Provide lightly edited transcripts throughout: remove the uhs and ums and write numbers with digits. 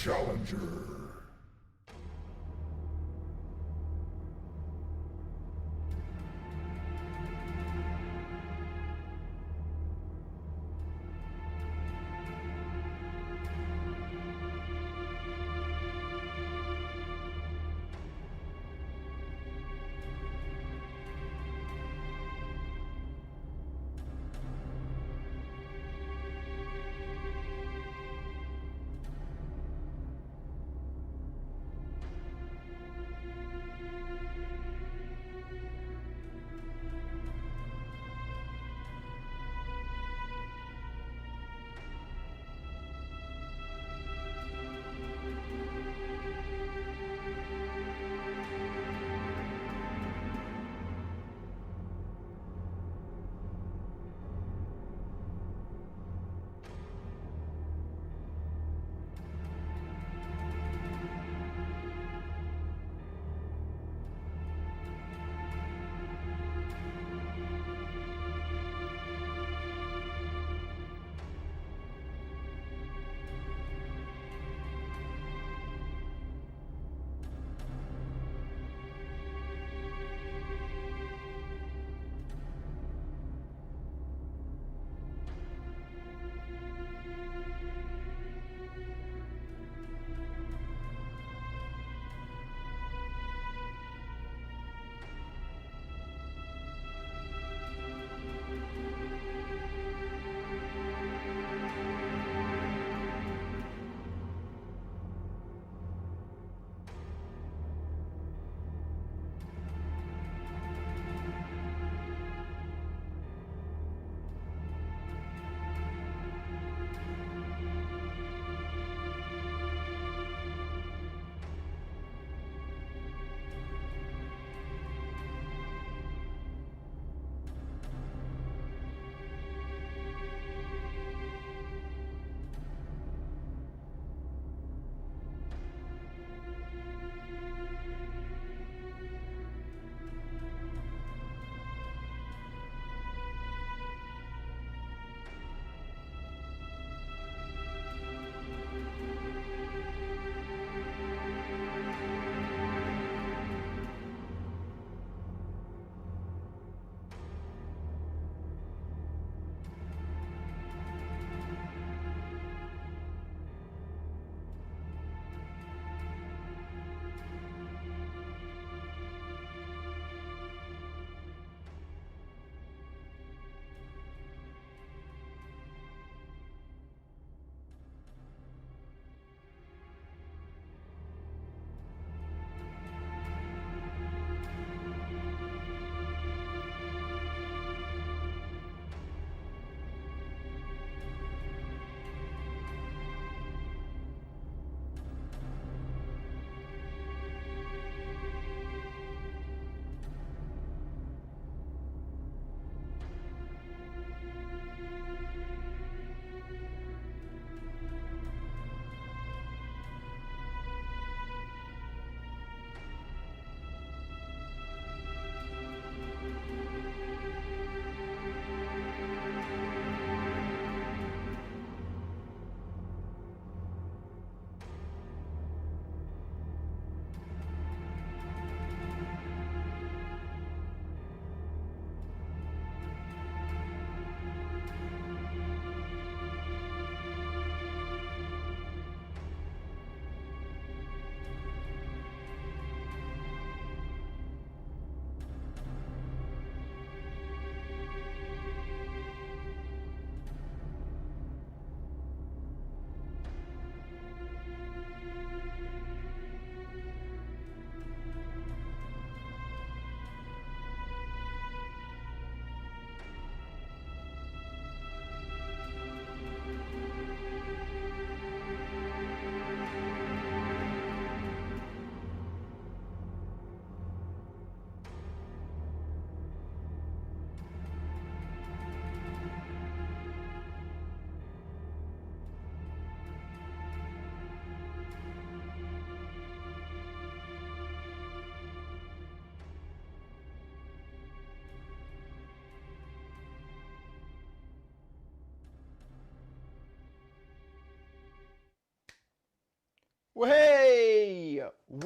challenger.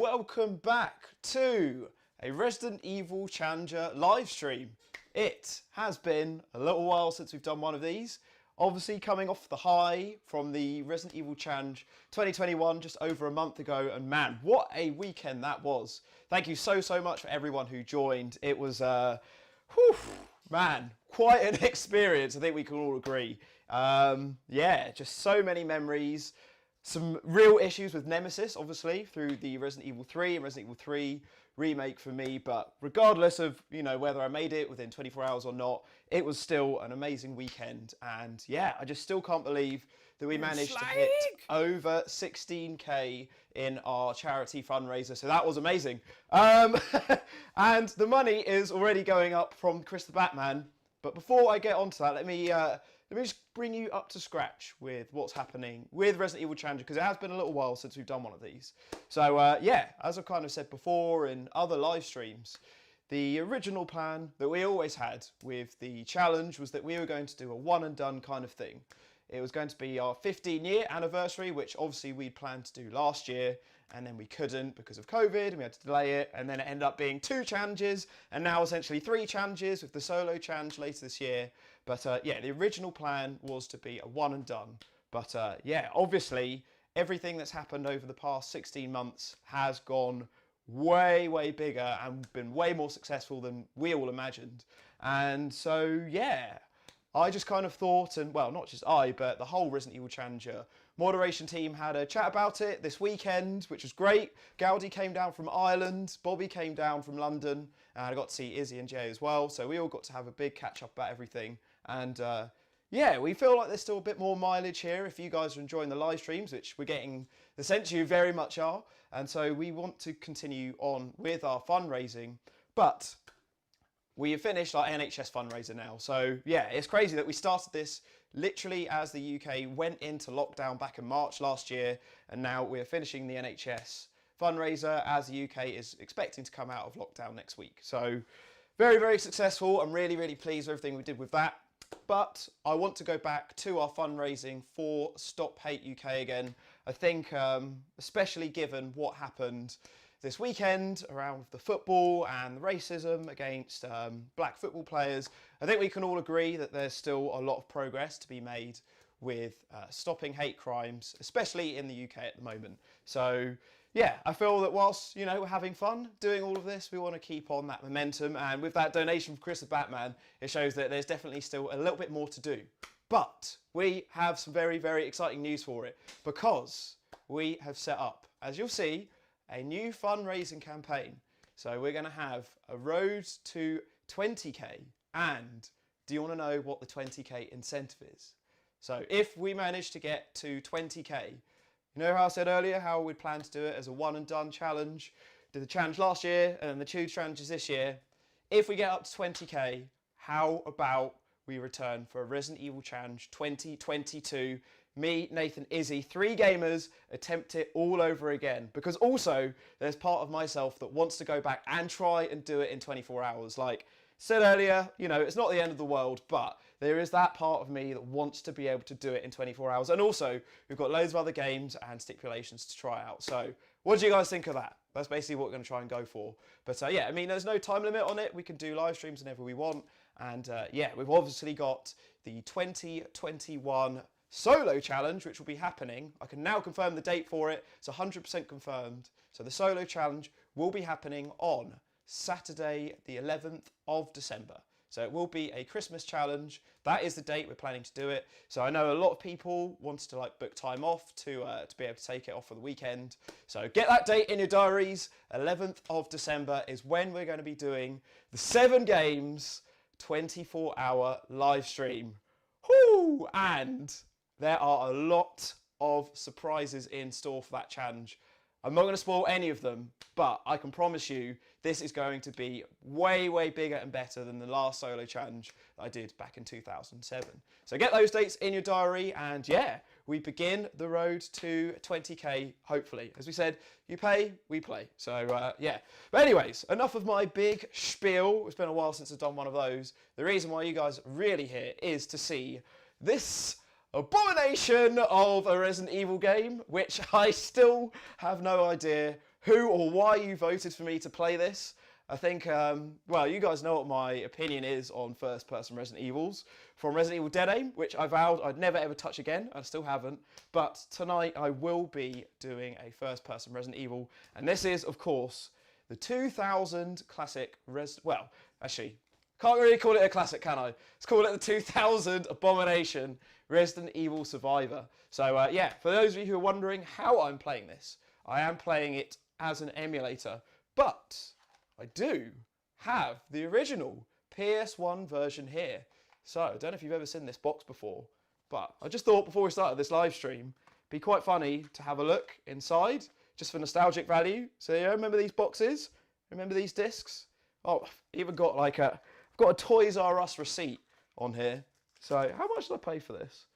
welcome back to a Resident Evil Challenger live stream. It has been a little while since we've done one of these. Obviously coming off the high from the Resident Evil Challenge 2021 just over a month ago, and man, what a weekend that was. Thank you so much for everyone who joined. It was, man, quite an experience, I think we can all agree. Yeah, just so many memories. Some real issues with Nemesis, obviously, through the Resident Evil 3 and Resident Evil 3 remake for me. But regardless of, you know, whether I made it within 24 hours or not, it was still an amazing weekend. And yeah, I just still can't believe that we managed to hit over 16k in our charity fundraiser. So that was amazing. And the money is already going up from Chris the Batman. But before I get onto that, let me just bring you up to scratch with what's happening with Resident Evil Challenger, because it has been a little while since we've done one of these. So yeah, as I've kind of said before in other live streams, the original plan that we always had with the challenge was that we were going to do a one and done kind of thing. It was going to be our 15-year anniversary, which obviously we planned to do last year, and then we couldn't because of COVID, and we had to delay it, and then it ended up being 2 challenges, and now essentially 3 challenges with the solo challenge later this year. But yeah, the original plan was to be a one and done. But yeah, obviously, everything that's happened over the past 16 months has gone way bigger and been way more successful than we all imagined. And so, yeah, I just kind of thought, and well, not just I, but the whole Resident Evil Challenger moderation team had a chat about it this weekend, which was great. Gaudi came down from Ireland, Bobby came down from London, and I got to see Izzy and Jay as well. So we all got to have a big catch up about everything. And yeah, we feel like there's still a bit more mileage here if you guys are enjoying the live streams, which we're getting the sense you very much are. And so we want to continue on with our fundraising, but we have finished our NHS fundraiser now. So yeah, it's crazy that we started this literally as the UK went into lockdown back in March last year, and now we're finishing the NHS fundraiser as the UK is expecting to come out of lockdown next week. So very successful. I'm really pleased with everything we did with that. But I want to go back to our fundraising for Stop Hate UK again. I think, especially given what happened this weekend around the football and the racism against black football players, I think we can all agree that there's still a lot of progress to be made with stopping hate crimes, especially in the UK at the moment. So yeah, I feel that whilst, you know, we're having fun doing all of this, we want to keep on that momentum. And with that donation from Chris the Batman, it shows that there's definitely still a little bit more to do. But we have some very exciting news for it, because we have set up, as you'll see, a new fundraising campaign. So we're going to have a road to 20k. And do you want to know what the 20k incentive is? So if we manage to get to 20k, you know how I said earlier how we plan to do it as a one and done challenge? Did the challenge last year and then the 2 challenges this year. If we get up to 20k, how about we return for a Resident Evil Challenge 2022? Me, Nathan, Izzy, 3 gamers attempt it all over again. Because also, there's part of myself that wants to go back and try and do it in 24 hours. Like said earlier, you know, it's not the end of the world, but there is that part of me that wants to be able to do it in 24 hours. And also, we've got loads of other games and stipulations to try out. So what do you guys think of that? That's basically what we're going to try and go for. But yeah, I mean, there's no time limit on it. We can do live streams whenever we want. And yeah, we've obviously got the 2021 solo challenge, which will be happening. I can now confirm the date for it. It's 100% confirmed. So the solo challenge will be happening on Saturday, the 11th of December. So it will be a Christmas challenge. That is the date we're planning to do it. So I know a lot of people wanted to like book time off to be able to take it off for the weekend. So get that date in your diaries. 11th of December is when we're going to be doing the 7 games, 24-hour live stream. Whoo! And there are a lot of surprises in store for that challenge. I'm not going to spoil any of them, but I can promise you this is going to be way bigger and better than the last solo challenge that I did back in 2007. So get those dates in your diary, and yeah, we begin the road to 20k, hopefully. As we said, you pay, we play. So yeah. But anyways, enough of my big spiel. It's been a while since I've done one of those. The reason why you guys are really here is to see this abomination of a Resident Evil game, which I still have no idea who or why you voted for me to play this. I think, well, you guys know what my opinion is on first-person Resident Evils. From Resident Evil Dead Aim, which I vowed I'd never ever touch again, I still haven't. But tonight I will be doing a first-person Resident Evil, and this is, of course, the 2000 classic well, actually, can't really call it a classic, can I? Let's call it the 2000 abomination Resident Evil Survivor. So, yeah, for those of you who are wondering how I'm playing this, I am playing it as an emulator, but I do have the original PS1 version here. So, I don't know if you've ever seen this box before, but I just thought before we started this live stream, it'd be quite funny to have a look inside, just for nostalgic value. So, yeah, remember these boxes? Remember these discs? Oh, I've even got like I've got a Toys R Us receipt on here. So, how much did I pay for this?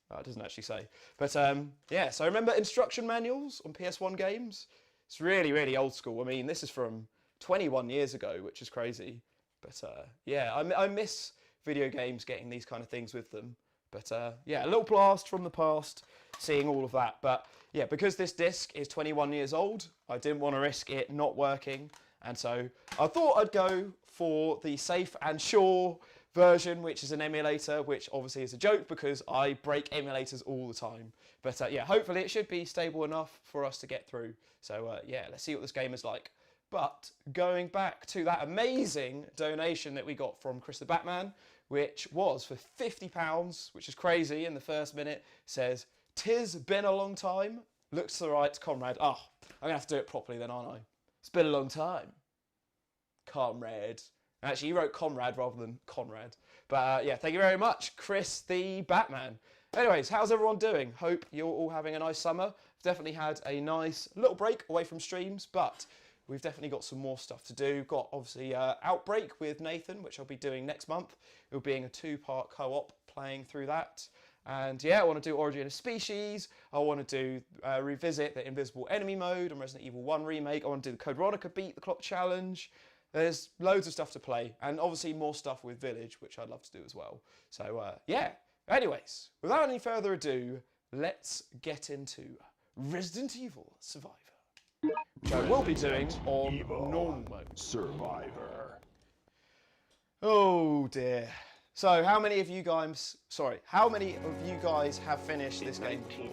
Oh, it doesn't actually say. But, yeah, so remember instruction manuals on PS1 games? It's really, really old school. I mean, this is from 21 years ago, which is crazy. But yeah, I miss video games getting these kind of things with them. But yeah, a little blast from the past, seeing all of that. But yeah, because this disc is 21 years old, I didn't want to risk it not working. And so I thought I'd go for the safe and sure version, which is an emulator, which obviously is a joke because I break emulators all the time. But yeah, hopefully it should be stable enough for us to get through. So yeah, let's see what this game is like. But going back to that amazing donation that we got from Chris the Batman, which was for £50, which is crazy in the first minute, says, "'Tis been a long time, looks to the right, comrade." Oh, I'm going to have to do it properly then, aren't I? It's been a long time, comrade. Actually, he wrote comrade rather than Conrad. But yeah, thank you very much, Chris the Batman. Anyways, how's everyone doing? Hope you're all having a nice summer. I've definitely had a nice little break away from streams, but we've definitely got some more stuff to do. Got obviously Outbreak with Nathan, which I'll be doing next month. It'll be a 2-part co-op playing through that. And yeah, I want to do Origin of Species. I want to do revisit the Invisible Enemy mode and Resident Evil 1 remake. I want to do the Code Veronica Beat the Clock challenge. There's loads of stuff to play, and obviously more stuff with Village, which I'd love to do as well. So yeah, anyways, without any further ado, let's get into Resident Evil Survivor, which I will be doing on normal mode. Survivor. Oh dear. So how many of you guys, have finished this game before?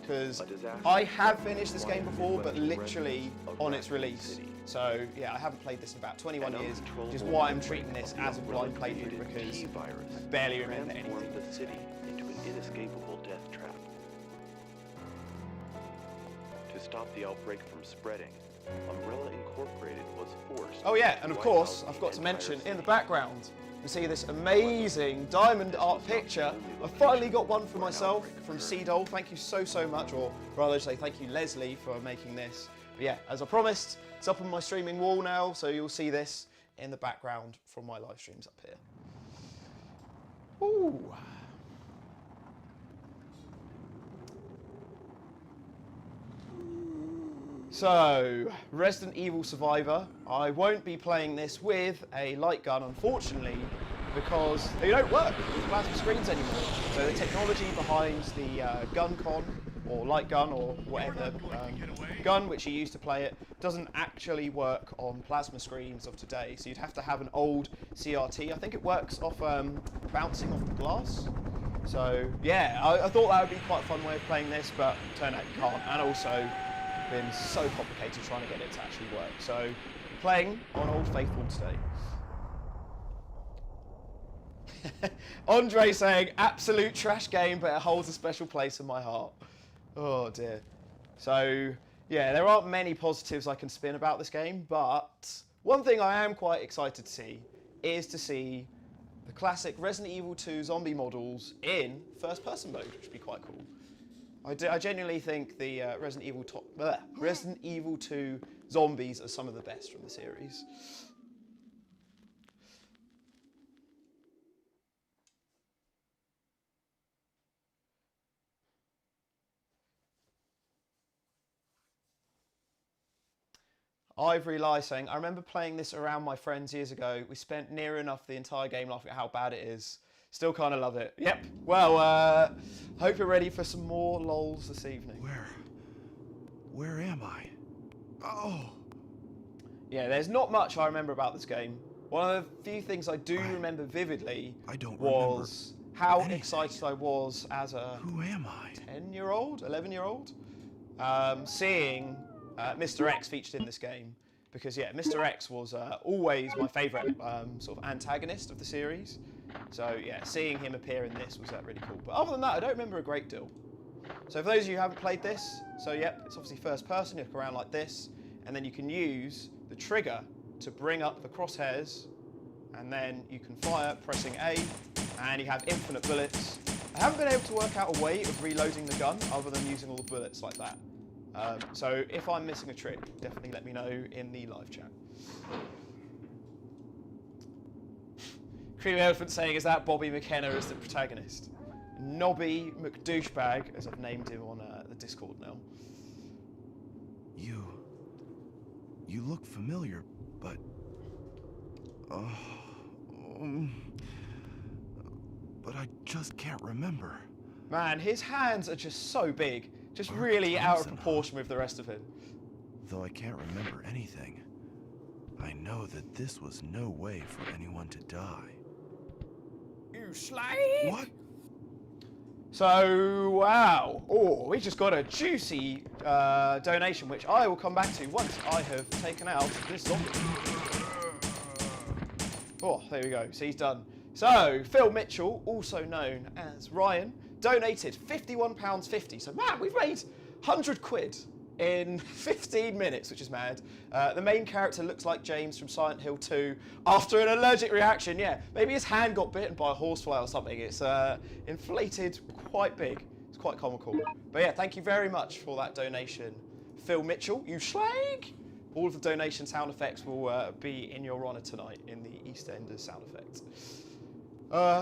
Because I have finished this game before, but literally on its release. So yeah, I haven't played this in about 21 years, which is why I'm treating this as a blind playthrough, because I barely remember anything. The city into an inescapable death trap. To stop the outbreak from spreading, Umbrella Incorporated was forced. Oh yeah, and of course, I've got to mention in the background, you see this amazing diamond art picture. I finally got one for myself from Seedol. Thank you so much, or rather say thank you Leslie for making this. But yeah, as I promised, it's up on my streaming wall now, so you'll see this in the background from my live streams up here. Ooh. So, Resident Evil Survivor. I won't be playing this with a light gun, unfortunately, because they don't work with plasma screens anymore. So the technology behind the gun con, or light gun, or whatever gun which you use to play it, doesn't actually work on plasma screens of today. So you'd have to have an old CRT. I think it works off bouncing off the glass. So yeah, I thought that would be quite a fun way of playing this, but turned out you can't. And also, been so complicated trying to get it to actually work. So, I'm playing on Old Faithful today. Andre saying, absolute trash game, but it holds a special place in my heart. Oh dear. So, yeah, there aren't many positives I can spin about this game, but one thing I am quite excited to see is to see the classic Resident Evil 2 zombie models in first-person mode, which would be quite cool. I genuinely think the Resident Evil 2 zombies are some of the best from the series. Ivory Lie saying, I remember playing this around my friends years ago. We spent near enough the entire game laughing at how bad it is. Still kind of love it. Yep. Well, hope you're ready for some more lols this evening. Where am I? Oh. Yeah, there's not much I remember about this game. One of the few things I do remember vividly was how excited I was as a Who am I? 10-year-old, 11-year-old, seeing Mr. X featured in this game. Because yeah, Mr. X was always my favourite sort of antagonist of the series. So yeah, seeing him appear in this was really cool. But other than that, I don't remember a great deal. So for those of you who haven't played this, so yep, it's obviously first person, you look around like this, and then you can use the trigger to bring up the crosshairs, and then you can fire pressing A, and you have infinite bullets. I haven't been able to work out a way of reloading the gun other than using all the bullets like that. So if I'm missing a trick, definitely let me know in the live chat. Creamy Elephant saying, is that Bobby McKenna as the protagonist? Nobby McDouchebag, as I've named him on the Discord now. You look familiar, but... but I just can't remember. Man, his hands are just so big. Just really out of proportion with the rest of him. Though I can't remember anything, I know that this was no way for anyone to die. You slay? What? So, wow. Oh, we just got a juicy donation, which I will come back to once I have taken out this zombie. Oh, there we go. So he's done. So, Phil Mitchell, also known as Ryan, donated £51.50. So, man, we've made 100 quid in 15 minutes, which is mad. The main character looks like James from Silent Hill 2 after an allergic reaction. Yeah, maybe his hand got bitten by a horsefly or something. It's inflated quite big. It's quite comical. But yeah, thank you very much for that donation, Phil Mitchell. You slag! All of the donation sound effects will be in your honour tonight in the EastEnders sound effects.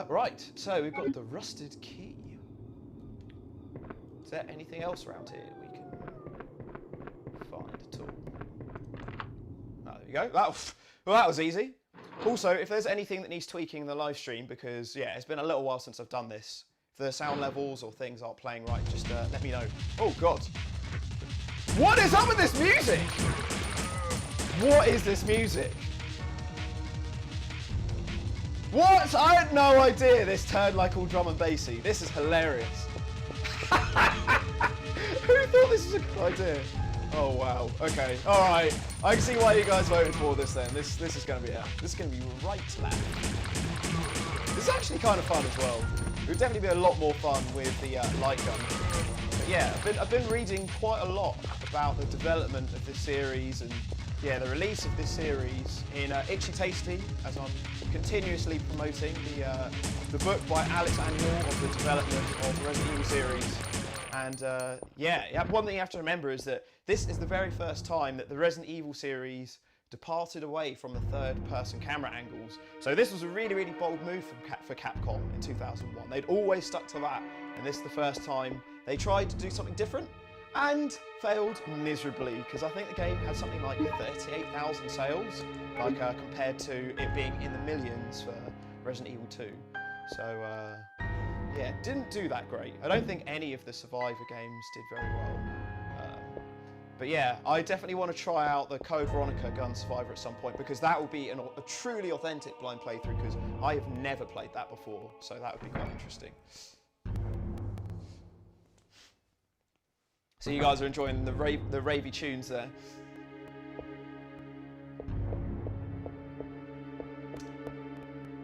Right, so we've got the rusted key. Is there anything else around here we can find at all? Oh, there we go. That was easy. Also, if there's anything that needs tweaking in the live stream, because yeah, it's been a little while since I've done this. If the sound levels or things aren't playing right, just let me know. Oh God. What is up with this music? What is this music? What? I had no idea this turned like all drum and bassy. This is hilarious. Who thought this was a good idea? Oh wow. Okay. All right. I can see why you guys voted for this then. This is going to be this is going to be right loud. This is actually kind of fun as well. It would definitely be a lot more fun with the light gun. But yeah, I've been reading quite a lot about the development of this series and yeah, the release of this series in Itchy Tasty, as I'm continuously promoting the book by Alex Annual of the development of the Resident Evil series. And yeah, one thing you have to remember is that this is the very first time that the Resident Evil series departed away from the third-person camera angles. So this was a really, really bold move for Capcom in 2001. They'd always stuck to that, and this is the first time they tried to do something different and failed miserably, because I think the game had something like 38,000 sales, like compared to it being in the millions for Resident Evil 2. So yeah, didn't do that great. I don't think any of the Survivor games did very well. But yeah, I definitely want to try out the Code Veronica Gun Survivor at some point, because that will be a truly authentic blind playthrough, because I have never played that before, so that would be quite interesting. So you guys are enjoying the ravey tunes there.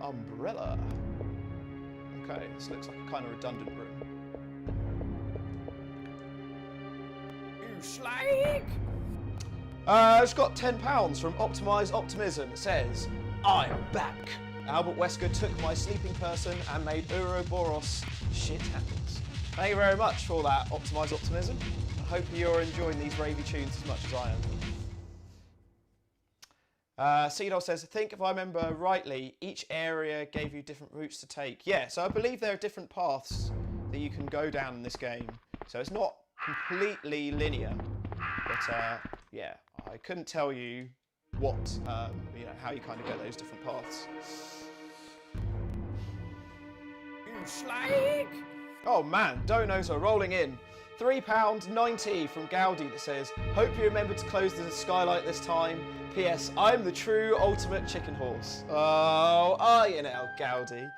Umbrella. Okay, this looks like a kind of redundant room. You slag! It's got £10 from Optimise Optimism. It says, I am back. Albert Wesker took my sleeping person and made Ouroboros shit happens. Thank you very much for that, Optimise Optimism. I hope you're enjoying these ravey tunes as much as I am. Cedar says, I think if I remember rightly, each area gave you different routes to take. Yeah, so I believe there are different paths that you can go down in this game. So it's not completely linear, but yeah, I couldn't tell you what, you know, how you kind of get those different paths. You slag! Oh man, donos are rolling in. £3.90 from Gaudi that says, hope you remember to close the skylight this time. P.S. I'm the true ultimate chicken horse. Oh, are you now, Gaudi?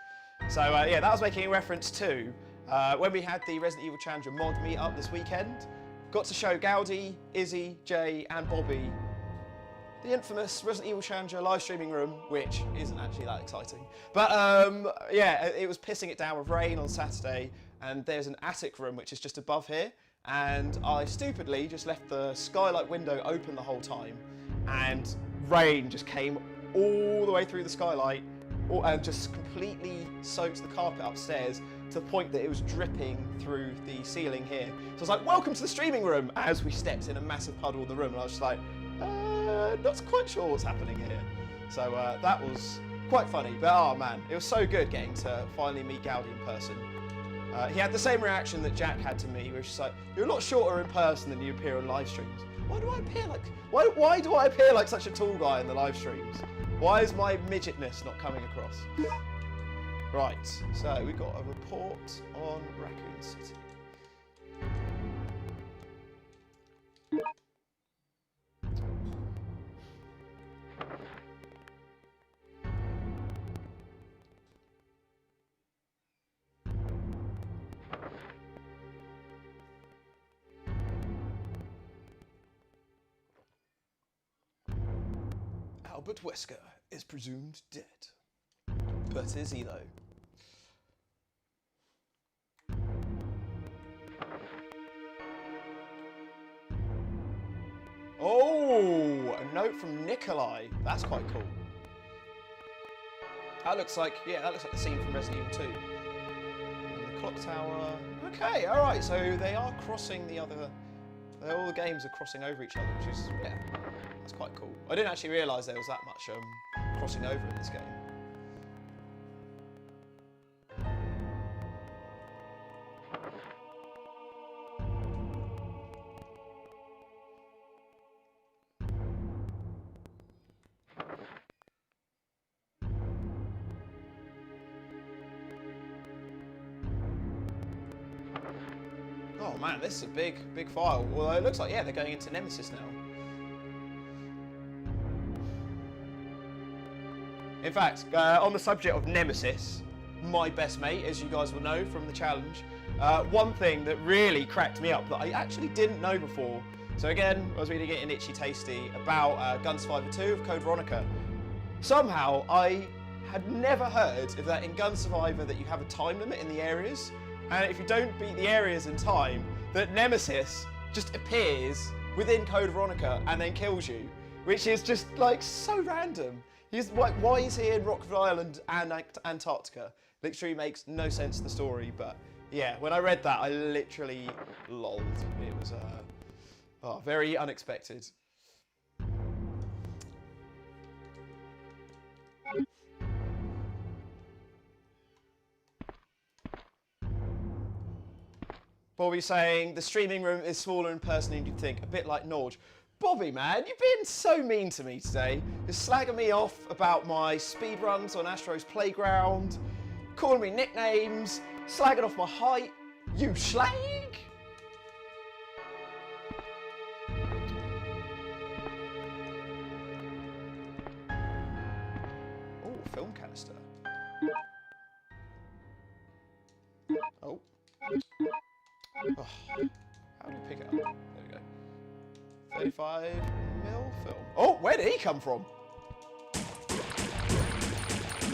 So yeah, that was making a reference to when we had the Resident Evil Challenger mod meetup this weekend. Got to show Gaudi, Izzy, Jay and Bobby the infamous Resident Evil Challenger live streaming room, which isn't actually that exciting. But yeah, it was pissing it down with rain on Saturday, and there's an attic room which is just above here, and I stupidly just left the skylight window open the whole time, and rain just came all the way through the skylight and just completely soaked the carpet upstairs to the point that it was dripping through the ceiling here. So I was like, welcome to the streaming room, as we stepped in a massive puddle in the room, and I was just like, not quite sure what's happening here. So that was quite funny, but oh man, it was so good getting to finally meet Gaudi in person. He had the same reaction that Jack had to me, which is like, you're a lot shorter in person than you appear on live streams. Why do I appear like, why do I appear like such a tall guy in the live streams? Why is my midgetness not coming across? Right, so we got a report on Raccoon City. Albert Wesker is presumed dead. But is he though? Oh, a note from Nikolai. That's quite cool. That looks like, yeah, that looks like the scene from Resident Evil 2. And the clock tower. Okay, all right. So they are crossing the other. All the games are crossing over each other, which is, yeah, that's quite cool. I didn't actually realise there was that much crossing over in this game. Oh man, this is a big file. Well, it looks like, yeah, they're going into Nemesis now. In fact, on the subject of Nemesis, my best mate, as you guys will know from the challenge, one thing that really cracked me up that I actually didn't know before. So again, I was reading it in Itchy Tasty about Gun Survivor 2 of Code Veronica. Somehow, I had never heard of that in Gun Survivor that you have a time limit in the areas. And if you don't beat the areas in time, that Nemesis just appears within Code Veronica and then kills you, which is just like so random. Why is he in Rockford Island and Antarctica? Literally makes no sense to the story, but yeah, when I read that, I literally lolled. It was very unexpected. Bobby saying, the streaming room is smaller in person than you'd think, a bit like Nougie. Bobby, man, you've been so mean to me today. You're slagging me off about my speedruns on Astro's Playground, calling me nicknames, slagging off my height. You slag! Oh, film canister. Oh. Oh, how do you pick it up? There we go. 35mm film. Oh, where did he come from?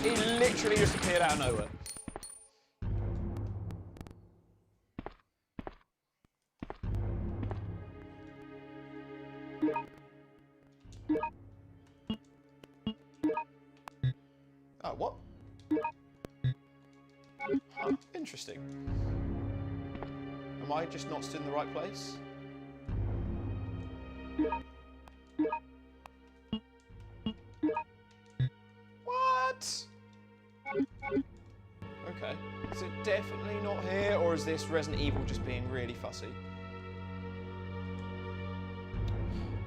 He literally just appeared out of nowhere. Oh, what? Huh, interesting. Am I just not stood in the right place? What? Okay. Is it definitely not here, or is this Resident Evil just being really fussy?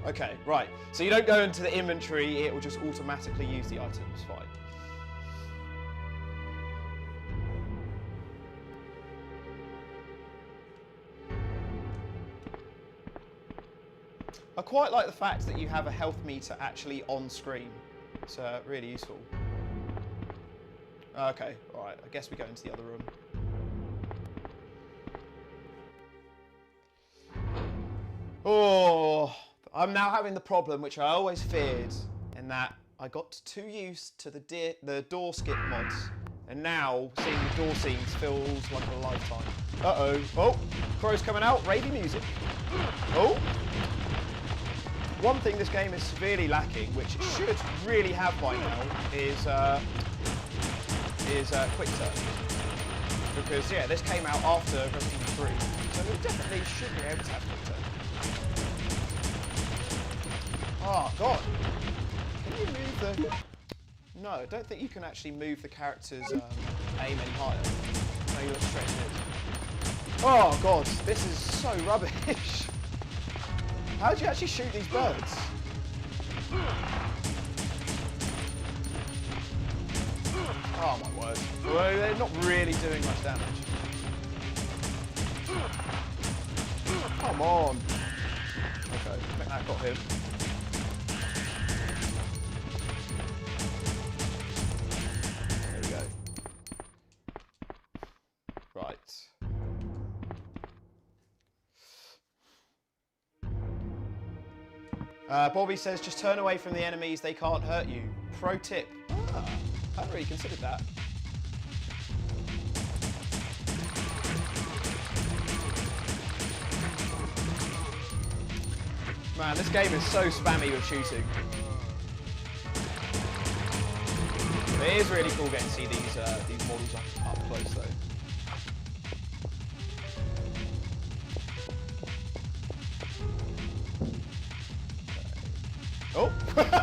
Okay, right. So you don't go into the inventory, it will just automatically use the items. Fine. I quite like the fact that you have a health meter actually on screen. It's really useful. Okay, alright, I guess we go into the other room. Oh, I'm now having the problem which I always feared, in that I got too used to the door skip mods, and now seeing the door scenes feels like a lifetime. Uh-oh. Oh, crow's coming out, ravey music. Oh. One thing this game is severely lacking, which it should really have by now, is quick turn. Because yeah, this came out after Resident Evil 3, so it definitely should be able to have quick turn. Oh god. Can you move the... No, I don't think you can actually move the character's aim any higher. No, you look straight in. Oh god, this is so rubbish. How do you actually shoot these birds? Oh my word. Well, they're not really doing much damage. Come on. Okay, I think that got him. There we go. Right. Bobby says, just turn away from the enemies, they can't hurt you. Pro tip. Ah, I hadn't really considered that. Man, this game is so spammy with shooting. It is really cool getting to see these models up close though. Oh,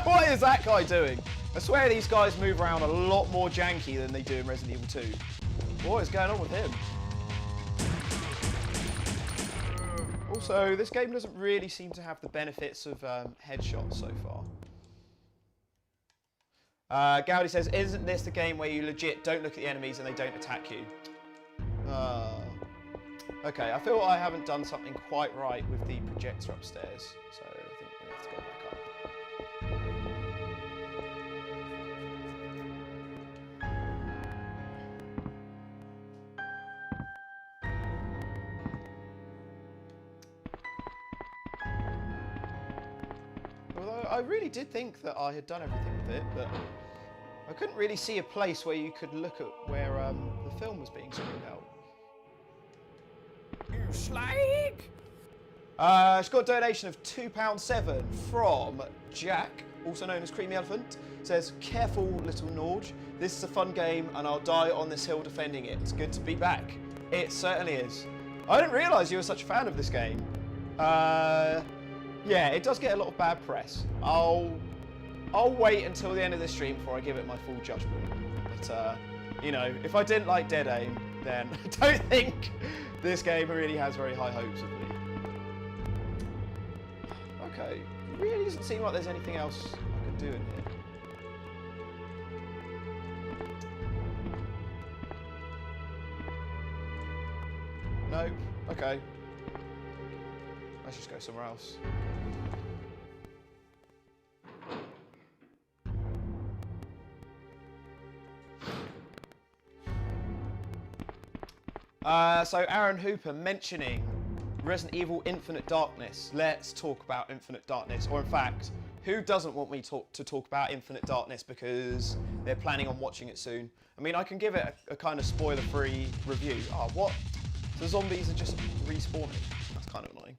what is that guy doing? I swear these guys move around a lot more janky than they do in Resident Evil 2. What is going on with him? Also, this game doesn't really seem to have the benefits of headshots so far. Gowdy says, isn't this the game where you legit don't look at the enemies and they don't attack you? Okay, I feel I haven't done something quite right with the projector upstairs, so I think we have to go back up. Although I really did think that I had done everything with it, but I couldn't really see a place where you could look at where the film was being screened out. You slag! She's got a donation of £2.7 from Jack, also known as Creamy Elephant. Says, careful little Nougie, this is a fun game and I'll die on this hill defending it. It's good to be back. It certainly is. I didn't realise you were such a fan of this game. Yeah, it does get a lot of bad press. I'll wait until the end of the stream before I give it my full judgment. But, you know, if I didn't like Dead Aim, then I don't think this game really has very high hopes of me. Okay, it really doesn't seem like there's anything else I could do in here. Nope, okay. Let's just go somewhere else. So Aaron Hooper mentioning Resident Evil Infinite Darkness. Let's talk about Infinite Darkness, or in fact, who doesn't want me to talk about Infinite Darkness because they're planning on watching it soon? I mean, I can give it a kind of spoiler-free review. Oh, what? The zombies are just respawning. That's kind of annoying.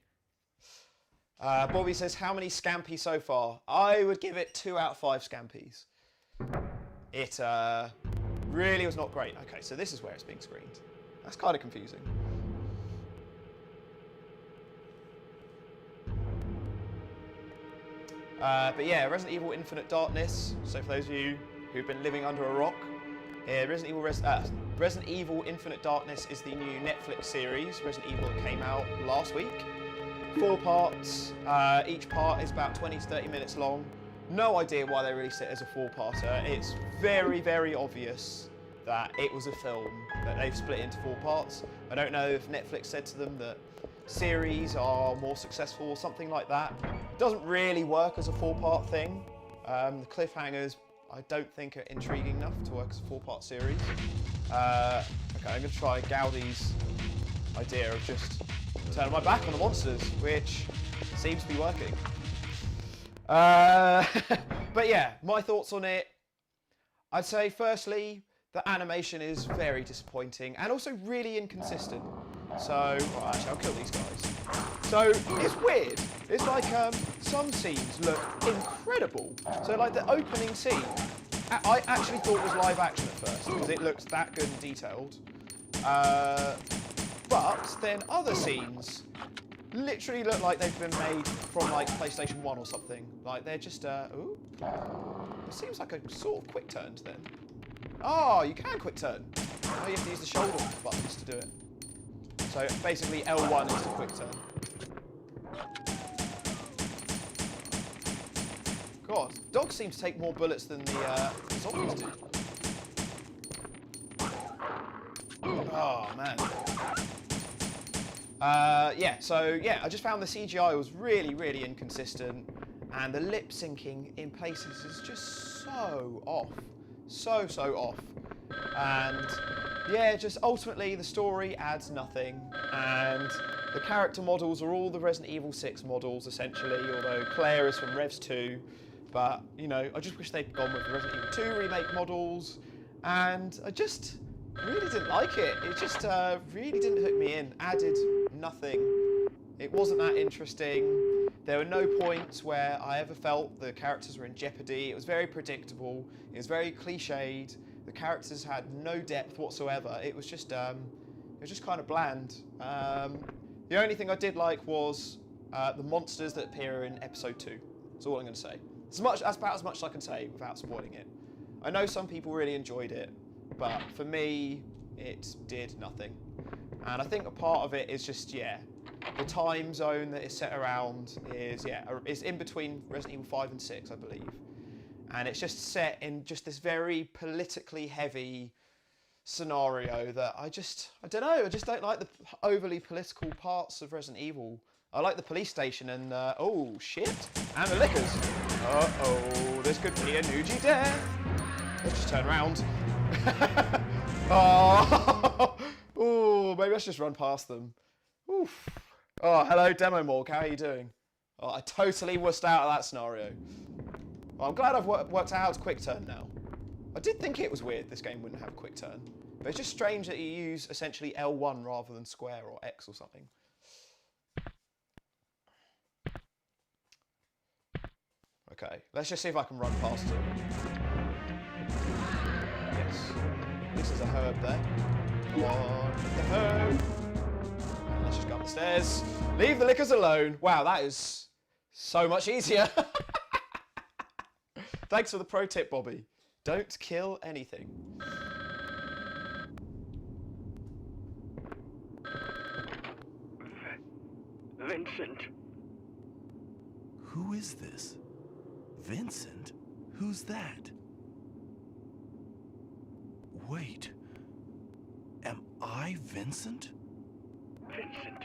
Bobby says, how many Scampi so far? I would give it 2 out of 5 Scampis. It really was not great. Okay, so this is where it's being screened. That's kind of confusing. But yeah, Resident Evil Infinite Darkness. So for those of you who've been living under a rock, Resident Evil Infinite Darkness is the new Netflix series, Resident Evil, that came out last week. 4 parts, each part is about 20 to 30 minutes long. No idea why they released it as a 4-parter. It's very, very obvious that it was a film that they've split into 4 parts. I don't know if Netflix said to them that series are more successful or something like that. It doesn't really work as a 4-part thing. The cliffhangers, I don't think are intriguing enough to work as a 4-part series. Okay, I'm going to try Gaudi's idea of just turning my back on the monsters, which seems to be working. But yeah, my thoughts on it. I'd say firstly, the animation is very disappointing and also really inconsistent. So, well, actually, I'll kill these guys. So, it's weird. It's like some scenes look incredible. So, like the opening scene, I actually thought was live action at first because it looks that good and detailed. But then other scenes literally look like they've been made from like PlayStation 1 or something. Like they're just, ooh. It seems like a sort of quick turn then. Oh, you can quick turn. Oh, you have to use the shoulder buttons to do it. So basically L1 is the quick turn. God, dogs seem to take more bullets than the zombies do. Oh, man. Yeah, so yeah, I just found the CGI was really, really inconsistent, and the lip syncing in places is just so off. So off. And yeah, just ultimately the story adds nothing, and the character models are all the Resident Evil 6 models, essentially, although Claire is from Revs 2. But, you know, I just wish they'd gone with the Resident Evil 2 remake models, and I just really didn't like it. It just really didn't hook me in, added nothing. It wasn't that interesting. There were no points where I ever felt the characters were in jeopardy. It was very predictable. It was very cliched. The characters had no depth whatsoever. It was just kind of bland. The only thing I did like was the monsters that appear in episode 2. That's all I'm going to say. That's about as much as I can say without spoiling it. I know some people really enjoyed it, but for me, it did nothing. And I think a part of it is just, yeah, the time zone that it's set around is in between Resident Evil 5 and 6, I believe. And it's just set in just this very politically heavy scenario that I don't know, I just don't like the overly political parts of Resident Evil. I like the police station and, oh shit, and the lickers. Uh-oh, this could be a Nougie death. Let's just turn around. Oh, maybe let's just run past them. Oof. Oh, hello, Demo Morg, how are you doing? Oh, I totally wussed out of that scenario. Well, I'm glad I've worked out how to quick turn now. I did think it was weird this game wouldn't have quick turn, but it's just strange that you use essentially L1 rather than square or X or something. Okay, let's just see if I can run past him. Yes. This is a herb there. Come on, the herb. And let's just go up the stairs. Leave the lickers alone. Wow, that is so much easier. Thanks for the pro tip, Bobby. Don't kill anything. Vincent. Who is this? Vincent? Who's that? Wait. Am I Vincent? Vincent,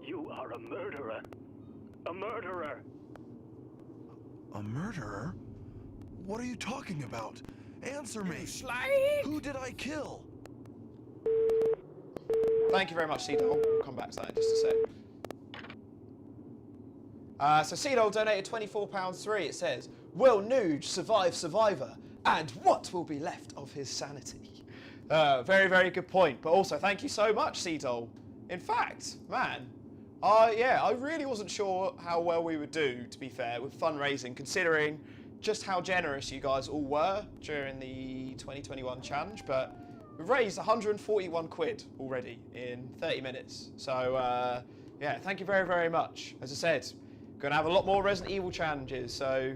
you are a murderer. A murderer. A murderer? What are you talking about? Answer me! Who did I kill? Thank you very much, Cedol. We'll come back to that in just a sec. So Cedol donated £24.3. It says, will Nouge survive Survivor? And what will be left of his sanity? Very, very good point. But also, thank you so much, Cedol. In fact, man, I really wasn't sure how well we would do, to be fair, with fundraising, considering just how generous you guys all were during the 2021 challenge. But we've raised 141 quid already in 30 minutes. So, yeah, thank you very, very much. As I said, going to have a lot more Resident Evil challenges. So,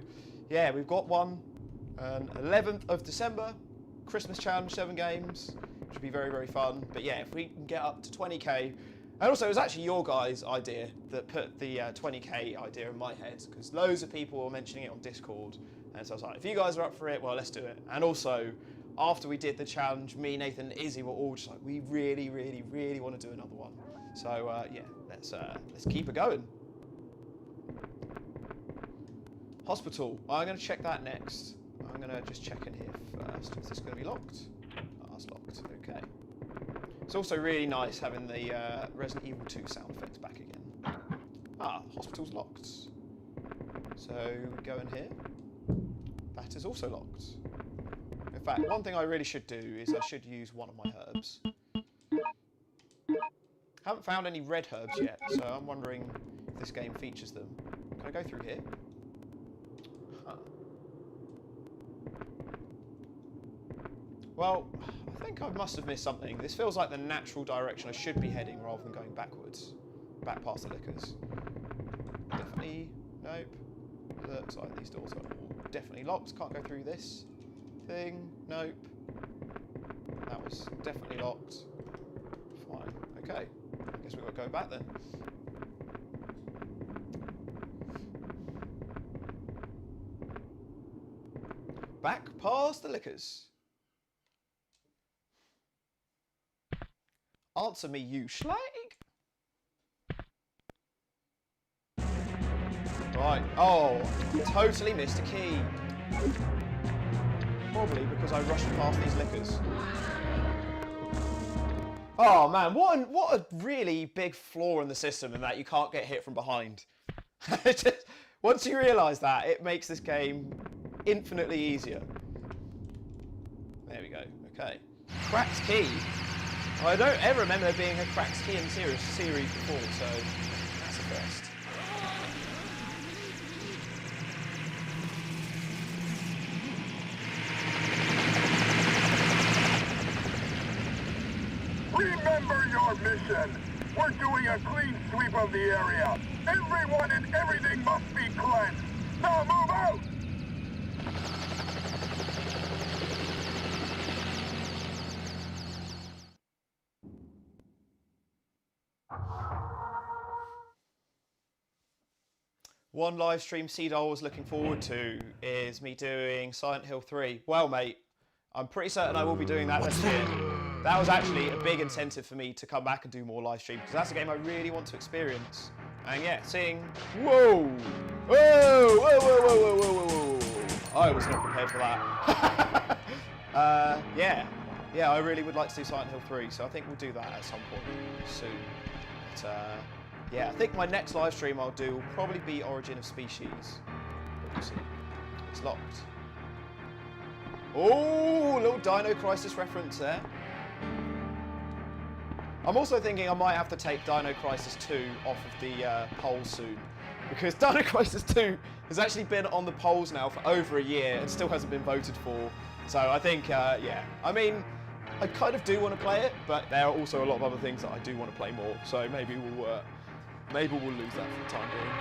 yeah, we've got one on 11th of December, Christmas challenge, 7 games, which would be very, very fun. But yeah, if we can get up to 20k, and also it was actually your guys' idea that put the 20k idea in my head, because loads of people were mentioning it on Discord, and so I was like, if you guys are up for it, well, let's do it. And also, after we did the challenge, me, Nathan, and Izzy were all just like, we really, really, really want to do another one. So yeah, let's keep it going. Hospital. I'm going to check that next. I'm going to just check in here first. Is this going to be locked? Oh, it's locked. Okay. It's also really nice having the Resident Evil 2 sound effects back again. Ah, hospital's locked. So we go in here. That is also locked. In fact, one thing I really should do is I should use one of my herbs. Haven't found any red herbs yet, so I'm wondering if this game features them. Can I go through here? Huh. Well, I think I must have missed something. This feels like the natural direction I should be heading rather than going backwards. Back past the liquors. Definitely... nope. Looks like these doors are all definitely locked. Can't go through this thing. Nope. That was definitely locked. Fine. Okay. I guess we've got to go back then. Back past the liquors. Answer me, you schlag. Right. Oh, totally missed a key. Probably because I rushed past these liquors. Oh man, what a really big flaw in the system in that you can't get hit from behind. Once you realise that, it makes this game infinitely easier. There we go. Okay. Cracked key. I don't ever remember there being a cracked key in the series before, so that's a first. Remember your mission. We're doing a clean sweep of the area. Everyone and everything must be cleansed. Now move out! One live stream Seedol was looking forward to is me doing Silent Hill 3. Well, mate, I'm pretty certain I will be doing that this year. That was actually a big incentive for me to come back and do more live streams, because that's a game I really want to experience. And yeah, seeing... Whoa! Whoa! Whoa, whoa, whoa, whoa, whoa, whoa! I was not prepared for that. Yeah. Yeah, I really would like to do Silent Hill 3, so I think we'll do that at some point soon. But, yeah, I think my next live stream I'll do will probably be Origin of Species. But we'll see. It's locked. Oh, little Dino Crisis reference there. I'm also thinking I might have to take Dino Crisis 2 off of the polls soon, because Dino Crisis 2 has actually been on the polls now for over a year and still hasn't been voted for. So I think, yeah, I mean, I kind of do want to play it, but there are also a lot of other things that I do want to play more. So maybe we'll lose that for the time being.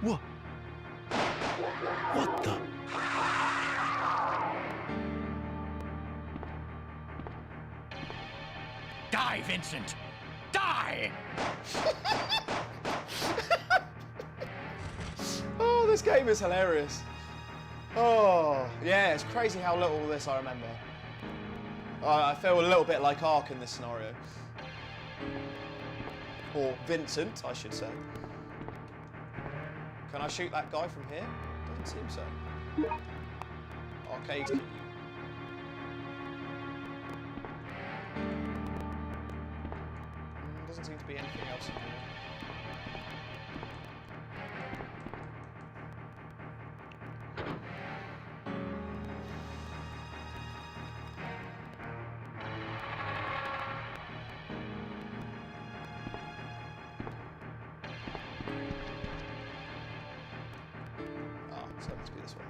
What? What the? Die, Vincent! Die! Oh, this game is hilarious. Oh, yeah, it's crazy how little of this I remember. I feel a little bit like Ark in this scenario. Or Vincent, I should say. Can I shoot that guy from here? Doesn't seem so. Arcade key. Doesn't seem to be anything else in here. So it must be this one.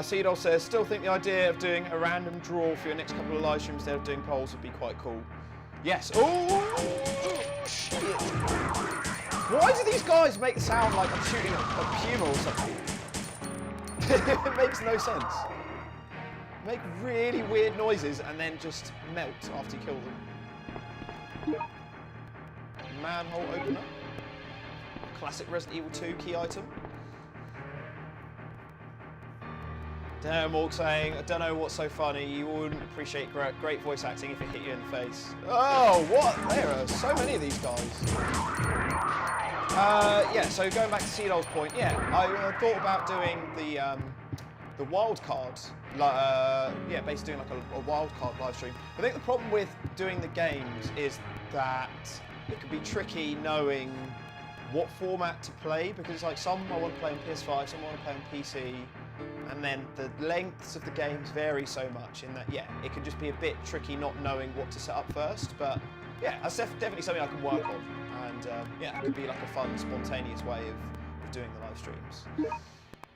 Seedol says, still think the idea of doing a random draw for your next couple of live streams instead of doing polls would be quite cool. Yes. Oh, shit. Why do these guys make it sound like I'm shooting a puma or something? It makes no sense. Make really weird noises and then just melt after you kill them. Manhole opener. classic Resident Evil 2 key item. Damn, Morg saying, I don't know what's so funny. You wouldn't appreciate great voice acting if it hit you in the face. Oh, what? There are so many of these guys. Yeah, so going back to Seedol's point, yeah, I thought about doing the wild cards. Yeah, basically doing like a wild card live stream. I think the problem with doing the games is that it can be tricky knowing what format to play, because like some I want to play on PS5, some I want to play on PC, and then the lengths of the games vary so much in that, yeah, it can just be a bit tricky not knowing what to set up first. But yeah, that's definitely something I can work on, and yeah, it could be like a fun, spontaneous way of doing the live streams.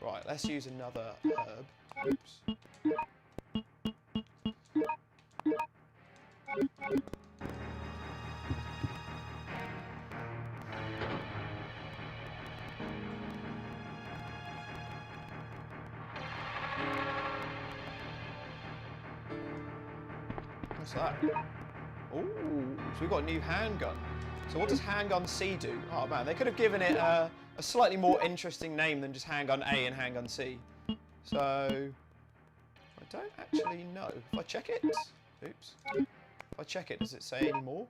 Right, let's use another herb. Oops. What's that? Oh, so we've got a new handgun. So what does handgun C do? Oh man, they could have given it a slightly more interesting name than just handgun A and handgun C. So I don't actually know. If I check it, oops. If I check it, does it say any more?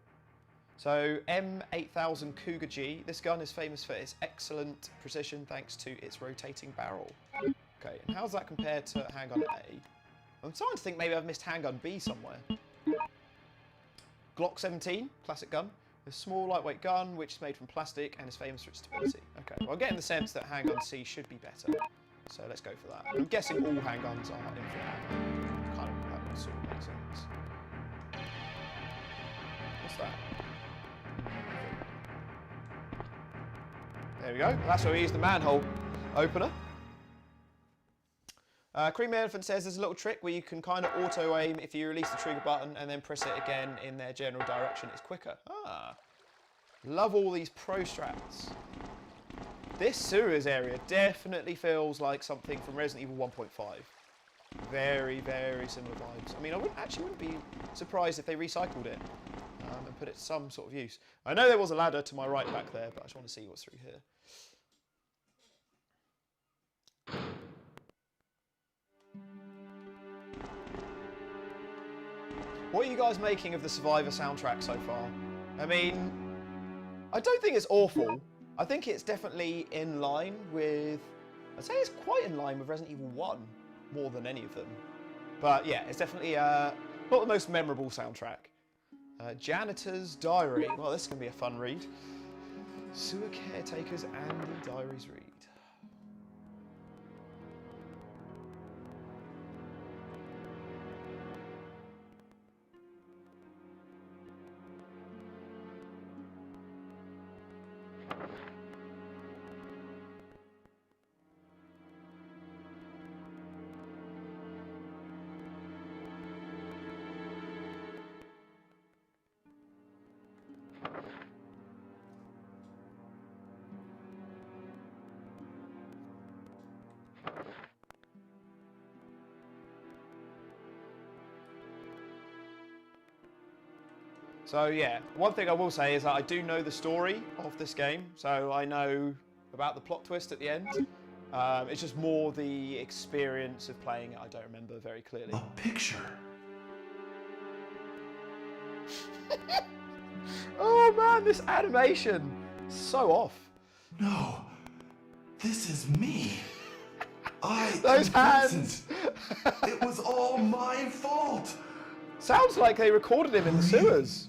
So M8000 Cougar G. This gun is famous for its excellent precision thanks to its rotating barrel. Okay, and how's that compared to handgun A? I'm starting to think maybe I've missed handgun B somewhere. Glock 17, classic gun. A small, lightweight gun, which is made from plastic and is famous for its stability. Okay, well, I'm getting the sense that handgun C should be better. So let's go for that. I'm guessing all handguns are infinite ammo. Kind of, that would sort of make sense. What's that? There we go. That's where we use the manhole opener. Creamy Elephant says there's a little trick where you can kind of auto-aim if you release the trigger button and then press it again in their general direction. It's quicker. Ah, love all these pro strats. This sewers area definitely feels like something from Resident Evil 1.5. Very, very similar vibes. I mean, I wouldn't be surprised if they recycled it and put it to some sort of use. I know there was a ladder to my right back there, but I just want to see what's through here. What are you guys making of the Survivor soundtrack so far? I mean, I don't think it's awful. I think it's definitely in line with... I'd say it's quite in line with Resident Evil 1, more than any of them. But yeah, it's definitely not the most memorable soundtrack. Janitor's Diary. Well, this is going to be a fun read. Sewer Caretakers Andy Diaries read. So yeah, one thing I will say is that I do know the story of this game, so I know about the plot twist at the end. It's just more the experience of playing it I don't remember very clearly. A picture. Oh man, this animation, so off. No, this is me. Those am hands. Vincent. It was all my fault. Sounds like they recorded him in the sewers.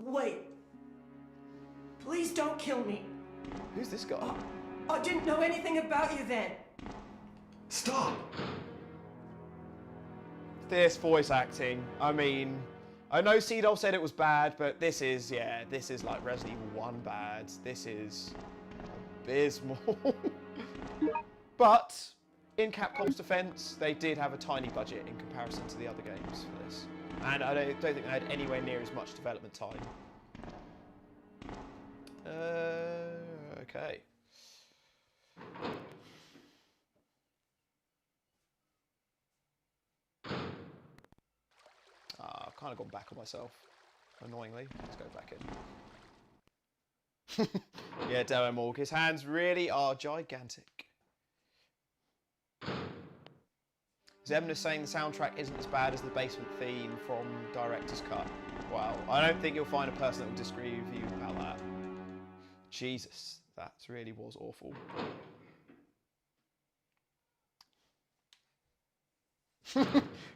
Wait. Please don't kill me. Who's this guy? I didn't know anything about you then. Stop. This voice acting, I mean, I know Seedol said it was bad, but this is like Resident Evil 1 bad. This is abysmal. But in Capcom's defense, they did have a tiny budget in comparison to the other games for this. And I don't think they had anywhere near as much development time. Okay. I've kind of gone back on myself, annoyingly. Let's go back in. Yeah, Demo Morg. His hands really are gigantic. Zebn is saying the soundtrack isn't as bad as the basement theme from Director's Cut. Wow, I don't think you'll find a person that will disagree with you about that. Jesus, that really was awful.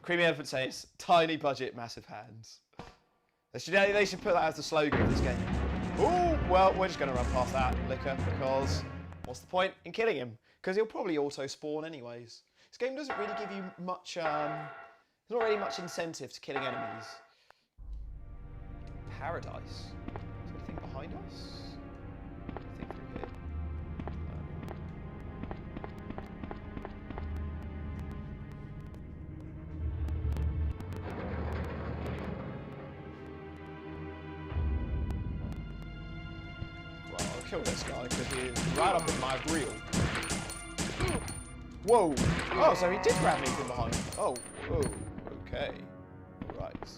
Creamy Elephant says, tiny budget, massive hands. They should put that as the slogan of this game. Oh, well, we're just going to run past that, Liquor, because what's the point in killing him? Because he'll probably auto-spawn anyways. This game doesn't really give you much, there's not really much incentive to killing enemies. Paradise. Is there anything behind us? Anything through here? Well, I'll kill this guy because he's right up in my grill. Whoa! Oh, so he did grab me from behind. Oh, whoa, okay. Right.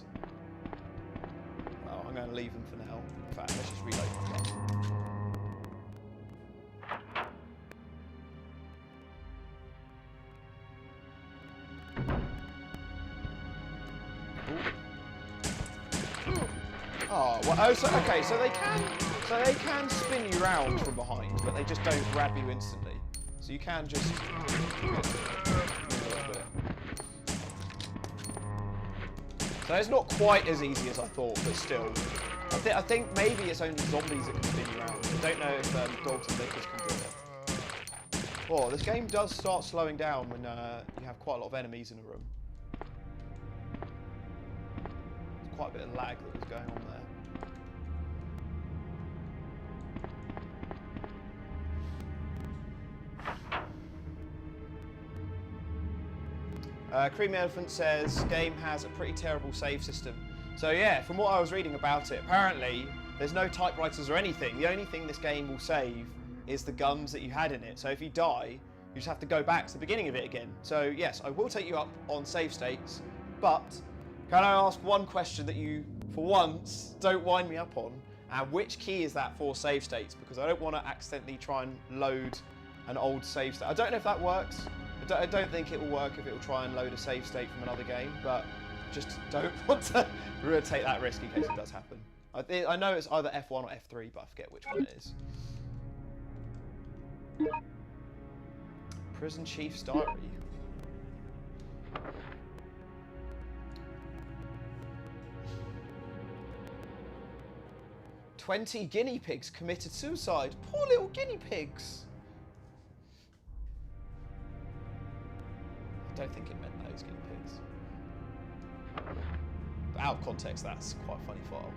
Well, I'm going to leave him for now. In fact, let's just reload my gun. Oh, well, oh, so, okay, so they can spin you round from behind, but they just don't grab you instantly. So you can just So it's not quite as easy as I thought, but still. I think maybe it's only zombies that can spin you around. I don't know if dogs and lickers can do it. Oh, this game does start slowing down when you have quite a lot of enemies in a room. There's quite a bit of lag that was going on there. Creamy Elephant says, game has a pretty terrible save system. So yeah, from what I was reading about it, apparently there's no typewriters or anything. The only thing this game will save is the guns that you had in it. So if you die, you just have to go back to the beginning of it again. So yes, I will take you up on save states, but can I ask one question that you, for once, don't wind me up on? And which key is that for save states? Because I don't want to accidentally try and load an old save state. I don't know if that works. I don't think it will work if it will try and load a save state from another game, but just don't want to really take that risk in case it does happen. I know it's either F1 or F3, but I forget which one it is. Prison Chief's Diary. "20 guinea pigs committed suicide. Poor little guinea pigs." I don't think it meant those guinea pigs. But out of context, that's quite a funny file.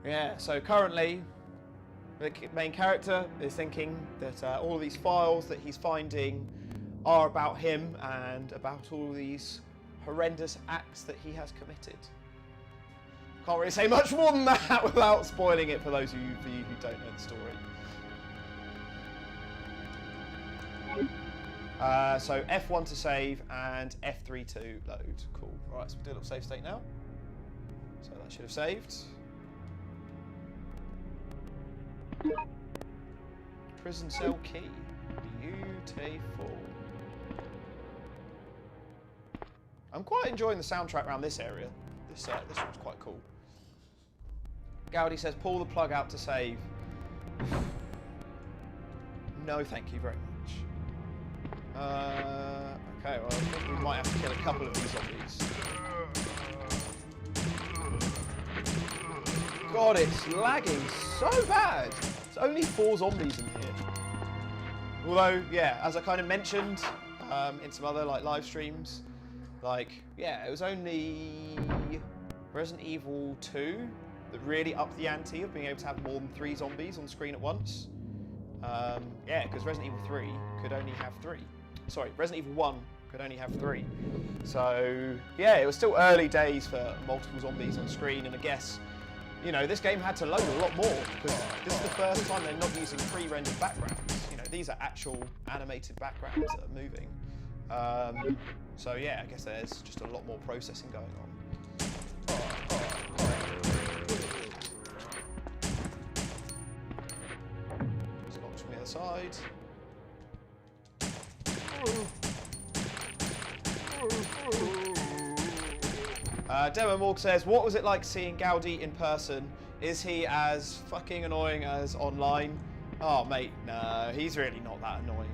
Yeah, so currently the main character is thinking that all of these files that he's finding are about him and about all these horrendous acts that he has committed. Can't really say much more than that without spoiling it for those of you who don't know the story. So F1 to save and F3 to load. Cool. Alright, so we'll do a little save state now. So that should have saved. Prison cell key. Beautiful. I'm quite enjoying the soundtrack around this area. This one's quite cool. Gowdy says, pull the plug out to save. No, thank you very much. Okay, well, I think we might have to kill a couple of these zombies. God, it's lagging so bad. There's only 4 zombies in here. Although, yeah, as I kind of mentioned in some other live streams, yeah, it was only Resident Evil 2 that really upped the ante of being able to have more than 3 zombies on screen at once. Yeah, because Resident Evil 3 could only have 3. Sorry, Resident Evil 1 could only have 3. So, yeah, it was still early days for multiple zombies on screen, and I guess you know, this game had to load a lot more because this is the first time they're not using pre-rendered backgrounds. You know, these are actual animated backgrounds that are moving. So yeah, I guess there's just a lot more processing going on. It's locked from the other side. Demo Morg says, what was it like seeing Gaudi in person? Is he as fucking annoying as online? Oh, mate, no, he's really not that annoying.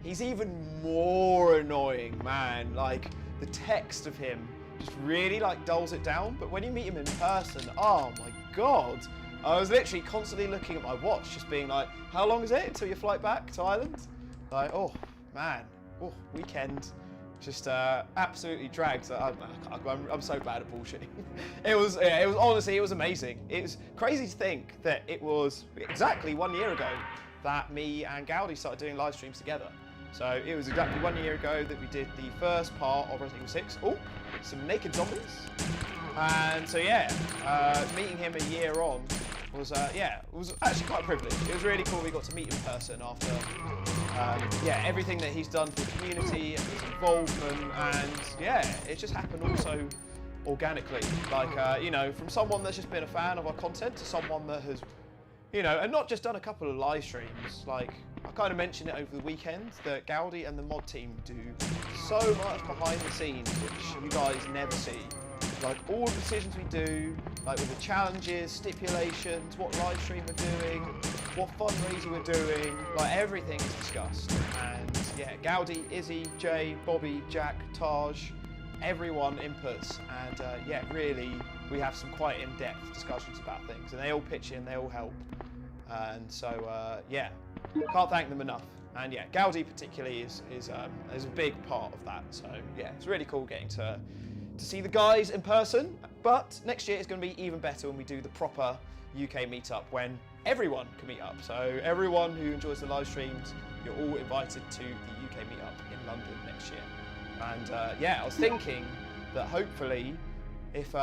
He's even more annoying, man. Like, the text of him just really, like, dulls it down. But when you meet him in person, oh, my God. I was literally constantly looking at my watch, just being like, how long is it until your flight back to Ireland? Like, oh, man. Oh, weekend. Just absolutely dragged. I'm so bad at bullshitting. It was honestly, it was amazing. It was crazy to think that it was exactly 1 year ago that me and Gaudi started doing live streams together. So it was exactly 1 year ago that we did the first part of Resident Evil 6. Oh, some naked zombies. And so yeah, meeting him a year on was yeah, it was actually quite a privilege. It was really cool. We got to meet in person after yeah, everything that he's done for the community and his involvement, and yeah, it just happened also organically. Like you know, from someone that's just been a fan of our content to someone that has, you know, and not just done a couple of live streams. Like I kind of mentioned it over the weekend that Gaudi and the mod team do so much behind the scenes which you guys never see. Like all the decisions we do, like with the challenges, stipulations, what live stream we're doing, what fundraiser we're doing, like everything is discussed. And yeah, Gaudi, Izzy, Jay, Bobby, Jack, Taj, everyone inputs, and yeah, really, we have some quite in-depth discussions about things, and they all pitch in, they all help. And so yeah, can't thank them enough. And yeah, Gaudi particularly is a big part of that. So yeah, it's really cool getting to see the guys in person, but next year is going to be even better when we do the proper UK meetup when everyone can meet up. So everyone who enjoys the live streams, you're all invited to the UK meetup in London next year. And yeah, I was thinking that hopefully if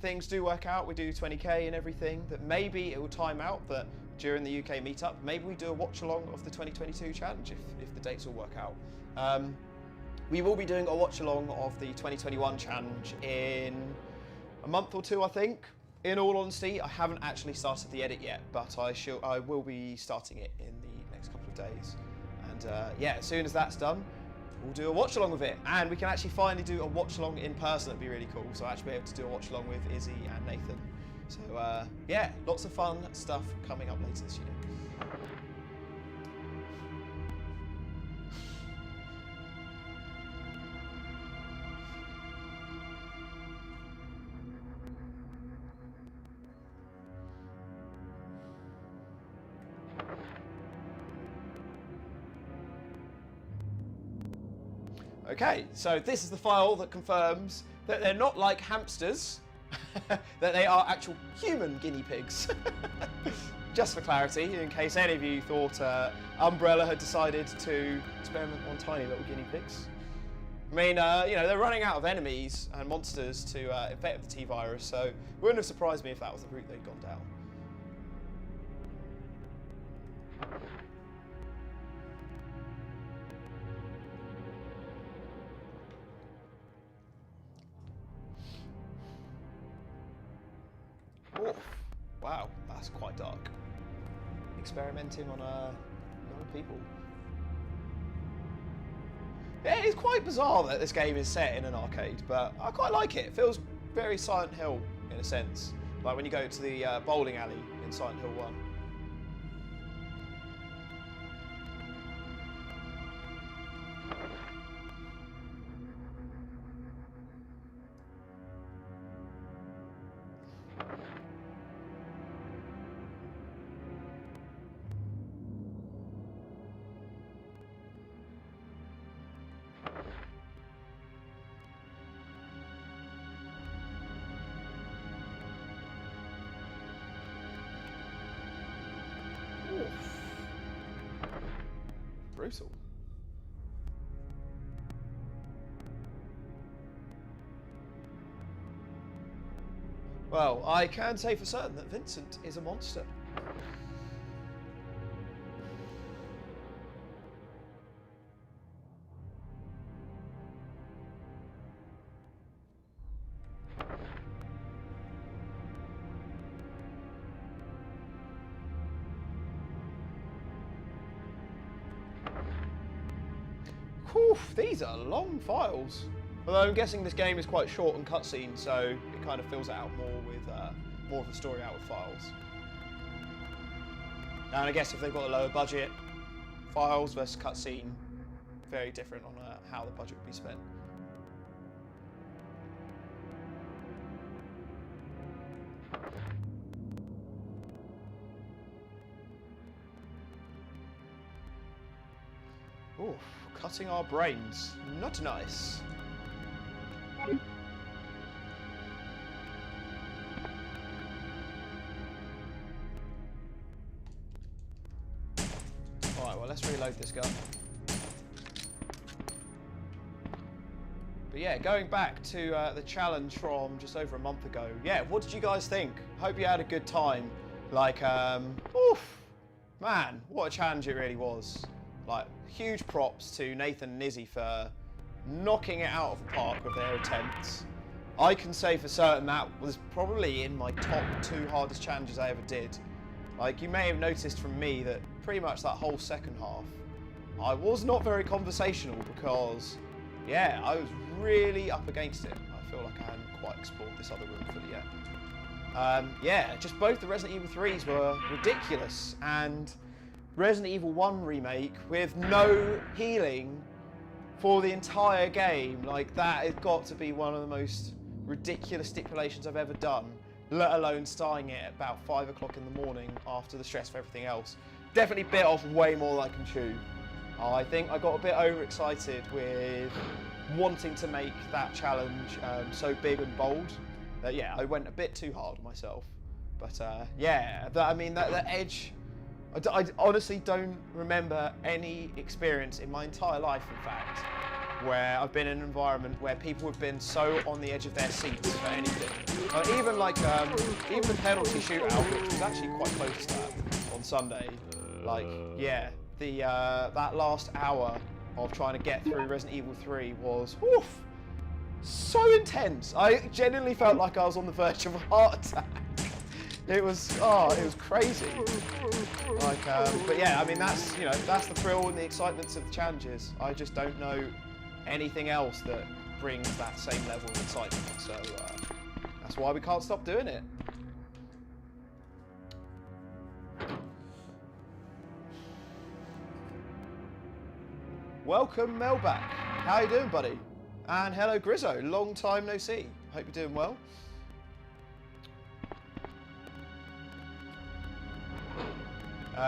things do work out, we do 20k and everything, that maybe it will time out that during the UK meetup, maybe we do a watch along of the 2022 challenge if the dates all work out. We will be doing a watch along of the 2021 challenge in a month or two, I think. In all honesty, I haven't actually started the edit yet, but I will be starting it in the next couple of days. And yeah, as soon as that's done, we'll do a watch along with it. And we can actually finally do a watch along in person. That'd be really cool. So I'll actually be able to do a watch along with Izzy and Nathan. So yeah, lots of fun stuff coming up later this year. Okay, so this is the file that confirms that they're not like hamsters, that they are actual human guinea pigs. Just for clarity, in case any of you thought Umbrella had decided to experiment on tiny little guinea pigs. I mean, you know, they're running out of enemies and monsters to infect with the T-virus, so it wouldn't have surprised me if that was the route they'd gone down. Oh, wow, that's quite dark. Experimenting on young people. Yeah, it's quite bizarre that this game is set in an arcade, but I quite like it. It feels very Silent Hill in a sense. Like when you go to the bowling alley in Silent Hill 1. Brutal. Well, I can say for certain that Vincent is a monster. Whew, these are long files. Although I'm guessing this game is quite short on cutscene, so it kind of fills it out more with more of the story out with files. And I guess if they've got a lower budget, files versus cutscene, very different on how the budget would be spent. Oof, cutting our brains. Not nice. Alright, well, let's reload this gun. But yeah, going back to the challenge from just over a month ago. Yeah, what did you guys think? Hope you had a good time. Like, oof, man, what a challenge it really was. Like, huge props to Nathan and Izzy for knocking it out of the park with their attempts. I can say for certain that was probably in my top 2 hardest challenges I ever did. Like, you may have noticed from me that pretty much that whole second half, I was not very conversational because, yeah, I was really up against it. I feel like I hadn't quite explored this other room fully yet. Yeah, just both the Resident Evil 3s were ridiculous, and Resident Evil 1 remake with no healing for the entire game, like that has got to be one of the most ridiculous stipulations I've ever done, let alone starting it at about 5 o'clock in the morning after the stress of everything else. Definitely bit off way more than I can chew. I think I got a bit overexcited with wanting to make that challenge so big and bold that, yeah, I went a bit too hard on myself. But yeah, that edge, I honestly don't remember any experience in my entire life, in fact, where I've been in an environment where people have been so on the edge of their seats for anything. Even like, even the penalty shootout, which was actually quite close to that on Sunday. Like, yeah, that last hour of trying to get through Resident Evil 3 was, oof, so intense. I genuinely felt like I was on the verge of a heart attack. It was crazy. Like, but yeah, I mean, that's the thrill and the excitement of the challenges. I just don't know anything else that brings that same level of excitement. So that's why we can't stop doing it. Welcome, Melback. How you doing, buddy? And hello, Grizzo. Long time no see. Hope you're doing well.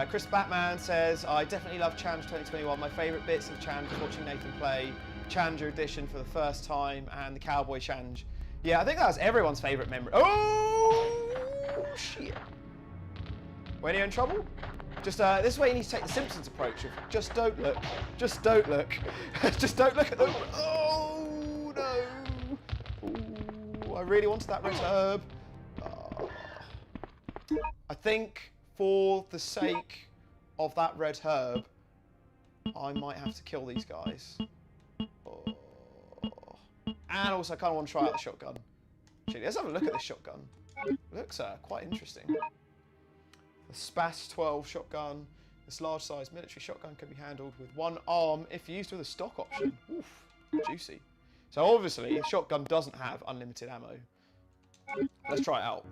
Chris Batman says, I definitely love Challenge 2021. My favourite bits of Challenge was watching Nathan play Challenger Edition for the first time and the Cowboy Challenge. Yeah, I think that was everyone's favourite memory. Oh, shit. When you're in trouble? Just, this is where you need to take the Simpsons approach of just don't look. Just don't look. Just don't look at them. Oh, no. Ooh, I really wanted that red herb. Oh. I think for the sake of that red herb, I might have to kill these guys. Oh. And also I kind of want to try out the shotgun. Actually, let's have a look at this shotgun. It looks quite interesting. The SPAS 12 shotgun. This large size military shotgun can be handled with one arm if used with a stock option. Oof, juicy. So obviously a shotgun doesn't have unlimited ammo. Let's try it out.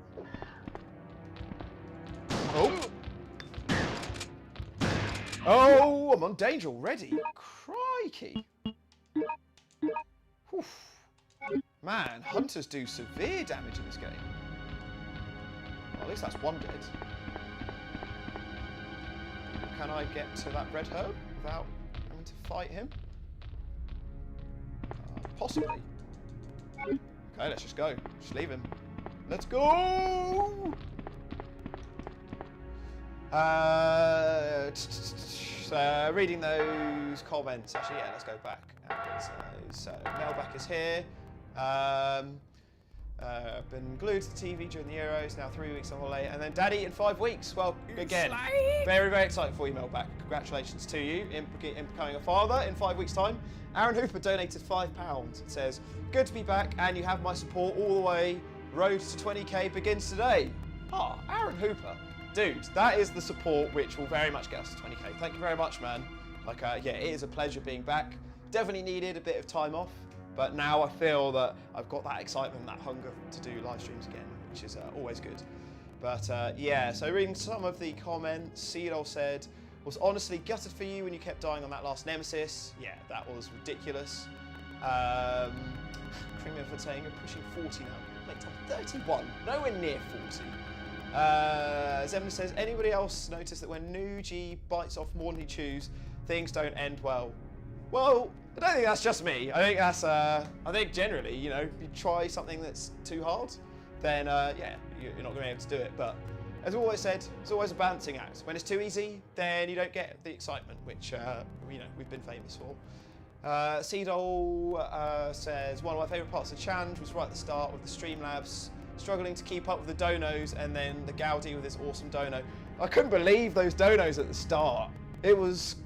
Oh! Oh, I'm on danger already. Crikey. Oof. Man, hunters do severe damage in this game. Well, at least that's one dead. Can I get to that red herb without having to fight him? Possibly. Okay, let's just go. Just leave him. Let's go! Reading those comments. Actually, yeah, let's go back. So Melback is here. Been glued to the TV during the Euros, now 3 weeks on holiday, and then Daddy in 5 weeks. Well, again, very, very excited for you, Mailback. Congratulations to you in becoming a father in 5 weeks' time. Aaron Hooper donated £5. It says, good to be back, and you have my support all the way. Road to 20k begins today. Ah, Aaron Hooper. Dude, that is the support which will very much get us to 20k. Thank you very much, man. Like, yeah, it is a pleasure being back. Definitely needed a bit of time off. But now I feel that I've got that excitement, that hunger to do live streams again, which is always good. But yeah, so reading some of the comments, Cedol said, was honestly gutted for you when you kept dying on that last Nemesis. Yeah, that was ridiculous. Creamy for saying you're pushing 40 now. Mate, I'm 31, nowhere near 40. Zemna says, anybody else notice that when Nougie bites off more than he chews, things don't end well? Well, I don't think that's just me. I think that's, I think generally, you know, if you try something that's too hard, then yeah, you're not going to be able to do it. But as I always said, it's always a balancing act. When it's too easy, then you don't get the excitement, which, you know, we've been famous for. Cedol says, one of my favourite parts of the challenge was right at the start with the Streamlabs, struggling to keep up with the donos, and then the Gaudi with his awesome dono. I couldn't believe those donos at the start. It was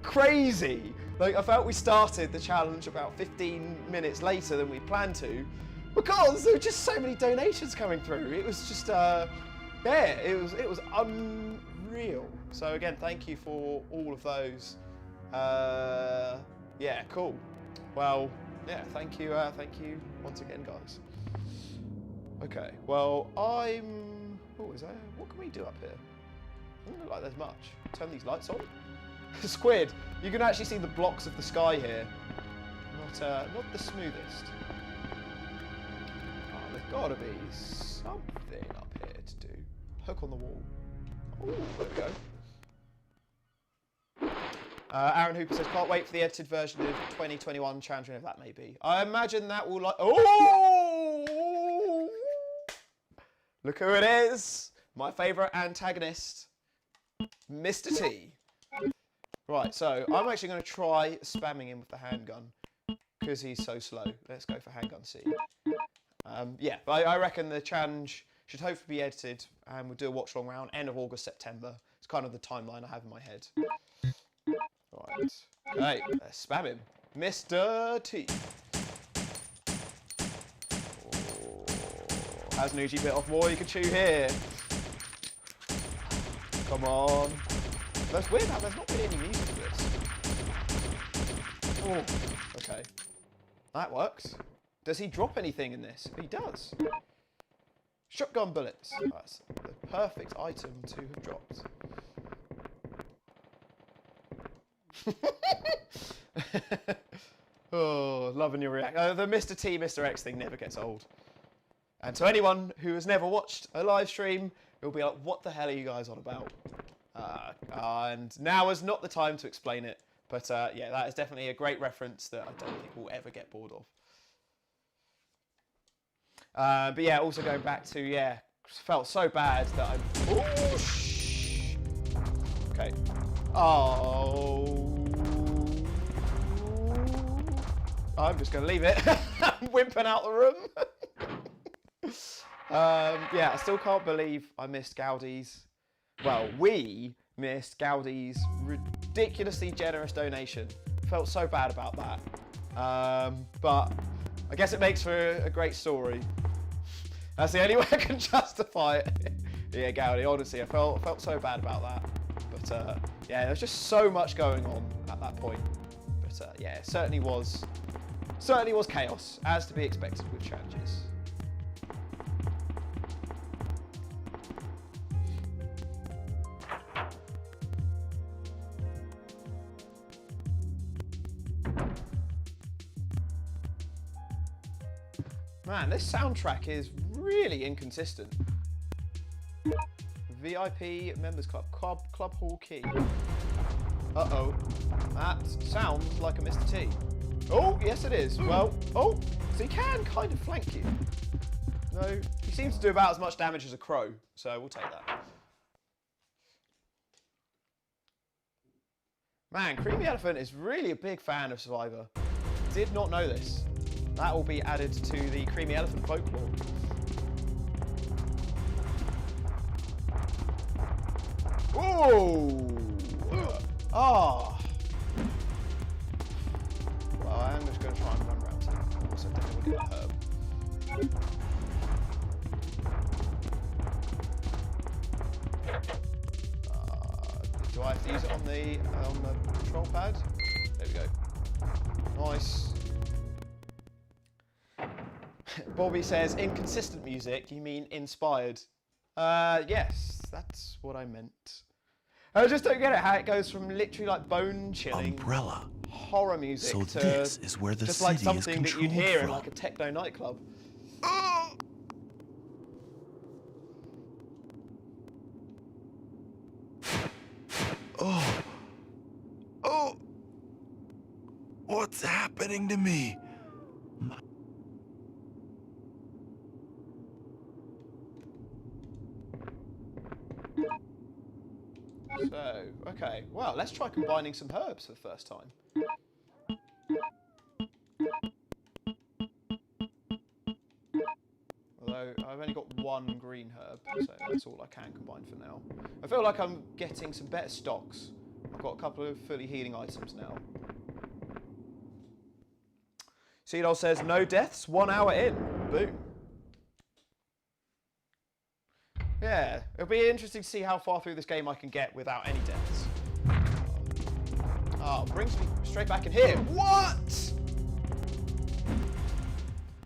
crazy. Like, I felt we started the challenge about 15 minutes later than we planned to, because there were just so many donations coming through. It was just, yeah, it was unreal. So again, thank you for all of those. Yeah, cool. Well, yeah, thank you once again, guys. Okay, well, what can we do up here? Doesn't look like there's much. Turn these lights on. Squid, you can actually see the blocks of the sky here. Not the smoothest. Oh, there's gotta be something up here to do. Hook on the wall. Oh, there we go. Aaron Hooper says, can't wait for the edited version of 2021 challenge, whenever that may be. I imagine that will oh! Look who it is! My favourite antagonist, Mr. T. Right, so I'm actually going to try spamming him with the handgun because he's so slow. Let's go for handgun C. Yeah, but I reckon the challenge should hopefully be edited and we'll do a watch long round end of August, September. It's kind of the timeline I have in my head. Right, okay, let's spam him. Mr. T. Oh, has Nougie bit off more you can chew here? Come on. That's weird how there's not really any music to this. Oh, okay. That works. Does he drop anything in this? He does. Shotgun bullets. That's the perfect item to have dropped. Oh, loving your reaction. The Mr. T, Mr. X thing never gets old. And to anyone who has never watched a live stream, it'll be like, what the hell are you guys on about? And now is not the time to explain it. But yeah, that is definitely a great reference that I don't think we'll ever get bored of. But yeah, also going back to, yeah, felt so bad that I'm... Oh, shh. Okay. Oh. I'm just going to leave it. I'm wimping out the room. Yeah, I still can't believe I missed Gaudi's... Well, we missed Gaudi's ridiculously generous donation. Felt so bad about that. But I guess it makes for a great story. That's the only way I can justify it. Yeah, Gaudi, honestly, I felt so bad about that. But yeah, there was just so much going on at that point. But yeah, it certainly was chaos, as to be expected with challenges. Man, this soundtrack is really inconsistent. VIP Members Club, Club Hall Key. Uh-oh. That sounds like a Mr. T. Oh, yes it is. Well, oh, so he can kind of flank you. No, he seems to do about as much damage as a crow, so we'll take that. Man, Creamy Elephant is really a big fan of Survivor. Did not know this. That will be added to the Creamy Elephant folklore. Oh! Ah! Well, I'm just going to try and run around town. Also, definitely get a herb. Do I have to use it on the control pad? There we go. Nice. Bobby says, inconsistent music, you mean inspired? Yes, that's what I meant. I just don't get it, how it goes from literally like bone-chilling Umbrella. horror music So to this is where the just like city is something that you'd controlled hear in from. like a techno nightclub. Oh. Oh. What's happening to me? So, okay. Well, let's try combining some herbs for the first time. Although, I've only got one green herb, so that's all I can combine for now. I feel like I'm getting some better stocks. I've got a couple of fully healing items now. Seedol says, no deaths, 1 hour in. Boom. Yeah, it'll be interesting to see how far through this game I can get without any deaths. Oh, brings me straight back in here. What?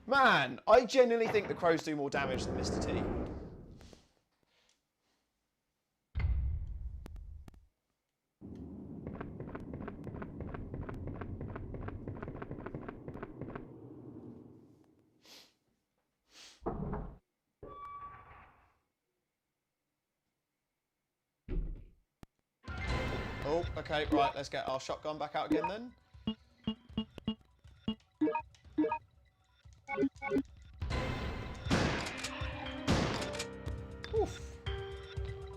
Man, I genuinely think the crows do more damage than Mr. T. Oh, okay, right, let's get our shotgun back out again then. Oof.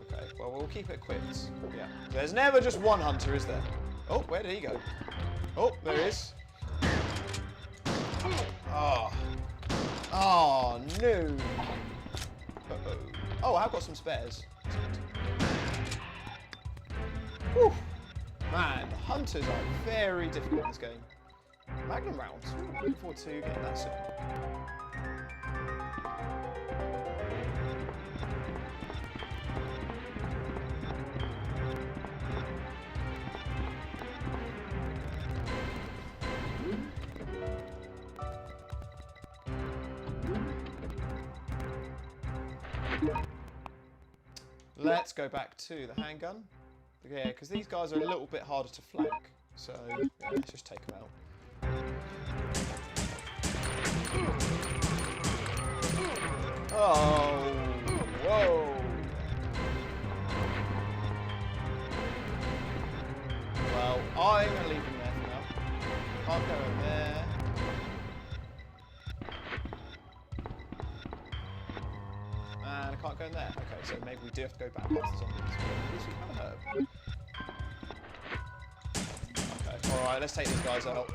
Okay, well, we'll keep it equipped. Yeah. There's never just one hunter, is there? Oh, where did he go? Oh, there he is. Oh. Oh, no. Uh-oh. Oh, I've got some spares. That's good. Whew. Man, the hunters are very difficult in this game. Magnum rounds. Ooh, looking forward to getting that soon. Let's go back to the handgun. Yeah, because these guys are a little bit harder to flank. So, yeah, let's just take them out. Oh, whoa. Well, I'm going to leave him there for now. Can't go in there. And I can't go in there. Okay, so maybe we do have to go back past the zombies. At least we have a herb. Okay, alright, let's take these guys out.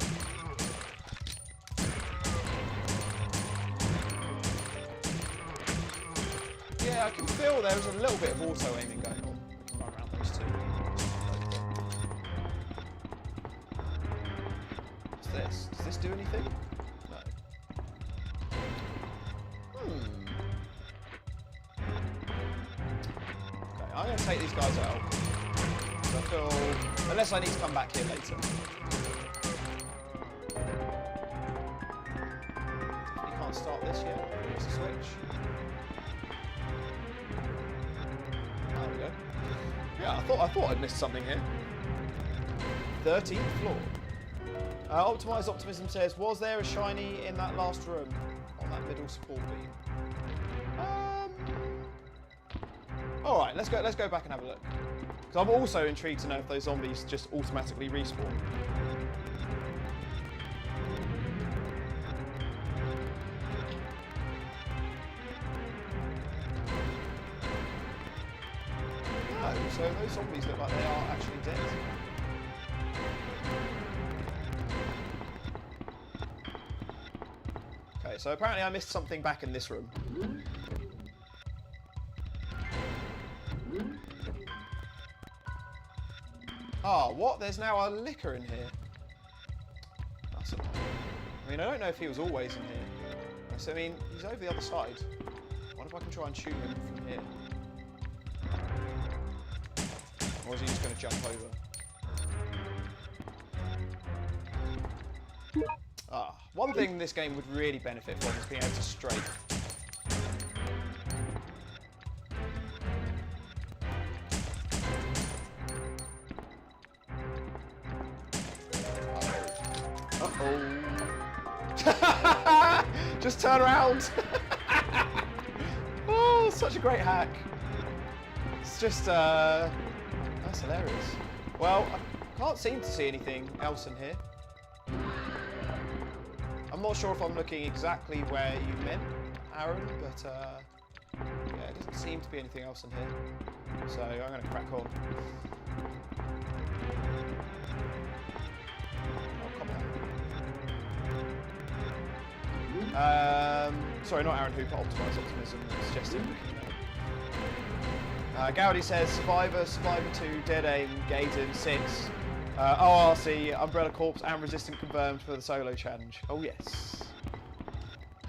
Yeah, I can feel there was a little bit of auto-aiming going on. We can run around those two. What's this? Does this do anything? No. Okay, I'm going to take these guys out. I feel... Unless I need to come back here later. You can't start this yet. Here's the switch. There we go. Yeah, I thought I'd missed something here. 13th floor. Optimised Optimism says, was there a shiny in that last room on that middle support beam? All right, let's go back and have a look. Because I'm also intrigued to know if those zombies just automatically respawn. No, so those zombies look like they are actually dead. Okay, so apparently I missed something back in this room. Oh, what? There's now a liquor in here. That's annoying. I mean, I don't know if he was always in here. So, I mean, he's over the other side. I wonder if I can try and shoot him from here. Or is he just going to jump over? Ah, one thing this game would really benefit from is being able to strafe. Uh-oh. Just turn around. Oh, such a great hack. It's just, that's hilarious. Well, I can't seem to see anything else in here. I'm not sure if I'm looking exactly where you meant, Aaron, but yeah, it doesn't seem to be anything else in here. So I'm going to crack on. Oh, come on. Sorry, not Aaron Hooper, Optimised Optimism, suggested. Gowdy says Survivor, Survivor 2, Dead Aim, Gaiden 6, ORC, Umbrella Corps, and Resistant confirmed for the solo challenge. Oh yes.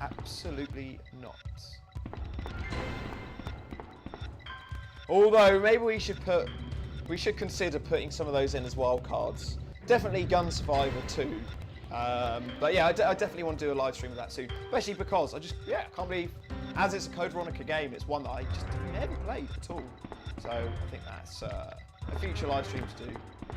Absolutely not. Although maybe we should consider putting some of those in as wild cards. Definitely Gun Survivor 2. But yeah, I definitely want to do a live stream of that soon. Especially because I can't believe, as it's a Code Veronica game, it's one that I just never played at all. So I think that's a future live stream to do.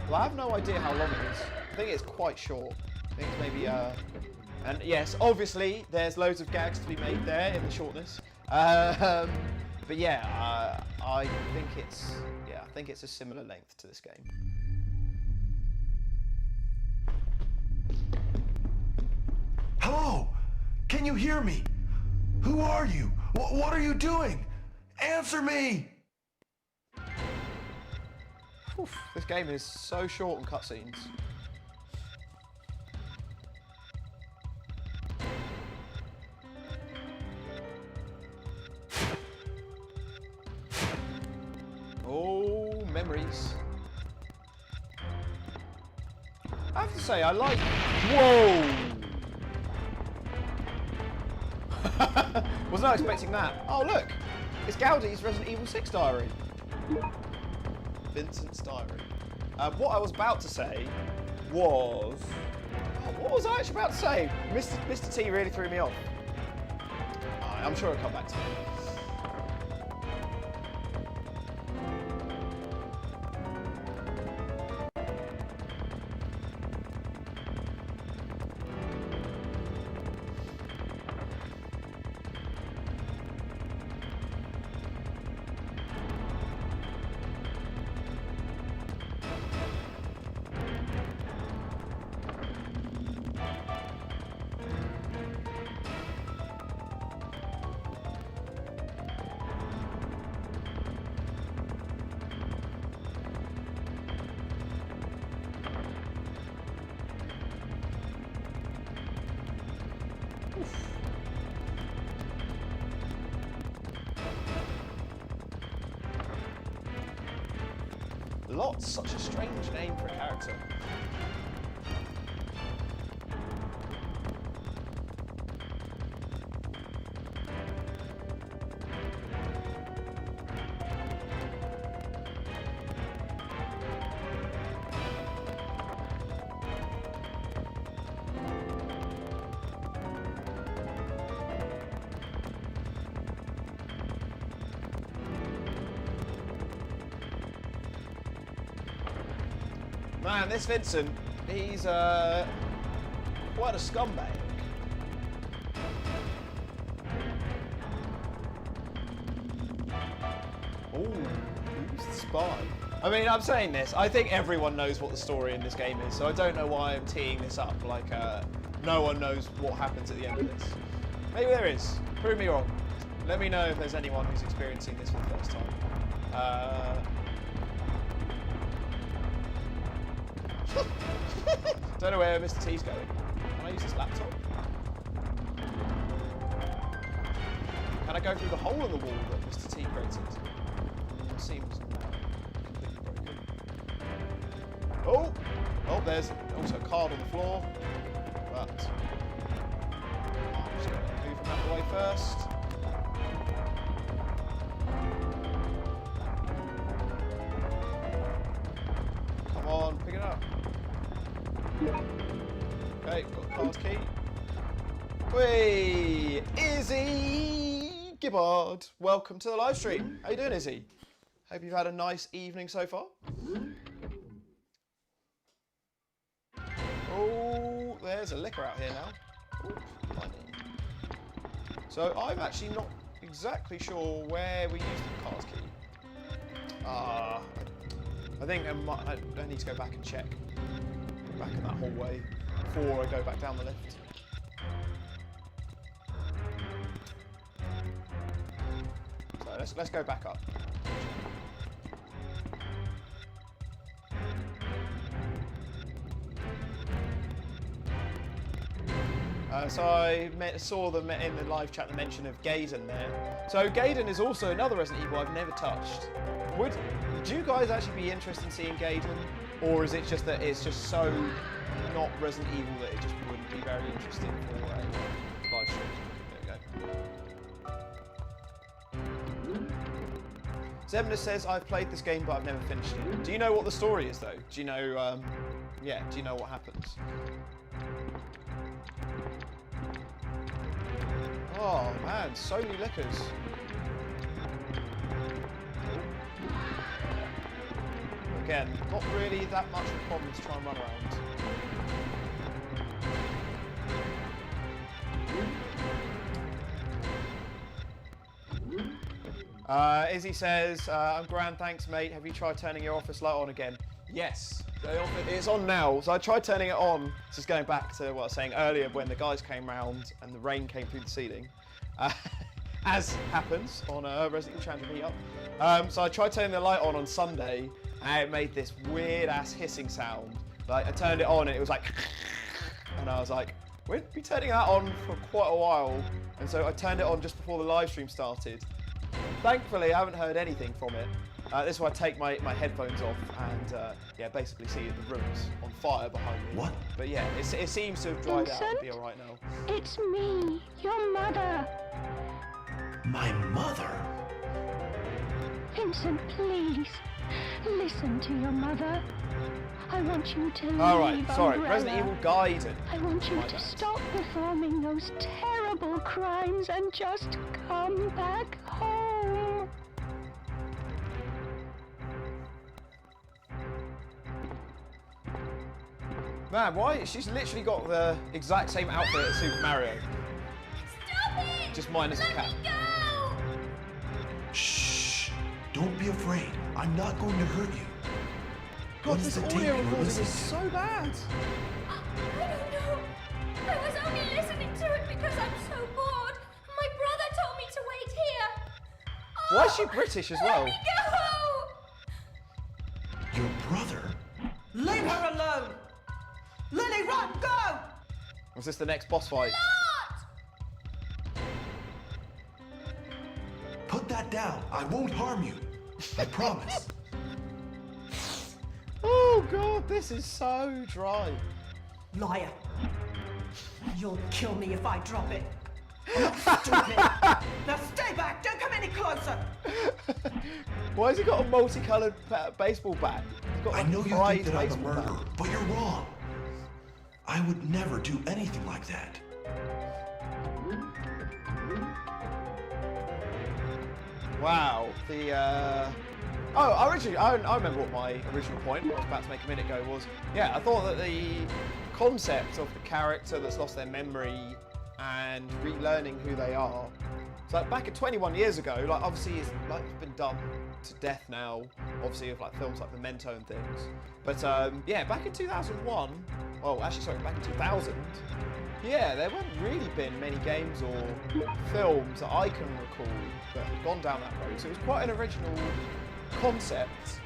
Well, I have no idea how long it is. I think it's quite short. I think it's maybe, and yes, obviously there's loads of gags to be made there in the shortness. But yeah, I think it's a similar length to this game. Hello? Can you hear me? Who are you? What are you doing? Answer me! Oof, this game is so short on cutscenes. Oh, memories. I have to say, I like... Whoa! Was not expecting that. Oh, look! It's Gowdy's Resident Evil 6 diary. Vincent's diary. What I was about to say was... Oh, what was I actually about to say? Mr. T really threw me off. I'm sure it'll come back to me. Lot's such a strange name for a character. Man, this Vincent, he's quite a scumbag. Oh, who's the spy? I mean, I'm saying this, I think everyone knows what the story in this game is, so I don't know why I'm teeing this up like no one knows what happens at the end of this. Maybe there is. Prove me wrong. Let me know if there's anyone who's experiencing this for the first time. Don't know where Mr. T's going. Can I use this laptop? Can I go through the hole in the wall that Mr. T created? It seems completely broken. Oh, there's also a card on the floor. But I'm just going to move him out of the way first. Come on, pick it up. Okay, got the card key. Whee! Izzy Gibbard, welcome to the live stream. How you doing, Izzy? Hope you've had a nice evening so far. Oh, there's a liquor out here now. Ooh, so I'm actually not exactly sure where we used the card key. I think I need to go back and check. Back in that hallway before I go back down the lift. So let's go back up. So I saw them in the live chat the mention of Gaydon there. So Gaydon is also another Resident Evil I've never touched. Would you guys actually be interested in seeing Gaydon? Or is it just that it's just so not Resident Evil that it just wouldn't be very interesting for a live stream? There we go. Zemna says, I've played this game but I've never finished it. Do you know what the story is though? Do you know, do you know what happens? Oh man, so many liquors. Again, not really that much of a problem to try and run around. Izzy says, I'm grand, thanks mate. Have you tried turning your office light on again? Yes, it's on now. So I tried turning it on. This is going back to what I was saying earlier when the guys came round and the rain came through the ceiling. As happens on Resident Evil Chandra Meetup. So I tried turning the light on Sunday and it made this weird ass hissing sound. Like I turned it on and it was like, and I was like, we'd be turning that on for quite a while. And so I turned it on just before the live stream started. Thankfully, I haven't heard anything from it. This is why I take my headphones off and yeah, basically see the room's on fire behind me. What? But yeah, it seems to have dried out and be all right now. It's me, your mother. My mother? Vincent, please, listen to your mother. I want you to leave Alright, sorry, Umbrella. Resident Evil Gaiden. I want you My to bad. stop performing those terrible crimes and just come back home. Man, why? She's literally got the exact same outfit as Super Mario. Stop it! Just minus the cap. Let me go! Shh! Don't be afraid. I'm not going to hurt you. God, What is this the tape audio you're recording listening is so bad. I don't know. I was only listening to it because I'm so bored. My brother told me to wait here. Why is she British as well? Let me go! Your brother? Leave her alone! Lily, run, go! Was this the next boss fight? Not! Put that down. I won't harm you. I promise. Oh god, this is so dry. Liar. You'll kill me if I drop it. I'm not stupid. Now stay back, don't come any closer. Why has he got a multicoloured baseball bat? He's got I like know a you prize think that I'm a baseball bat. murderer, but you're wrong. I would never do anything like that. Wow, I remember what my original point, what I was about to make a minute ago, was, yeah, I thought that the concept of the character that's lost their memory and relearning who they are, so like back at 21 years ago, like obviously it's like been done to death now, obviously with like films like Memento and things, but yeah, back in 2001, well actually sorry, back in 2000, yeah, there weren't really been many games or films that I can recall that had gone down that road. So it was quite an original concept.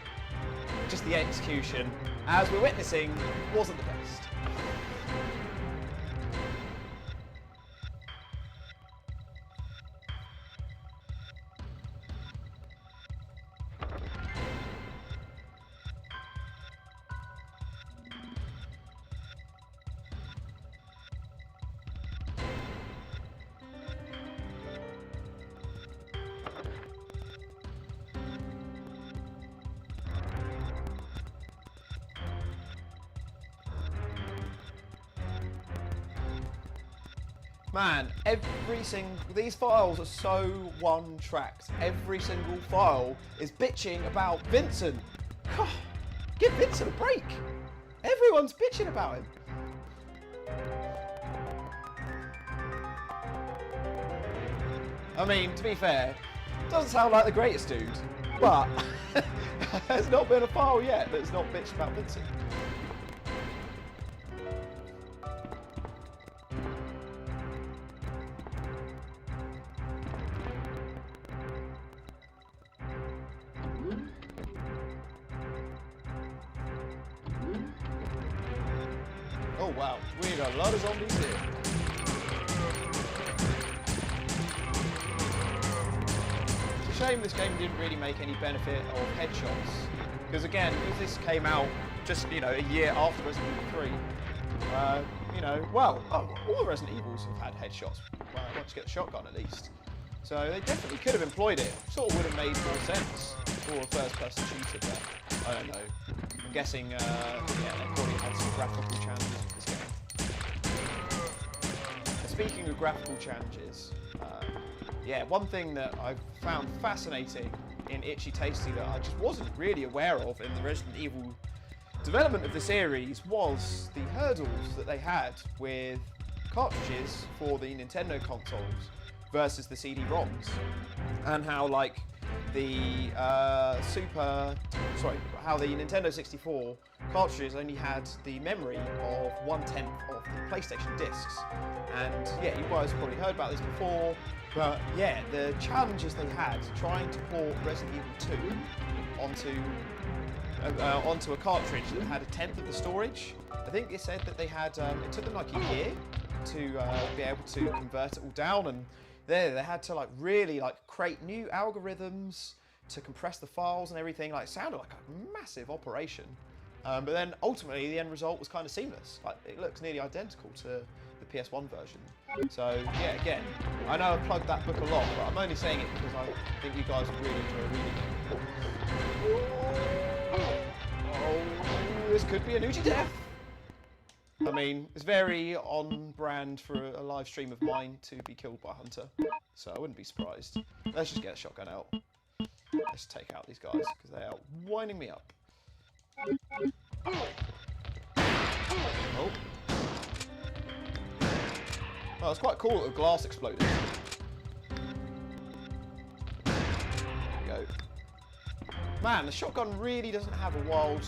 Just the execution, as we're witnessing, wasn't the best. Man, these files are so one-tracked. Every single file is bitching about Vincent. God, give Vincent a break. Everyone's bitching about him. I mean, to be fair, doesn't sound like the greatest dude, but there's not been a file yet that's not bitched about Vincent. Oh wow, we got a lot of zombies here. It's a shame this game didn't really make any benefit of headshots. Because again, because this came out just, you know, a year after Resident Evil 3, you know, well, all the Resident Evils have had headshots. Well, once you get the shotgun at least. So they definitely could have employed it. Sort of would have made more sense for a first-person shooter, but I don't know. I'm guessing, yeah, they probably had some graphical challenges with this game. Speaking of graphical challenges, yeah, one thing that I've found fascinating in Itchy Tasty that I just wasn't really aware of in the Resident Evil development of the series was the hurdles that they had with cartridges for the Nintendo consoles versus the CD-ROMs, and how like the how the Nintendo 64 cartridges only had the memory of 1/10 of the PlayStation discs. And yeah, you guys have probably heard about this before, but yeah, the challenges they had trying to port Resident Evil 2 onto a cartridge that had 1/10 of the storage. I think it said that they had, it took them like a year to be able to convert it all down, and they had to like really like create new algorithms to compress the files and everything. Like, it sounded like a massive operation, but then ultimately the end result was kind of seamless. Like, it looks nearly identical to the PS1 version. So yeah, again, I know I've plugged that book a lot, but I'm only saying it because I think you guys would really enjoy reading it. Oh, this could be a Nougie death. I mean, it's very on brand for a live stream of mine to be killed by Hunter, so I wouldn't be surprised. Let's just get a shotgun out. Let's take out these guys, because they are winding me up. Oh. Oh, it's quite cool that the glass exploded. There we go. Man, the shotgun really doesn't have a wild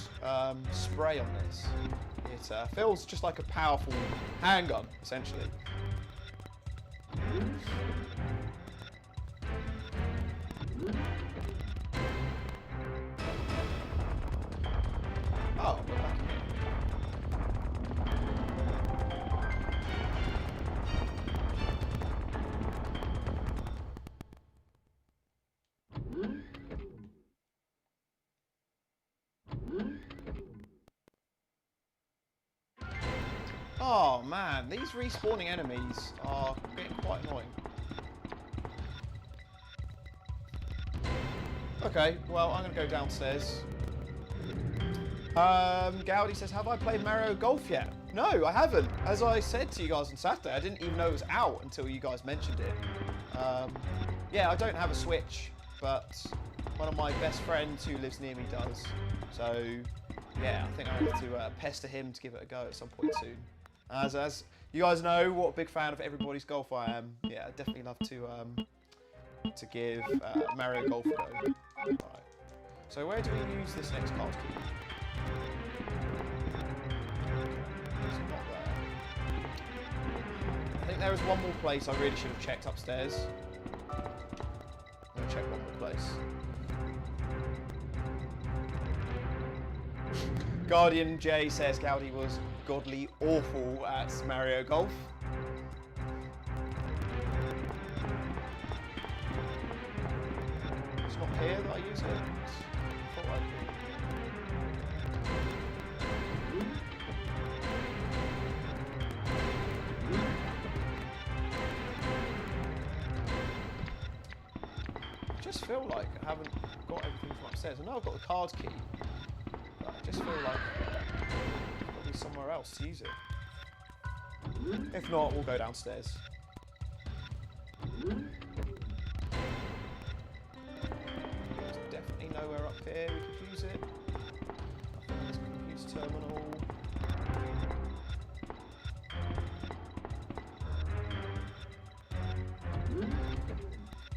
spray on this. It feels just like a powerful handgun, essentially. Oh, we're back in here. Oh man, these respawning enemies are getting quite annoying. Okay, well, I'm going to go downstairs. Gowdy says, have I played Mario Golf yet? No, I haven't. As I said to you guys on Saturday, I didn't even know it was out until you guys mentioned it. Yeah, I don't have a Switch, but one of my best friends who lives near me does. So, yeah, I think I have to pester him to give it a go at some point soon. As you guys know, what a big fan of Everybody's Golf I am. Yeah, I'd definitely love to give Mario Golf a go. Right. So where do we use this next card key? It's not there. I think there was one more place I really should have checked upstairs. I'm going to check one more place. Guardian J says Gowdy was godly awful at Mario Golf. It's not here that I use it. I thought I'd... I just feel like I haven't got everything from upstairs. I know I've got the card key, but I just feel like I've got to be somewhere else to use it. If not, we'll go downstairs. There's definitely nowhere up here we could use it. Nothing in this computer terminal.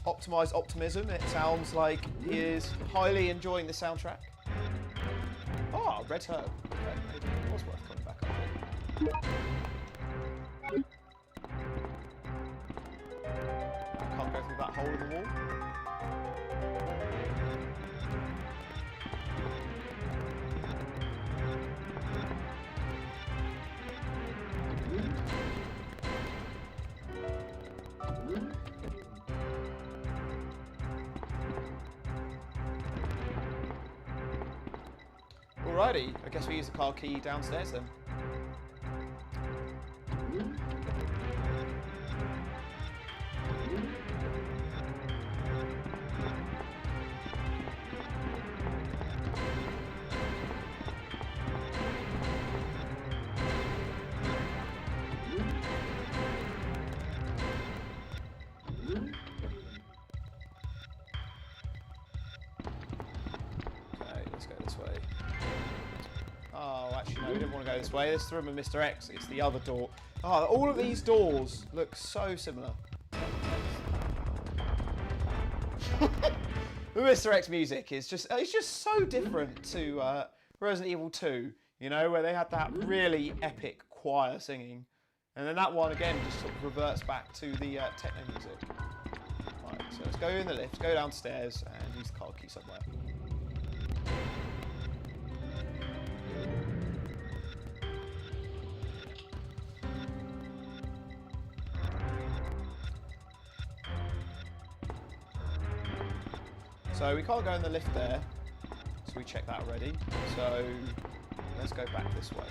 Optimized optimism. It sounds like he is highly enjoying the soundtrack. Oh, red herb. Okay, maybe it was worth coming back up here. I can't go through that hole in the wall. Alrighty, I guess we use the car key downstairs then. Okay, let's go this way. Oh, actually, no, we didn't want to go this way. This is the room of Mr. X. It's the other door. Oh, all of these doors look so similar. The Mr. X music is just, it's just so different to Resident Evil 2, you know, where they had that really epic choir singing. And then that one, again, just sort of reverts back to the techno music. Right, so let's go in the lift, go downstairs, and use the car key somewhere. So we can't go in the lift there, so we checked that already. So let's go back this way.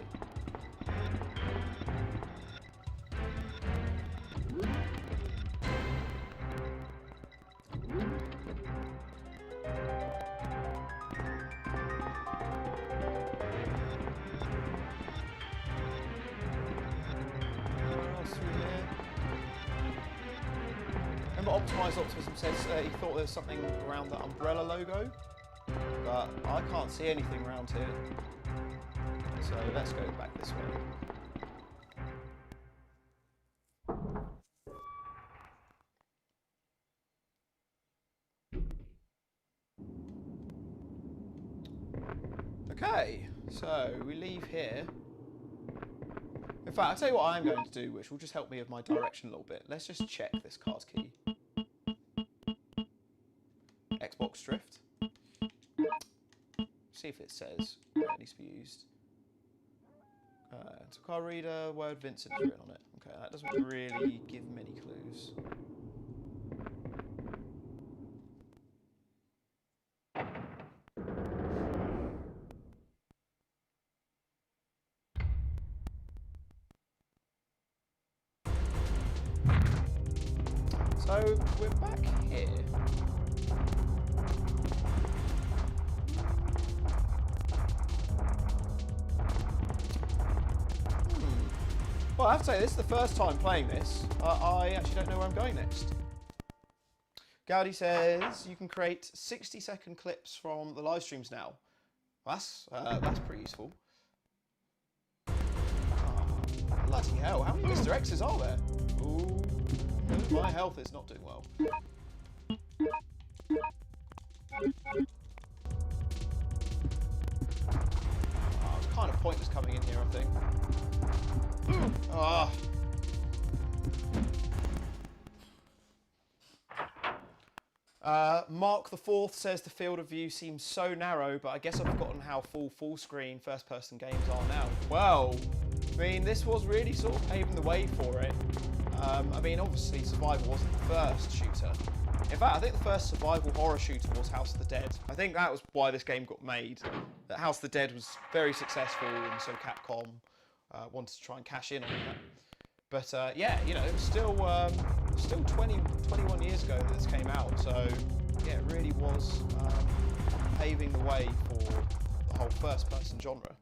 Where else through here? Remember Optimized Optimism says he thought there was something around the umbrella logo, but I can't see anything around here. So let's go back this way. Okay, so we leave here. In fact, I'll tell you what I'm going to do, which will just help me with my direction a little bit. Let's just check this car's key. Xbox Drift. See if it says where it needs to be used. It's a car reader, word Vincent written on it. Okay, that doesn't really give many clues. So we're back here. Well, I have to say, this is the first time playing this. I actually don't know where I'm going next. Gaudi says you can create 60-second clips from the live streams now. That's pretty useful. Oh, bloody hell, how many Mr. X's are there? Ooh, my health is not doing well. Oh, it's kind of pointless coming in here, I think. Ah. Mark the Fourth says the field of view seems so narrow, but I guess I've forgotten how full screen first-person games are now. Well, I mean, this was really sort of paving the way for it. I mean, obviously, survival wasn't the first shooter. In fact, I think the first survival horror shooter was House of the Dead. I think that was why this game got made. That House of the Dead was very successful, and so Capcom wanted to try and cash in on that. But yeah, you know, it was still 21 years ago that this came out, so yeah, it really was paving the way for the whole first-person genre.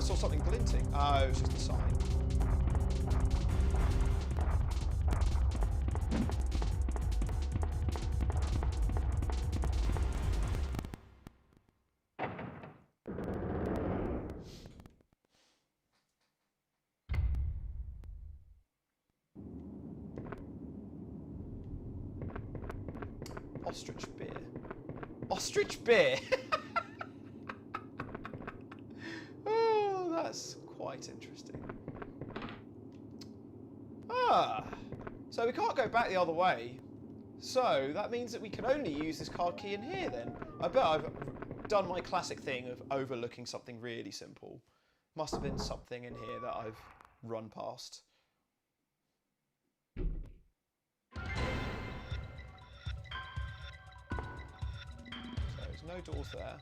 saw something glinting. Oh, it was just a sign. Ostrich beer. Ostrich beer? Oh, that's quite interesting. Ah, so we can't go back the other way. So that means that we can only use this card key in here then. I bet I've done my classic thing of overlooking something really simple. Must have been something in here that I've run past. No doors there.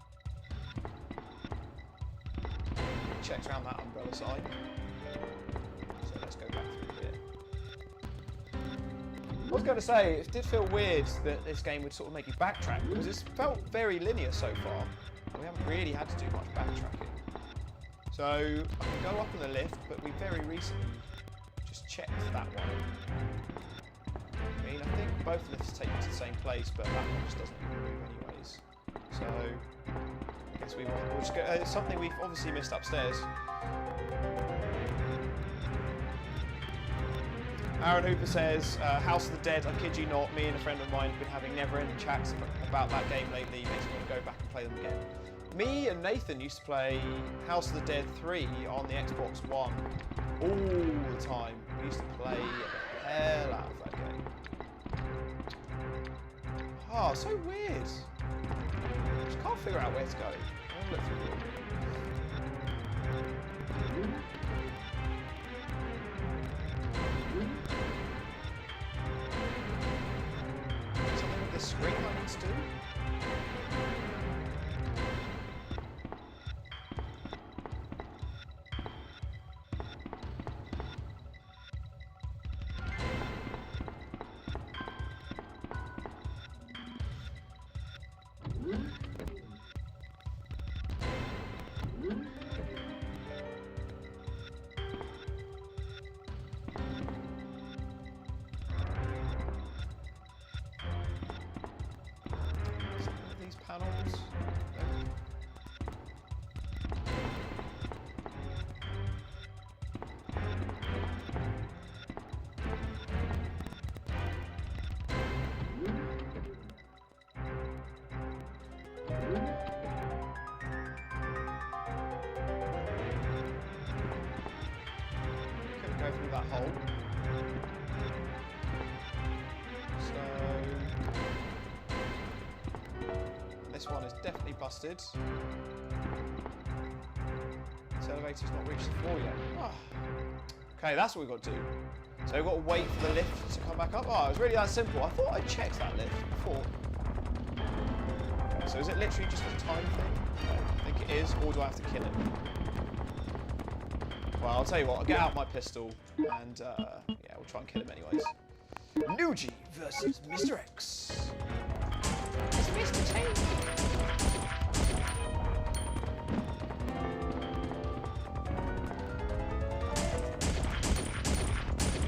Checked around that umbrella sign. So let's go back through here. I was going to say, it did feel weird that this game would sort of make you backtrack, because it's felt very linear so far. We haven't really had to do much backtracking. So I can go up in the lift, but we very recently just checked that one. I mean, I think both lifts take you to the same place, but that one just doesn't move anyways. So, I guess we'll just go. It's something we've obviously missed upstairs. Aaron Hooper says, House of the Dead, I kid you not, me and a friend of mine have been having never-ending chats about that game lately. Makes me want to go back and play them again. Me and Nathan used to play House of the Dead 3 on the Xbox One all the time. We used to play the hell out of that game. Oh, so weird. Just can't figure out where to go. I'll look through here. Something with this screen I need to do? Panels. Couldn't go through that hole. This one is definitely busted. This elevator's not reached the floor yet. Oh. Okay, that's what we've got to do. So we've got to wait for the lift to come back up. Oh, it was really that simple. I thought I checked that lift before. So is it literally just a time thing? I think it is, or do I have to kill him? Well, I'll tell you what, I'll get out my pistol and yeah, we'll try and kill him anyways. Nougie versus Mr. X. It's Mr. T.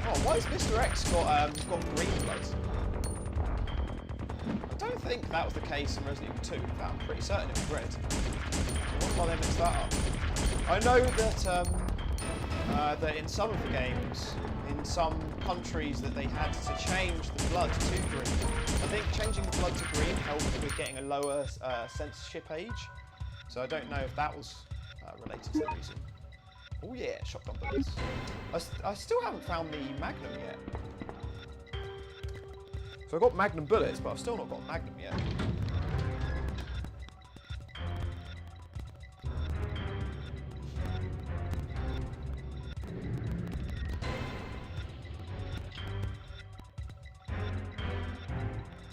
Oh, why has Mr. X got green blood? I don't think that was the case in Resident Evil 2. In fact, I'm pretty certain it was red. I wonder why they mixed that up. I know that that in some of the games, in some countries, that they had to change the blood to green. I think changing the blood to green helped with getting a lower censorship age. So I don't know if that was related to the reason. Oh yeah, shotgun bullets. I still haven't found the Magnum yet. So I've got Magnum bullets, but I've still not got Magnum yet.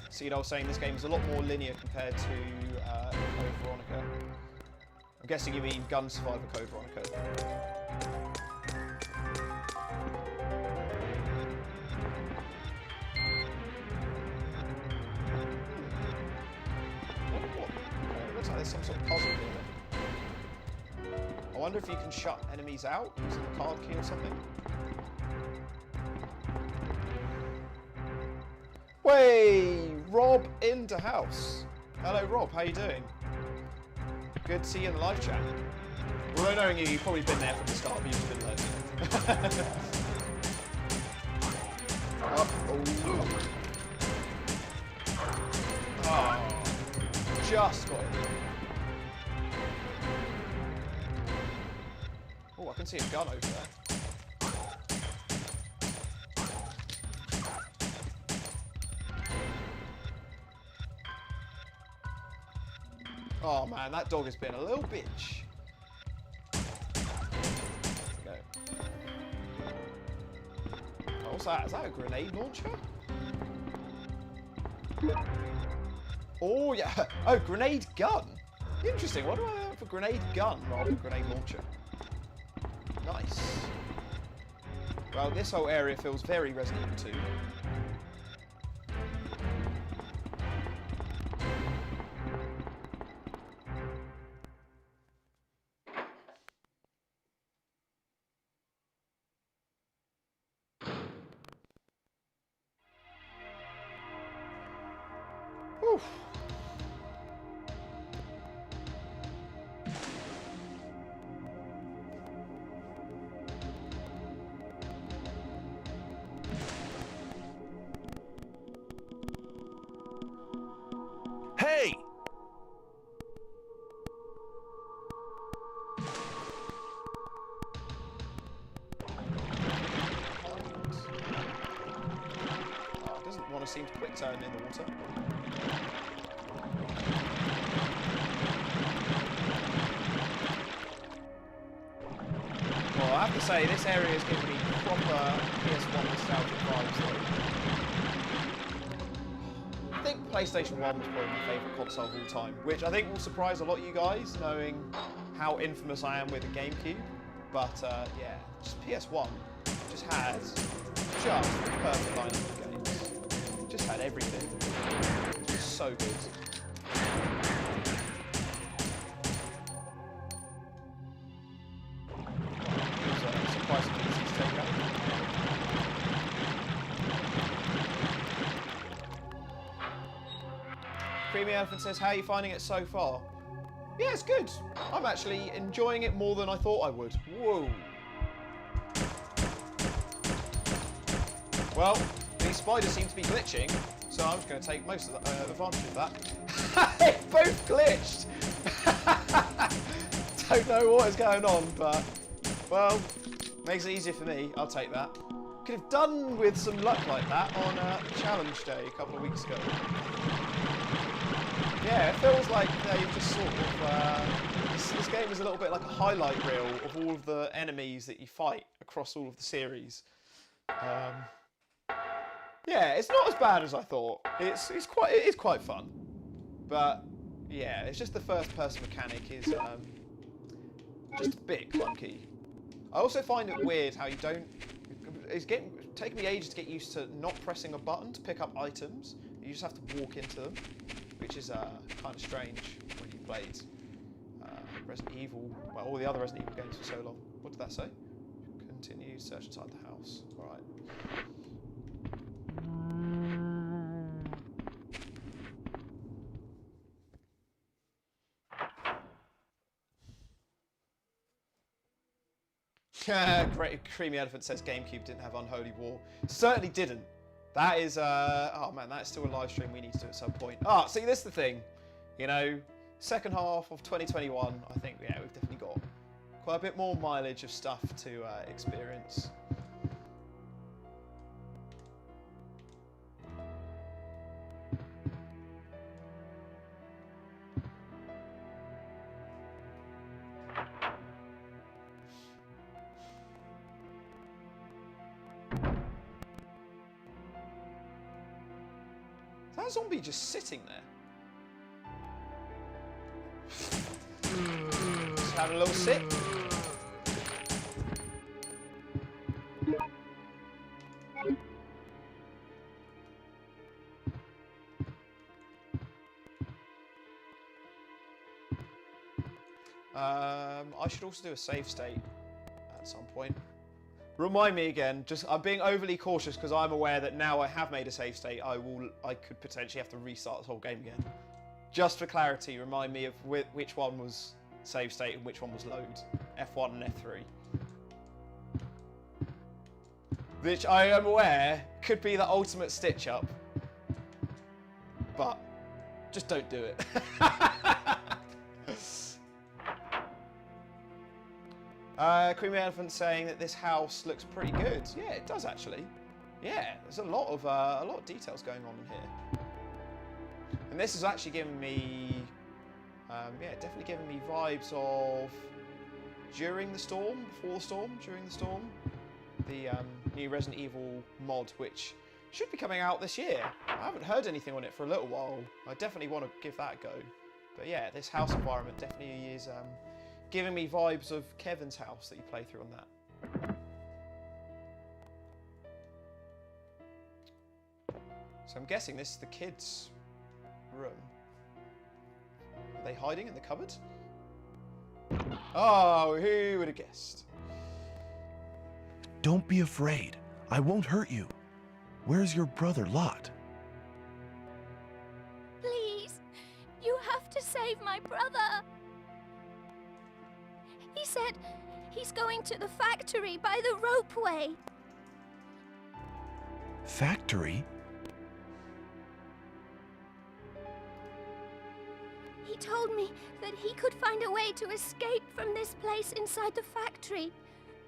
See, I was saying this game is a lot more linear compared to Code Veronica. I'm guessing you mean Gun Survivor Code Veronica. It looks like there's some sort of puzzle here then. wonder if you can shut enemies out using the card key or something. Way, Rob into house. Hello, Rob. How you doing? Good to see you in the live chat. Although knowing you, you've probably been there from the start. But you've been lurking. Oh, just got it. Oh, I can see a gun over there. Oh man, that dog has been a little bitch. There we go. Oh, what's that? Is that a grenade launcher? Oh yeah. Oh, grenade gun. Interesting. What do I have for grenade gun rather than grenade launcher? Nice. Well, this whole area feels very Resident Evil 2. Whew. Hey! Oh, doesn't want to seem to quick turn in the water. Well, I have to say, this area is giving me proper PS1 nostalgic vibes though. I think PlayStation 1 was probably my favourite console of all time, which I think will surprise a lot of you guys, knowing how infamous I am with the GameCube. But yeah, just PS1 just had just the perfect lineup of games. Just had everything. Just so good. Surprisingly easy to take out. Creamy Elephant says, how are you finding it so far? Yeah, it's good. I'm actually enjoying it more than I thought I would. Whoa. Well, these spiders seem to be glitching, so I'm just going to take most of the advantage of that. They both glitched! Don't know what is going on, but, well, makes it easier for me. I'll take that. Could have done with some luck like that on Challenge Day a couple of weeks ago. Yeah, it feels like they've just sort of... this game is a little bit like a highlight reel of all of the enemies that you fight across all of the series. Yeah, it's not as bad as I thought. It is quite fun. But, yeah, it's just the first-person mechanic is just a bit clunky. I also find it weird how you don't... It's taking me ages to get used to not pressing a button to pick up items. You just have to walk into them, which is kind of strange when you played Resident Evil, well, all the other Resident Evil games for so long. What did that say? Continue search inside the house. All right. Great Creamy Elephant says GameCube didn't have Unholy War. Certainly didn't. That is, oh man, that's still a live stream we need to do at some point. Ah, see, this is the thing. You know, second half of 2021, I think, yeah, we've definitely got quite a bit more mileage of stuff to experience. That zombie just sitting there. Just having a little sit. I should also do a save state at some point. Remind me again. Just I'm being overly cautious because I'm aware that now I have made a save state. I could potentially have to restart this whole game again. Just for clarity, remind me of which one was save state and which one was load. F1 and F3. Which I am aware could be the ultimate stitch up. But just don't do it. Creamy Elephant saying that this house looks pretty good. Yeah, it does actually. Yeah, there's a lot of details going on in here. And this is actually giving me, yeah, definitely giving me vibes of during the storm, before the storm, during the storm. The new Resident Evil mod, which should be coming out this year. I haven't heard anything on it for a little while. I definitely want to give that a go. But yeah, this house environment definitely is giving me vibes of Kevin's house that you play through on that. So I'm guessing this is the kids' room. Are they hiding in the cupboard? Oh, who would have guessed? Don't be afraid. I won't hurt you. Where's your brother, Lot? Please, you have to save my brother. He said he's going to the factory by the ropeway. Factory? He told me that he could find a way to escape from this place inside the factory.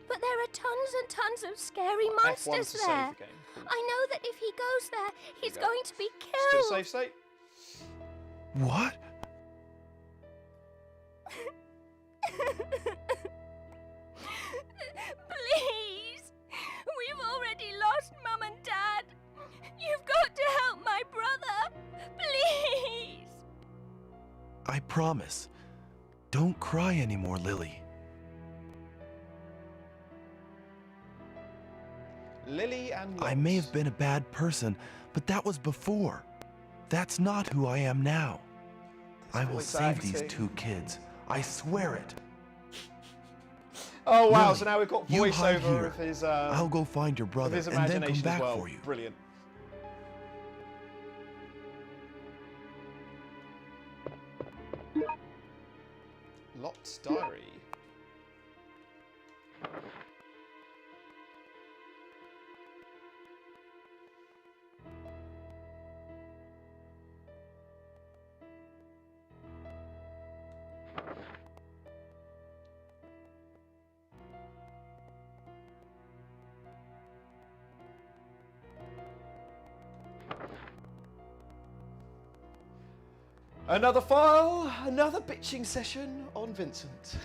But there are tons and tons of scary monsters there. Cool. I know that if he goes there, he's going to be killed. Still safe state? What? Please! We've already lost Mum and Dad. You've got to help my brother. Please! I promise. Don't cry anymore, Lily. Lily and Lot. I may have been a bad person, but that was before. That's not who I am now. I will save these two kids. I swear it. Oh wow! Lily, So now we've got you hide voiceover here. of his. I'll go find your brother his and then come imagination back as well. for you. Brilliant. Lot's diary. Another file, another bitching session on Vincent.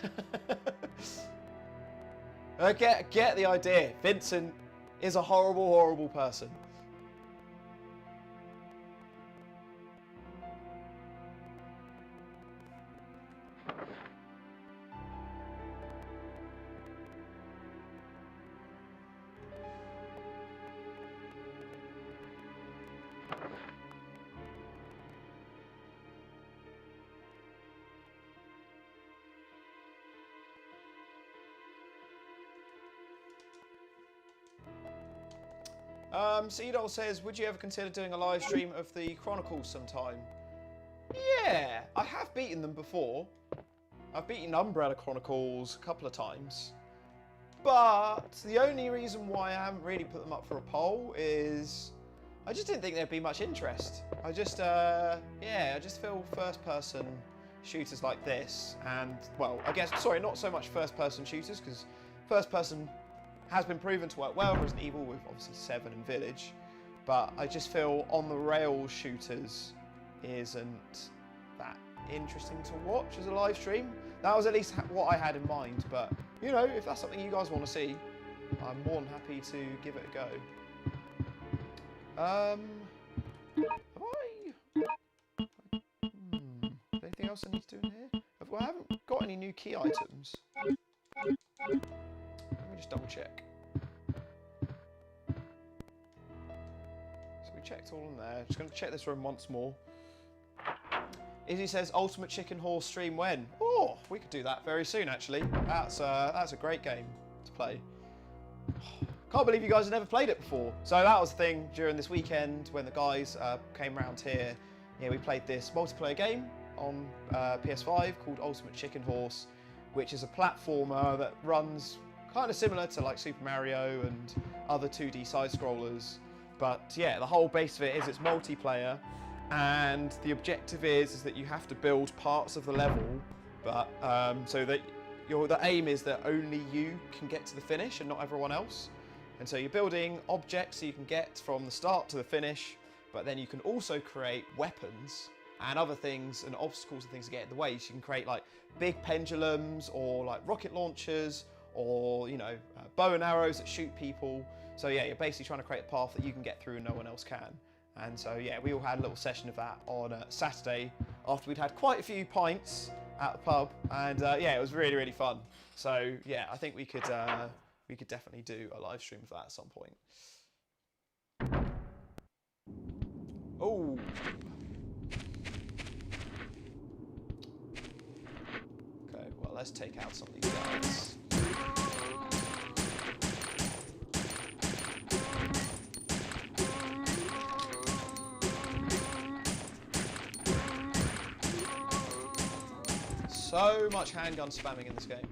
Get the idea. Vincent is a horrible, horrible person. Seedol says, would you ever consider doing a live stream of the Chronicles sometime? Yeah, I have beaten them before. I've beaten Umbrella Chronicles a couple of times. But the only reason why I haven't really put them up for a poll is I just didn't think there'd be much interest. I just, yeah, I just feel first-person shooters like this, and, well, I guess, sorry, not so much first-person shooters, because first-person has been proven to work well, Resident Evil with obviously 7 and Village, but I just feel on-the-rails shooters isn't that interesting to watch as a live stream. That was at least what I had in mind, but, you know, if that's something you guys want to see, I'm more than happy to give it a go. Have I... anything else I need to do in here? I haven't got any new key items. Let me just double check. So we checked all in there. Just going to check this room once more. Izzy says, Ultimate Chicken Horse stream when? Oh, we could do that very soon, actually. That's a great game to play. Can't believe you guys have never played it before. So that was the thing during this weekend when the guys came around here. Yeah, we played this multiplayer game on PS5 called Ultimate Chicken Horse, which is a platformer that runs kind of similar to like Super Mario and other 2D side scrollers. But yeah, the whole base of it is it's multiplayer, and the objective is that you have to build parts of the level, but so that the aim is that only you can get to the finish and not everyone else. And so you're building objects so you can get from the start to the finish, but then you can also create weapons and other things and obstacles and things to get in the way. So you can create like big pendulums or like rocket launchers or, you know, bow and arrows that shoot people. So yeah, you're basically trying to create a path that you can get through and no one else can. And so yeah, we all had a little session of that on Saturday after we'd had quite a few pints at the pub, and yeah, it was really, really fun. So yeah, I think we could definitely do a live stream of that at some point. Oh. Okay, well, let's take out some of these guys. So much handgun spamming in this game.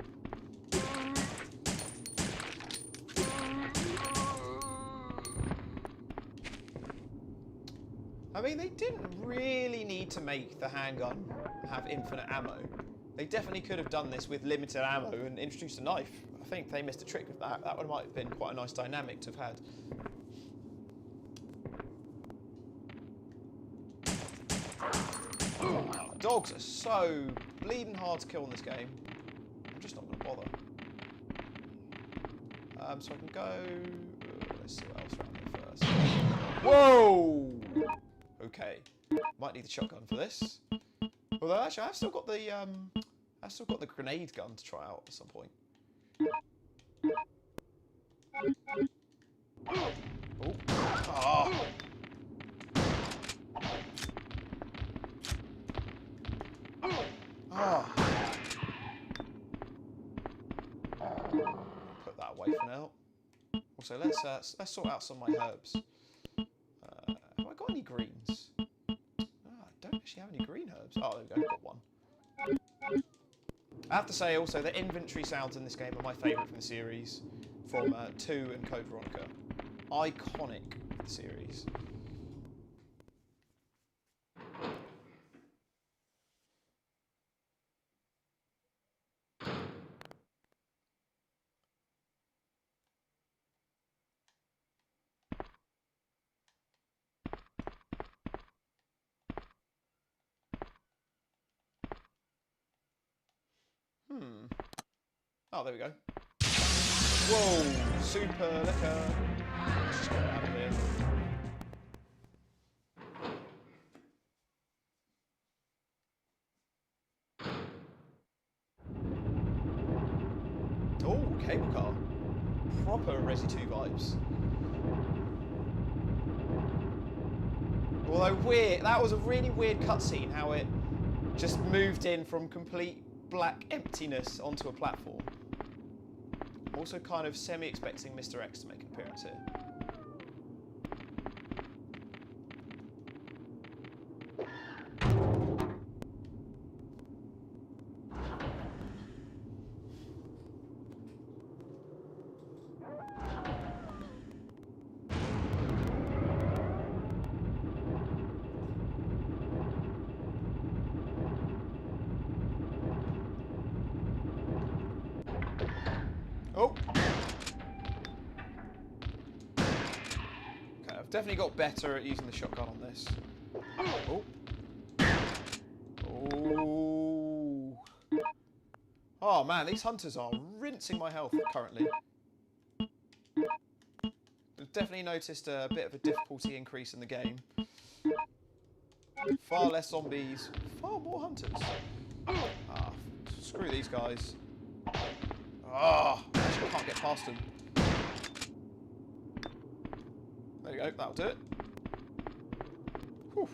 I mean, they didn't really need to make the handgun have infinite ammo. They definitely could have done this with limited ammo and introduced a knife. I think they missed a trick with that. That one might have been quite a nice dynamic to have had. Oh, dogs are so bleeding hard to kill in this game. I'm just not going to bother. So I can go... let's see what else around here first. Whoa! Okay, might need the shotgun for this. Although actually, I've still got the grenade gun to try out at some point. Oh! Ah! Ah! Put that away for now. Also, let's sort out some of my herbs. Have I got any greens? I don't actually have any green herbs. Oh, there we go, got one. I have to say also the inventory sounds in this game are my favourite from the series, from 2 and Code Veronica. Iconic for the series. Oh, there we go. Whoa, super liquor. Let's just get out of here. Oh, cable car. Proper Resi 2 vibes. Although weird, that was a really weird cutscene, how it just moved in from complete black emptiness onto a platform. I'm also kind of semi-expecting Mr. X to make an appearance here. Oh! Okay, I've definitely got better at using the shotgun on this. Oh! Oh! Oh man, these hunters are rinsing my health currently. I've definitely noticed a bit of a difficulty increase in the game. Far less zombies, far more hunters. Ah, screw these guys. Ah, actually I can't get past them. There you go, that'll do it. Whew.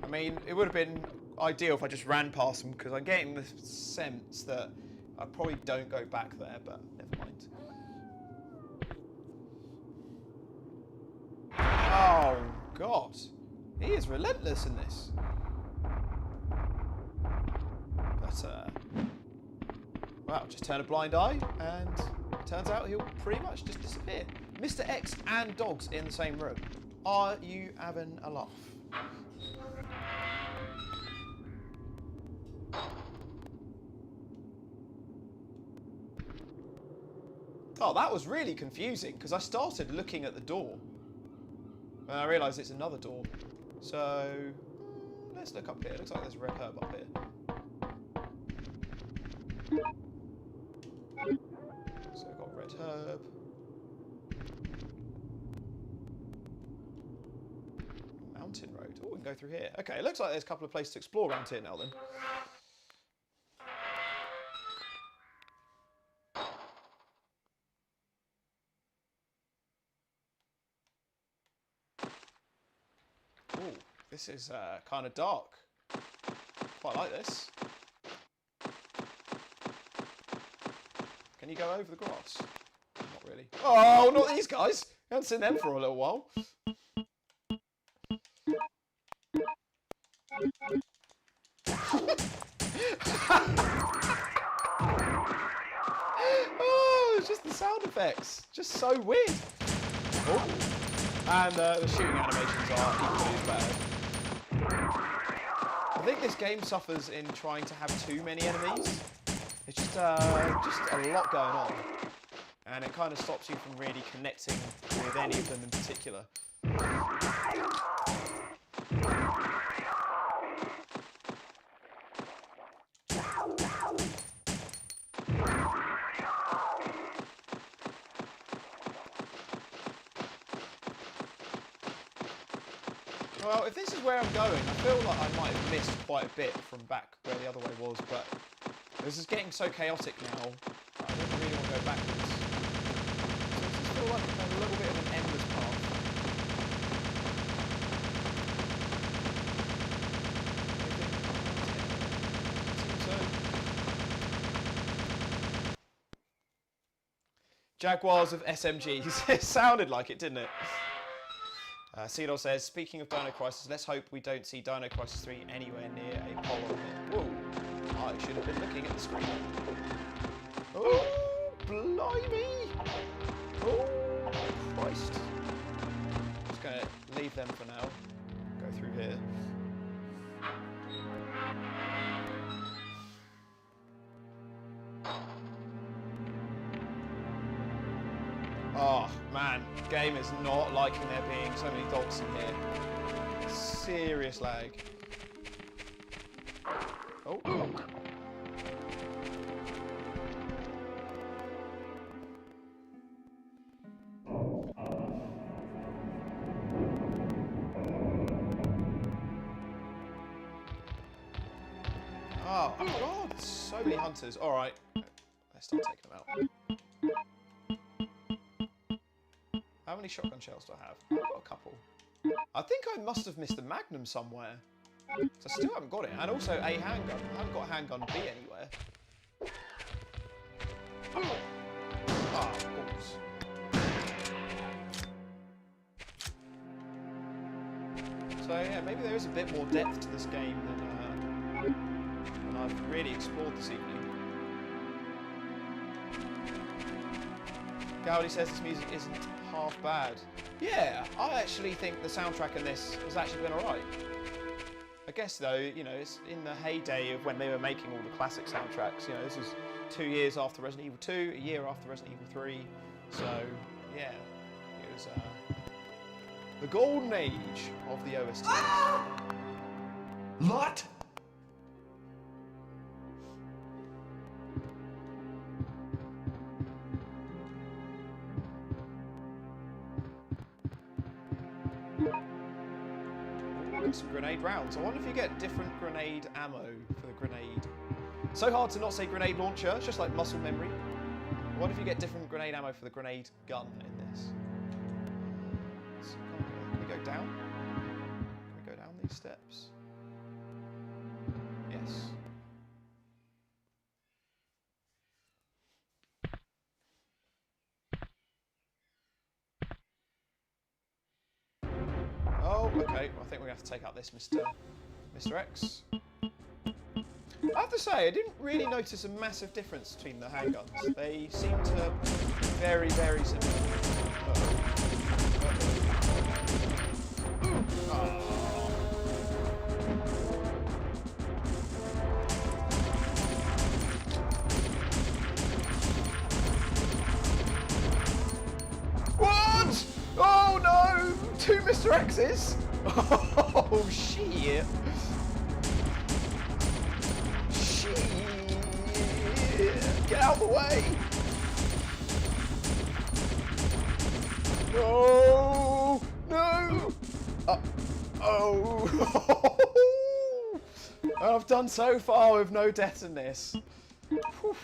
I mean, it would have been ideal if I just ran past them, because I'm getting the sense that I probably don't go back there, but never mind. Oh, God. He is relentless in this. But, well, just turn a blind eye, and it turns out he'll pretty much just disappear. Mr. X and dogs in the same room. Are you having a laugh? Oh, that was really confusing, because I started looking at the door. And I realised it's another door. So, let's look up here. Looks like there's a red herb up here. So I've got red herb. Mountain road. Oh, we can go through here. Okay, it looks like there's a couple of places to explore around here now then. Oh, this is kind of dark. Quite like this. Can you go over the grass? Not really. Oh, not these guys! I haven't seen them for a little while. Oh, it's just the sound effects. Just so weird. Oh. And the shooting animations are equally as bad. I think this game suffers in trying to have too many enemies. It's just a lot going on. And it kind of stops you from really connecting with any of them in particular. Well, if this is where I'm going, I feel like I might have missed quite a bit from back where the other way was, but this is getting so chaotic now, I don't really want to go backwards. So I just feel like a little bit of an endless path. Jaguars of SMGs. It sounded like it, didn't it? Cedar says, speaking of Dino Crisis, let's hope we don't see Dino Crisis 3 anywhere near a pole on it. Whoa, I should have been looking at the screen. Oh, blimey! Oh, Christ. Just going to leave them for now. Go through here. Oh, man. Game is not liking there being so many dogs in here. Serious lag. Oh. Oh, God. So many hunters. All right. Let's start taking them out. How many shotgun shells do I have? I've got a couple. I think I must have missed a Magnum somewhere. So I still haven't got it. And also a handgun. I haven't got a handgun B anywhere. Oh, balls. So yeah, maybe there is a bit more depth to this game than I've really explored this evening. Gowdy says this music isn't half bad. Yeah, I actually think the soundtrack in this has actually been alright. I guess though, you know, it's in the heyday of when they were making all the classic soundtracks. You know, this was 2 years after Resident Evil 2, a year after Resident Evil 3. So, yeah, it was the golden age of the OST. What? Some grenade rounds. I wonder if you get different grenade ammo for the grenade. So hard to not say grenade launcher, it's just like muscle memory. I wonder if you get different grenade ammo for the grenade gun in this. So, can we go down? Can we go down these steps? Okay, well, I think we're going to have to take out this Mr. X. I have to say, I didn't really notice a massive difference between the handguns. They seem to be very, very similar. What? Oh no! 2 Mr. X's? Oh shit! Get out of the way! No! No! Oh! I've done so far with no death in this. Whew.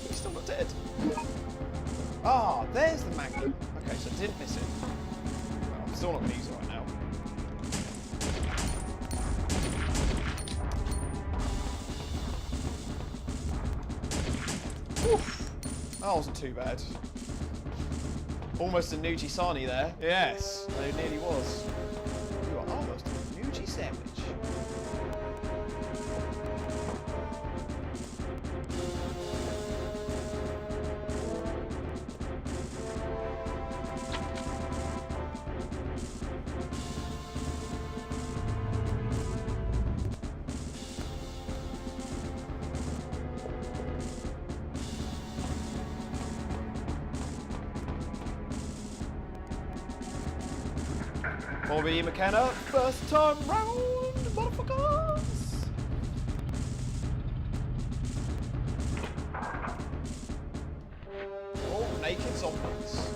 He's still not dead. Ah, there's the magnum. Okay, so I didn't miss it. Well, I'm still not going to use it right now. Oof. That wasn't too bad. Almost a Nougie Sani there. Yes, it nearly was. You are almost a Nougie sandwich. Bobby McKenna, first time round, motherfuckers! Oh, naked zombies.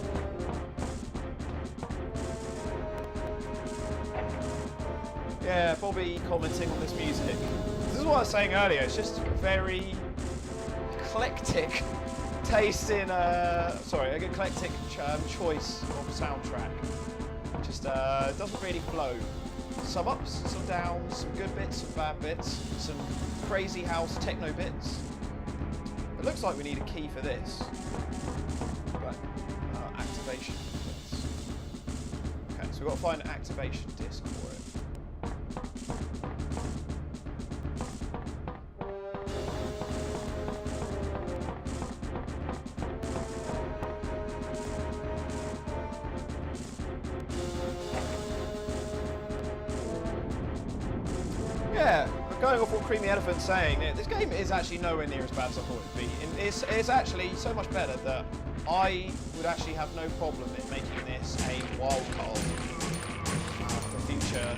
Yeah, Bobby commenting on this music. This is what I was saying earlier, it's just very eclectic taste in, eclectic choice of soundtrack. Just doesn't really flow. Some ups, some downs, some good bits, some bad bits, some crazy house techno bits. It looks like we need a key for this. But activation bits. Okay, so we've got to find an activation disc for it. Yeah, but going off what Creamy Elephant's saying, this game is actually nowhere near as bad as I thought it would be. And it's actually so much better that I would actually have no problem in making this a wild card for future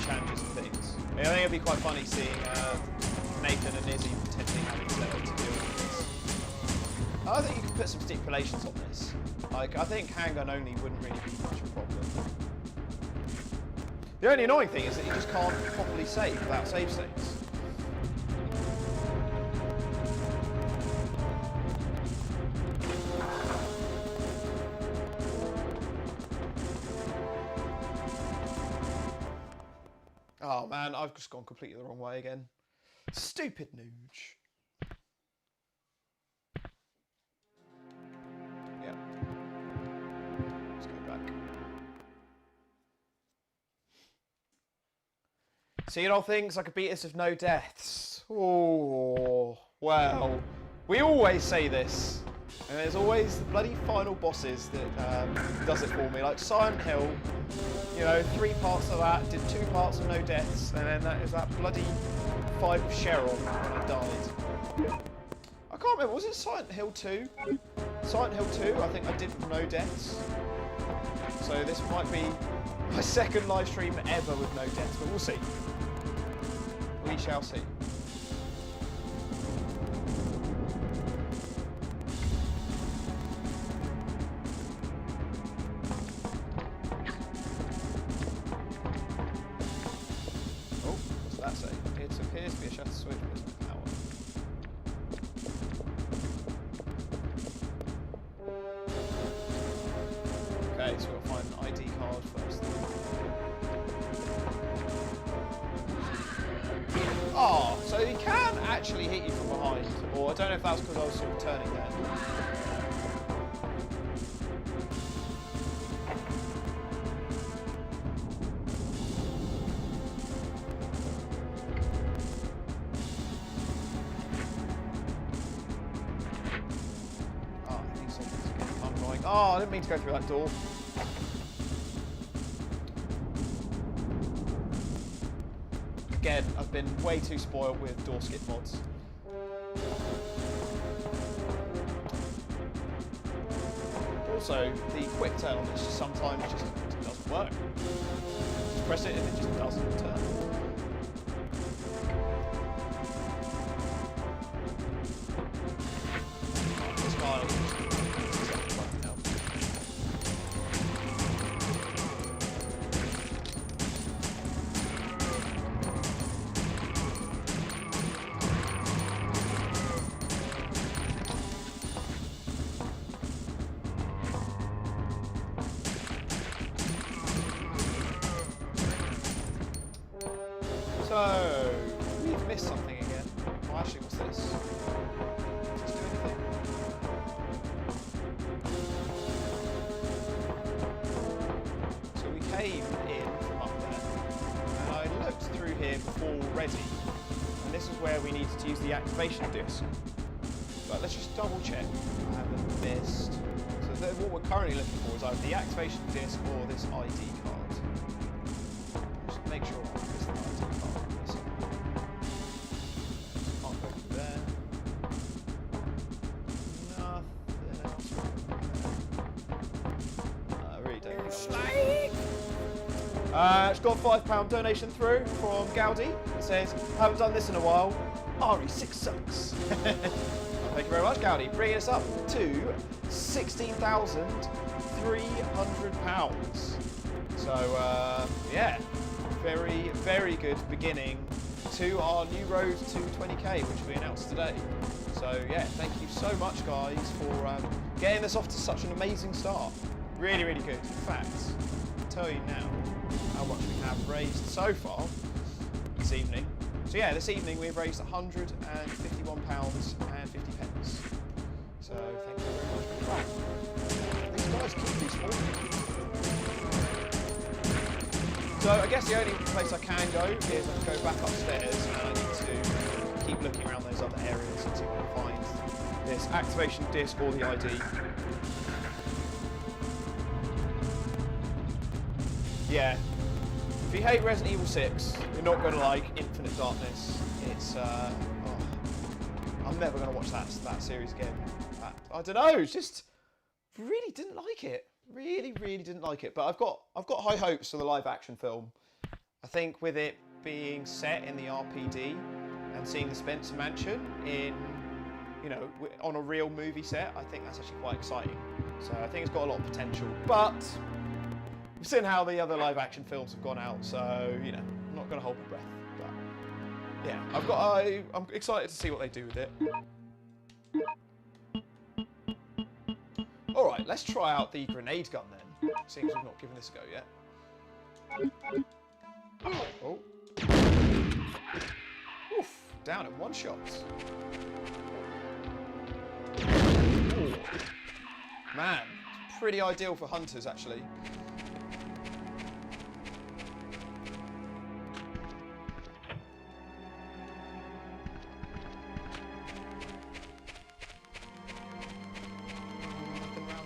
challenges and things. I think it'd be quite funny seeing Nathan and Izzy potentially having to deal with this. I think you could put some stipulations on this. Like, I think handgun only wouldn't really be much of a problem. The only annoying thing is that you just can't properly save without save states. Oh man, I've just gone completely the wrong way again. Stupid Nougie. Yeah. Let's go back. See it all things, I could beat this with no deaths. Oh, well, we always say this. And there's always the bloody final bosses that does it for me. Like Silent Hill, you know, 3 parts of that, did 2 parts of no deaths, and then that is that bloody fight with Cheryl when I died. I can't remember, was it Silent Hill 2? Silent Hill 2, I think I did with no deaths. So this might be my second live stream ever with no deaths, but we'll see. We shall see. Oh, what's that say? It appears to be a shutter switch, but it's not power. Okay, so we'll find an ID card first. actually hit you from behind. Or I don't know if that was because I was sort of turning there. Oh, I think something's getting kind of annoying. Oh, I didn't mean to go through that door. Again, I've been way too spoiled with door skip mods. Also, the quick turn on this sometimes just doesn't work. Just press it and it just doesn't turn. This guy will just now. So, we've missed something again. Oh, actually, what's this? Does this do anything? So we came in from up there, and I looked through here before already, and this is where we needed to use the activation disc. But let's just double check. I haven't missed. So what we're currently looking for is either the activation disc or this ID card. Just make sure I miss the ID card. Can't go through there. Nothing else. I really don't think it's got a £5 donation through from Gaudi. It says, haven't done this in a while. RE6 sucks. Thank you very much, Gaudi. Bringing us up to £16,300. So, yeah, very, very good beginning to our new road to 20k, which we announced today. So, yeah, thank you so much, guys, for getting this off to such an amazing start. Really, really good. In fact, I'll tell you now how much we have raised so far this evening. So yeah, this evening we've raised £151.50. So thank you very much for that. These guys keep respawning. So I guess the only place I can go is I can go back upstairs, and I need to keep looking around those other areas and see if I can find this activation disc or the ID. Yeah. If you hate Resident Evil 6, you're not going to like Infinite Darkness. It's, I'm never going to watch that series again. I don't know, just really didn't like it. Really, really didn't like it. But I've got high hopes for the live action film. I think with it being set in the RPD and seeing the Spencer Mansion in, you know, on a real movie set, I think that's actually quite exciting. So I think it's got a lot of potential. But we've seen how the other live action films have gone out, so, you know, I'm not going to hold my breath. But, yeah, I'm excited to see what they do with it. Alright, let's try out the grenade gun then. Seems we've not given this a go yet. Oh. Oof, down in one shot. Ooh. Man, pretty ideal for hunters, actually.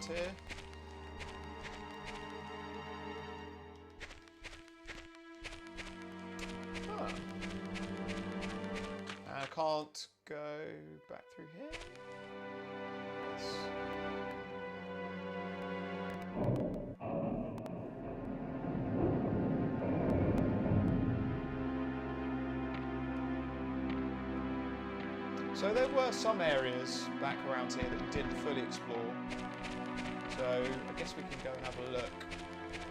Here. Huh. I can't go back through here. Yes. So there were some areas back around here that we didn't fully explore. So I guess we can go and have a look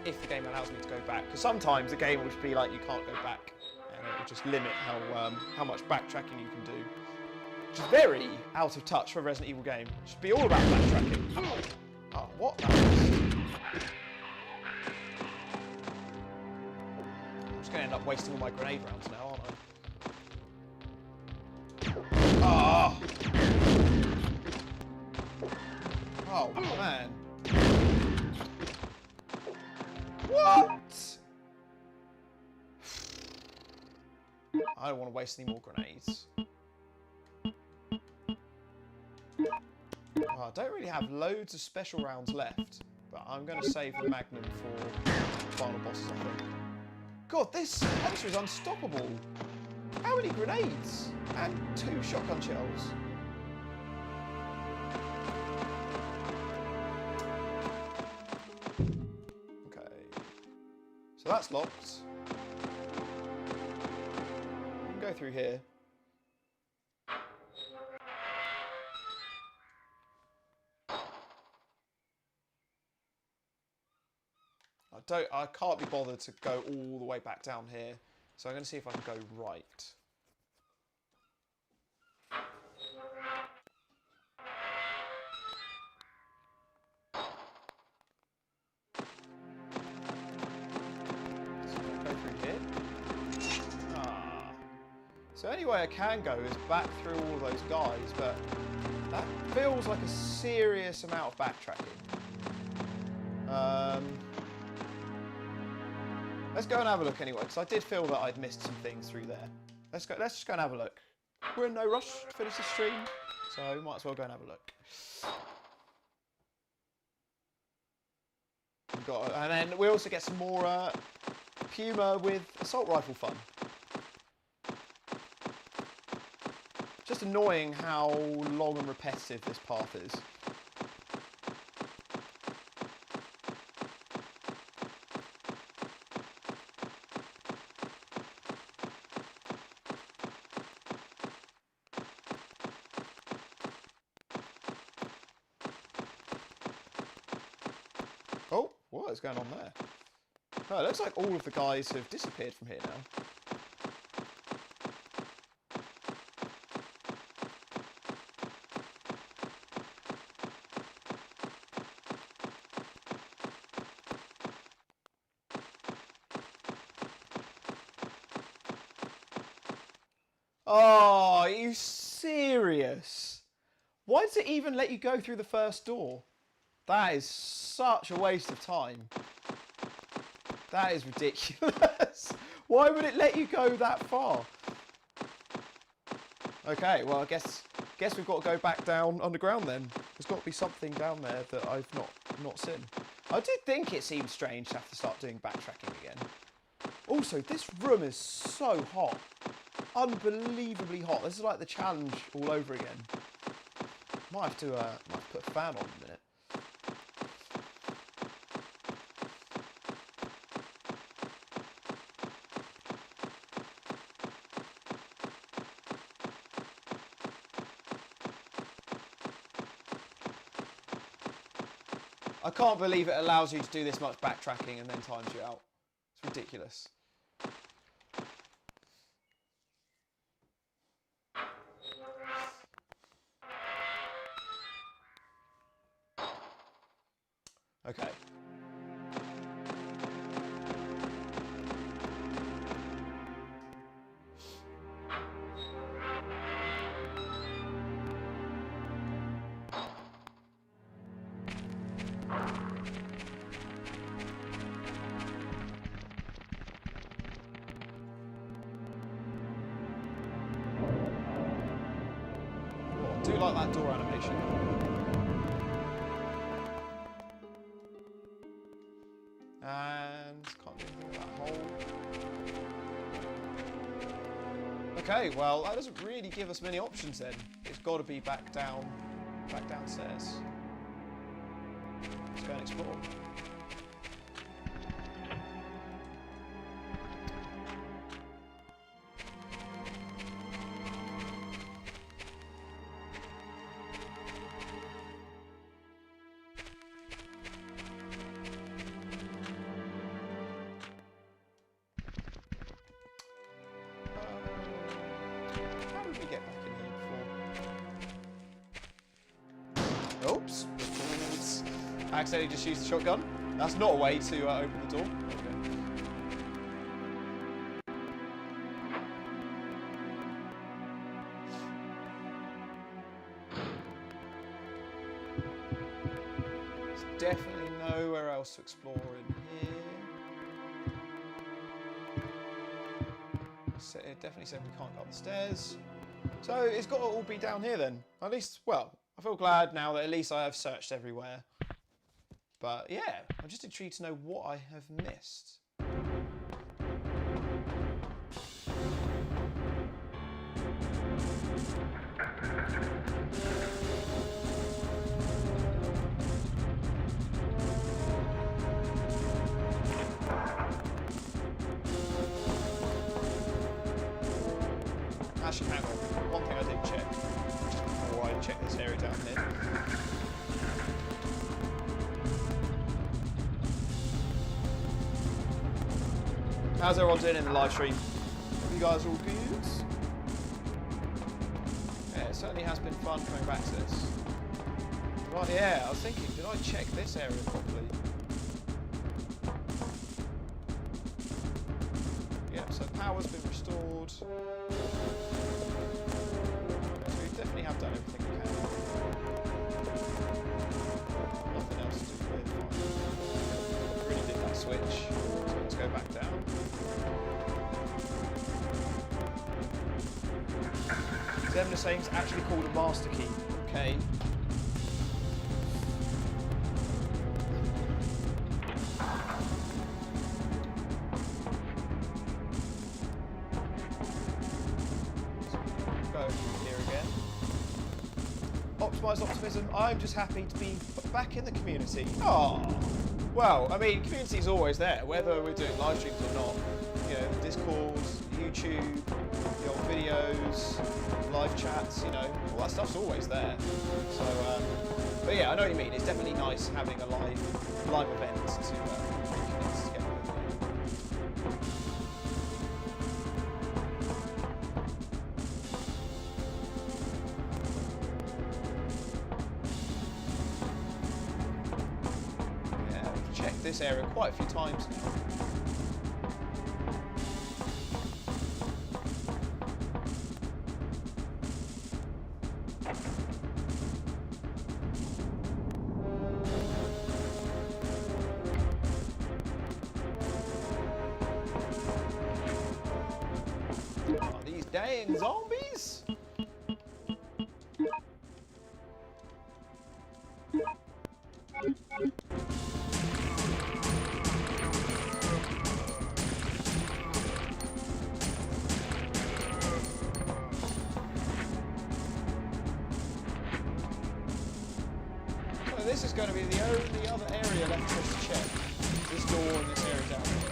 if the game allows me to go back. Because sometimes the game will just be like, you can't go back, and it will just limit how much backtracking you can do. Which is very out of touch for a Resident Evil game. It should be all about backtracking. Oh, what? That was... I'm just going to end up wasting all my grenade rounds now, aren't I? Oh, man. What? I don't want to waste any more grenades. Oh, I don't really have loads of special rounds left, but I'm going to save the Magnum for final bosses, I think. God, this monster is unstoppable. How many grenades? And 2 shotgun shells. Okay. So that's locked. We can go through here. I can't be bothered to go all the way back down here. So I'm going to see if I can go right. So I'm going to go through here. Ah. So any way I can go is back through all of those guys, but that feels like a serious amount of backtracking. Let's go and have a look anyway, because I did feel that I'd missed some things through there. Let's just go and have a look. We're in no rush to finish the stream, so might as well go and have a look. And then we also get some more Puma with assault rifle fun. Just annoying how long and repetitive this path is. Oh, what is going on there? Oh, it looks like all of the guys have disappeared from here now. Oh, are you serious? Why does it even let you go through the first door? That is such a waste of time. That is ridiculous. Why would it let you go that far? Okay, well, I guess we've got to go back down underground then. There's got to be something down there that I've not seen. I did think it seemed strange to have to start doing backtracking again. Also, this room is so hot. Unbelievably hot. This is like the challenge all over again. Might have to put a fan on in a minute. I can't believe it allows you to do this much backtracking and then times you out. It's ridiculous. Okay. I do like that door animation. And can't do anything with that hole. Okay, well that doesn't really give us many options then. It's got to be back downstairs. Let's go and explore. How did we get back in here before? Oops. I accidentally just used the shotgun. That's not a way to open the door. Okay. it definitely said we can't go up the stairs. So it's got to all be down here then. At least, well, I feel glad now that at least I have searched everywhere. But yeah, I'm just intrigued to know what I have missed. Actually, hang on. One thing I didn't check before I check this area down here. How's everyone doing in the live stream? Hope you guys are all good? Yeah, it certainly has been fun coming back to this. Right, yeah, I was thinking, did I check this area properly? Yeah, so power's been restored. So we definitely have done everything we can. Nothing else to do here. Really did that switch. So let's go back down. Zemna saying it's actually called a master key. Okay. Optimised optimism. I'm just happy to be back in the community. Oh, well, I mean, community's always there, whether we're doing live streams or not. You know, Discord, YouTube, the old videos, live chats. You know, all that stuff's always there. So, but yeah, I know what you mean. It's definitely nice having a live event to bring communities together. This area quite a few times now. Are these dang zombies? This is going to be the only other area left for us to check. This door and this area down here.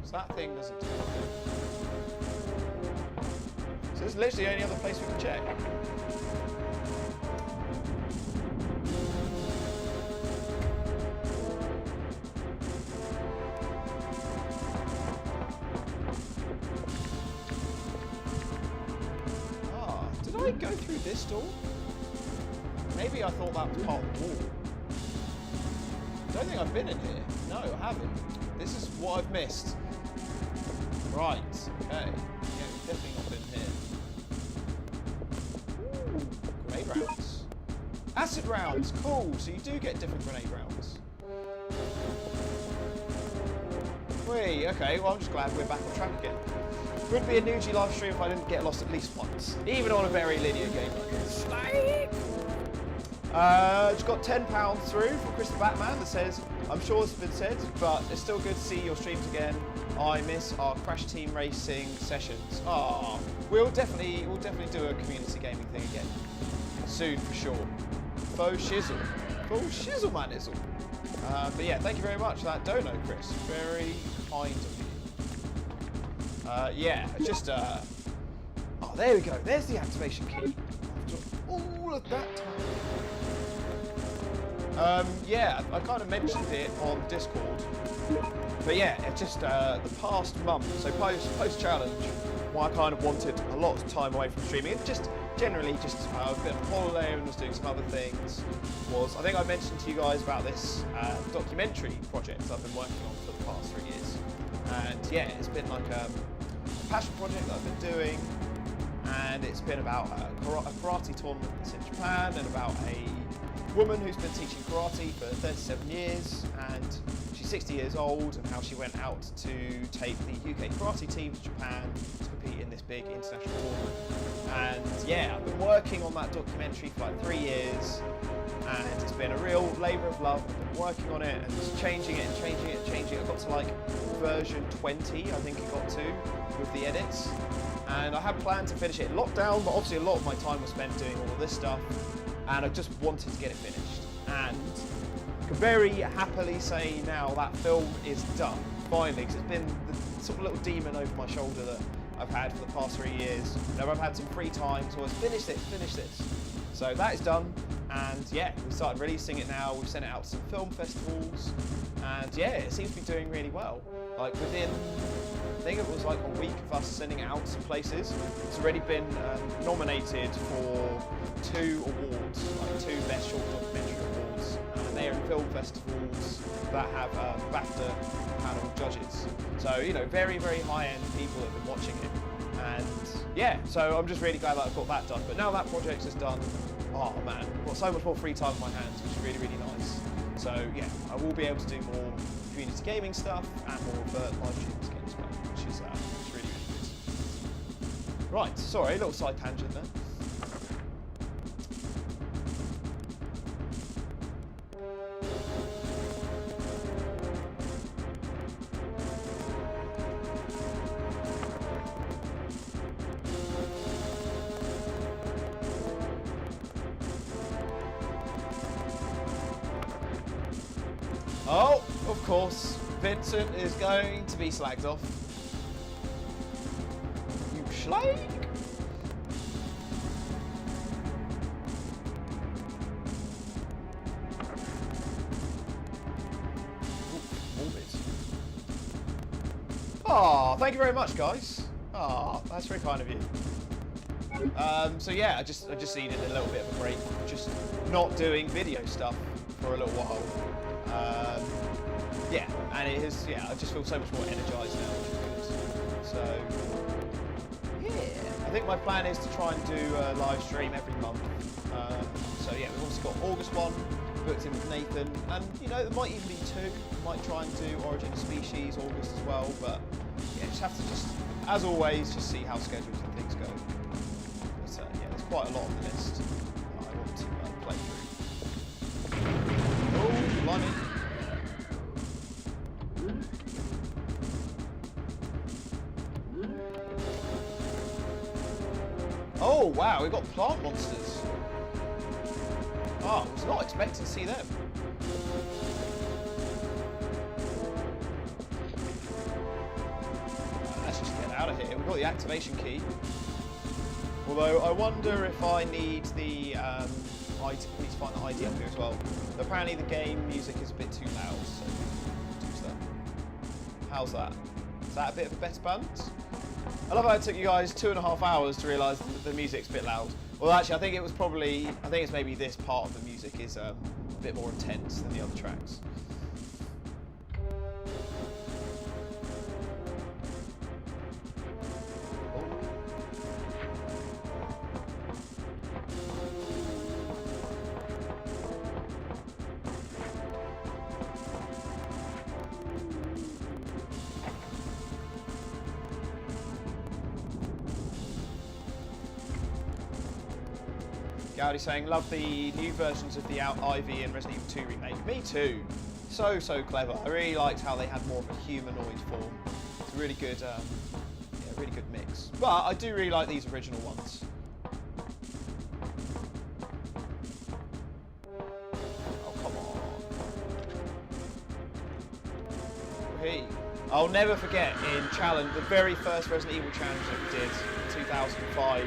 So that thing doesn't do anything. So this is literally the only other place we can check. Go through this door? Maybe I thought that was part of the wall. I don't think I've been in here. No, I haven't. This is what I've missed. Right, okay. Yeah, we've definitely not been here. Ooh, grenade rounds. Acid rounds, cool. So you do get different grenade rounds. Whee, okay, well I'm just glad we're back on track again. Wouldn't be a Nougie live stream if I didn't get lost at least once, even on a very linear game like this. Just got £10 through from Chris the Batman that says, I'm sure it's been said, but it's still good to see your streams again. I miss our Crash Team Racing sessions. Ah, we'll definitely do a community gaming thing again soon for sure. Faux shizzle, man izzle. But yeah, thank you very much for that dono, Chris. Very kind of you. Yeah, just, oh, there we go. There's the activation key. After all of that time. Yeah, I kind of mentioned it on Discord. But yeah, it's just the past month, so post-challenge, why I kind of wanted a lot of time away from streaming. It just generally just a bit of holiday and was doing some other things. I think I mentioned to you guys about this documentary project I've been working on for the past 3 years. And yeah, it's been like a passion project that I've been doing, and it's been about a karate tournament that's in Japan, and about a woman who's been teaching karate for 37 years, and she's 60 years old and how she went out to take the UK karate team to Japan to compete in this big international tournament. And yeah, I've been working on that documentary for like 3 years, and it's been a real labour of love. I've been working on it and just changing it and changing it and changing it. I got to like version 20, I think it got to, with the edits. And I had planned to finish it in lockdown, but obviously a lot of my time was spent doing all of this stuff, and I just wanted to get it finished. And I can very happily say now that film is done, finally, because it's been the sort of little demon over my shoulder that I've had for the past 3 years. Whenever I've had some free time, so I was finish this. So that is done, and yeah, we started releasing it now. We've sent it out to some film festivals, and yeah, it seems to be doing really well. Like within, I think it was like a week of us sending it out to places, it's already been nominated for 2 awards, like 2 Best Short Documentary awards, and they're in film festivals that have BAFTA panel judges. So, you know, very, very high-end people have been watching it. And yeah, so I'm just really glad that I've got that done. But now that project is done, oh man, I've got so much more free time on my hands, which is really, really nice. So yeah, I will be able to do more community gaming stuff and more of live streams again as well, which is really, really good. Right, sorry, a little side tangent there. Oh, of course, Vincent is going to be slagged off. You schlag! Morbid. Oh, thank you very much, guys. Oh, that's very kind of you. So yeah, I just needed a little bit of a break, just not doing video stuff for a little while. Yeah, and it is, yeah, I just feel so much more energized now, which is good. So, yeah, I think my plan is to try and do a live stream every month. So yeah, we've also got August 1 booked in with Nathan, and you know, there might even be 2. We might try and do Origin of Species August as well, but yeah, just have to as always, just see how schedules and things go. But yeah, there's quite a lot on the list that I want to play through. Oh, blimey. Oh wow, we've got plant monsters. Oh, I was not expecting to see them. Let's just get out of here. We've got the activation key. Although I wonder if I need the I need to find the ID up here as well. But apparently the game music is a bit too loud, so use that. How's that? Is that a bit of a better balance? I love how it took you guys 2.5 hours to realise that the music's a bit loud. Well, actually, I think it's maybe this part of the music is a bit more intense than the other tracks. Gowdy saying, love the new versions of the Ivy and Resident Evil 2 remake. Me too. So clever. I really liked how they had more of a humanoid form. It's a really good, yeah, really good mix. But I do really like these original ones. Oh, come on. Hey. I'll never forget in challenge, the very first Resident Evil challenge that we did in 2005.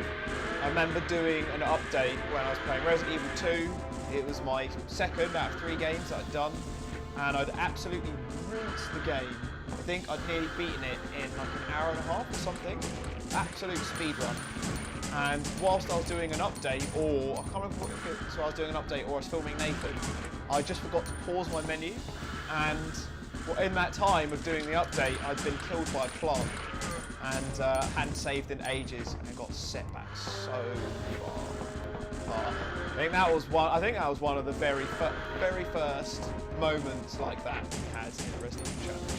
I remember doing an update when I was playing Resident Evil 2. It was my second out of 3 games that I'd done, and I'd absolutely rinsed the game. I think I'd nearly beaten it in like an hour and a half or something. Absolute speed run. And whilst I was doing an update, or I can't remember what it was, so I was doing an update or I was filming Nathan, I just forgot to pause my menu, and in that time of doing the update, I'd been killed by a plant. And hadn't saved in ages and got set back so far. I think that was one of the very first moments like that we had in the Resident Evil challenge.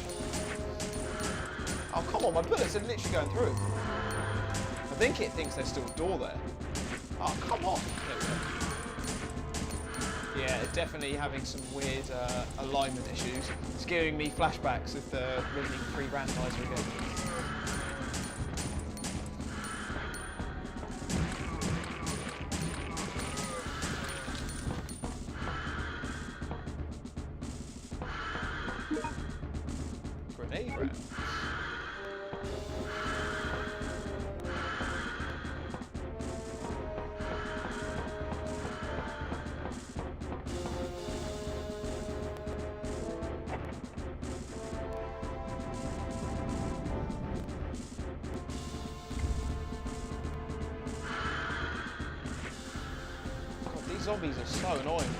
Oh come on, my bullets are literally going through. I think it thinks there's still a door there. Oh come on. There we go. Yeah, definitely having some weird alignment issues. It's giving me flashbacks of the Resident Evil 3 randomizer again. Grenade rounds. Zombies are so annoying.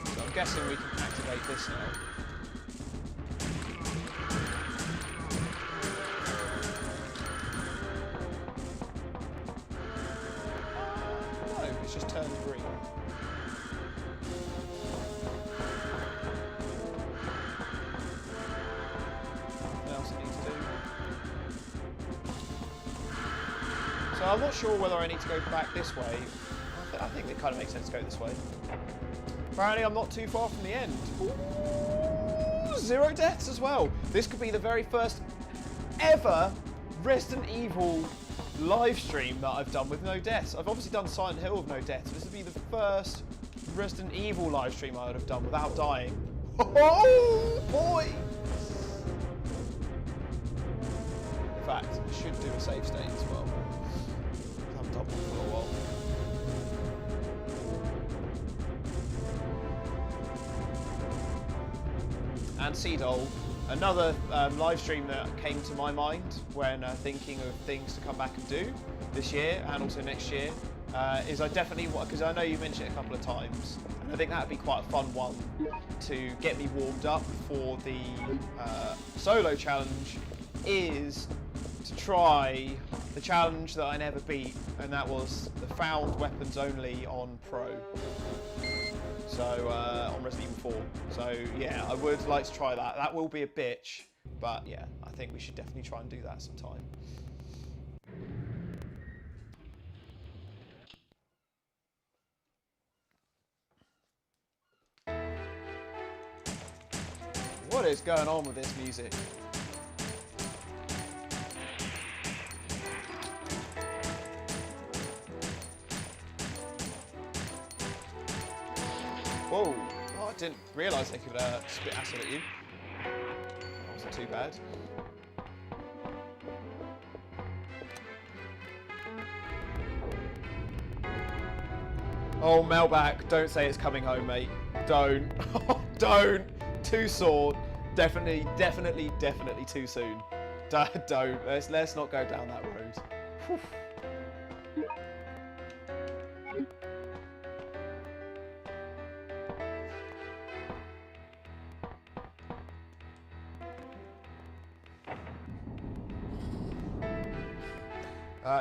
So I'm guessing we can activate this now. No, it's just turned green. So I'm not sure whether I need to go back this way. I think it kind of makes sense to go this way. Apparently I'm not too far from the end. Ooh, 0 deaths as well. This could be the very first ever Resident Evil live stream that I've done with no deaths. I've obviously done Silent Hill with no deaths. This would be the first Resident Evil live stream I would have done without dying. Oh boy! In fact, I should do a save state as well. For a while. And Seadoll, another live stream that came to my mind when thinking of things to come back and do this year and also next year is I definitely want, because I know you mentioned it a couple of times, and I think that would be quite a fun one to get me warmed up for the solo challenge, is to try the challenge that I never beat, and that was the found weapons only on Pro. So, on Resident Evil 4. So, yeah, I would like to try that. That will be a bitch, but yeah, I think we should definitely try and do that sometime. What is going on with this music? Whoa! Oh, I didn't realise they could spit acid at you. That wasn't too bad. Oh, Melback, don't say it's coming home, mate. Don't. Don't. Too soon. Definitely too soon. Don't. Let's not go down that road. Whew.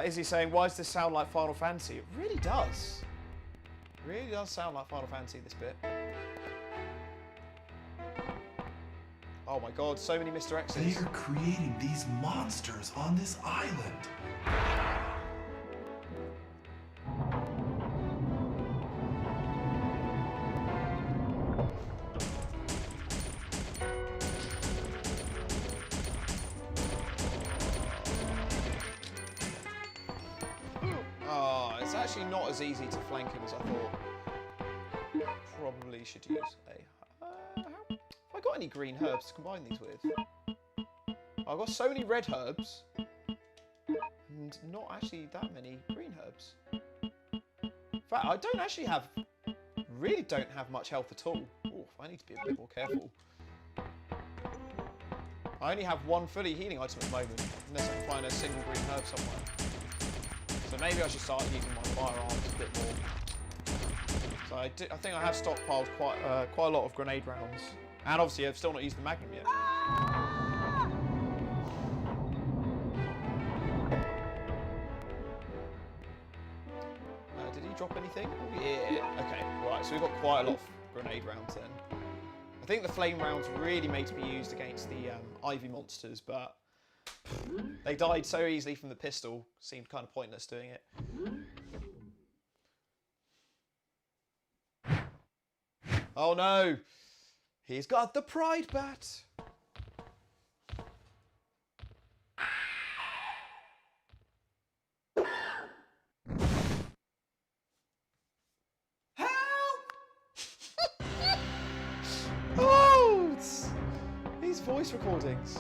Izzy saying, why does this sound like Final Fantasy? It really does. It really does sound like Final Fantasy, this bit. Oh my god, so many Mr. X's. They are creating these monsters on this island. It's actually not as easy to flank him as I thought. Probably should use a... have I got any green herbs to combine these with? I've got so many red herbs and not actually that many green herbs. In fact, I don't actually have... really don't have much health at all. Ooh, I need to be a bit more careful. I only have one fully healing item at the moment, unless I can find a single green herb somewhere. So maybe I should start using my firearms a bit more. So I think I have stockpiled quite a lot of grenade rounds And obviously, I've still not used the Magnum yet. Did he drop anything? Oh, yeah. Okay, right. So we've got quite a lot of grenade rounds then. I think the flame rounds really made to be used against the Ivy monsters, but they died so easily from the pistol. Seemed kind of pointless doing it. Oh no! He's got the pride bat! Oh! These voice recordings.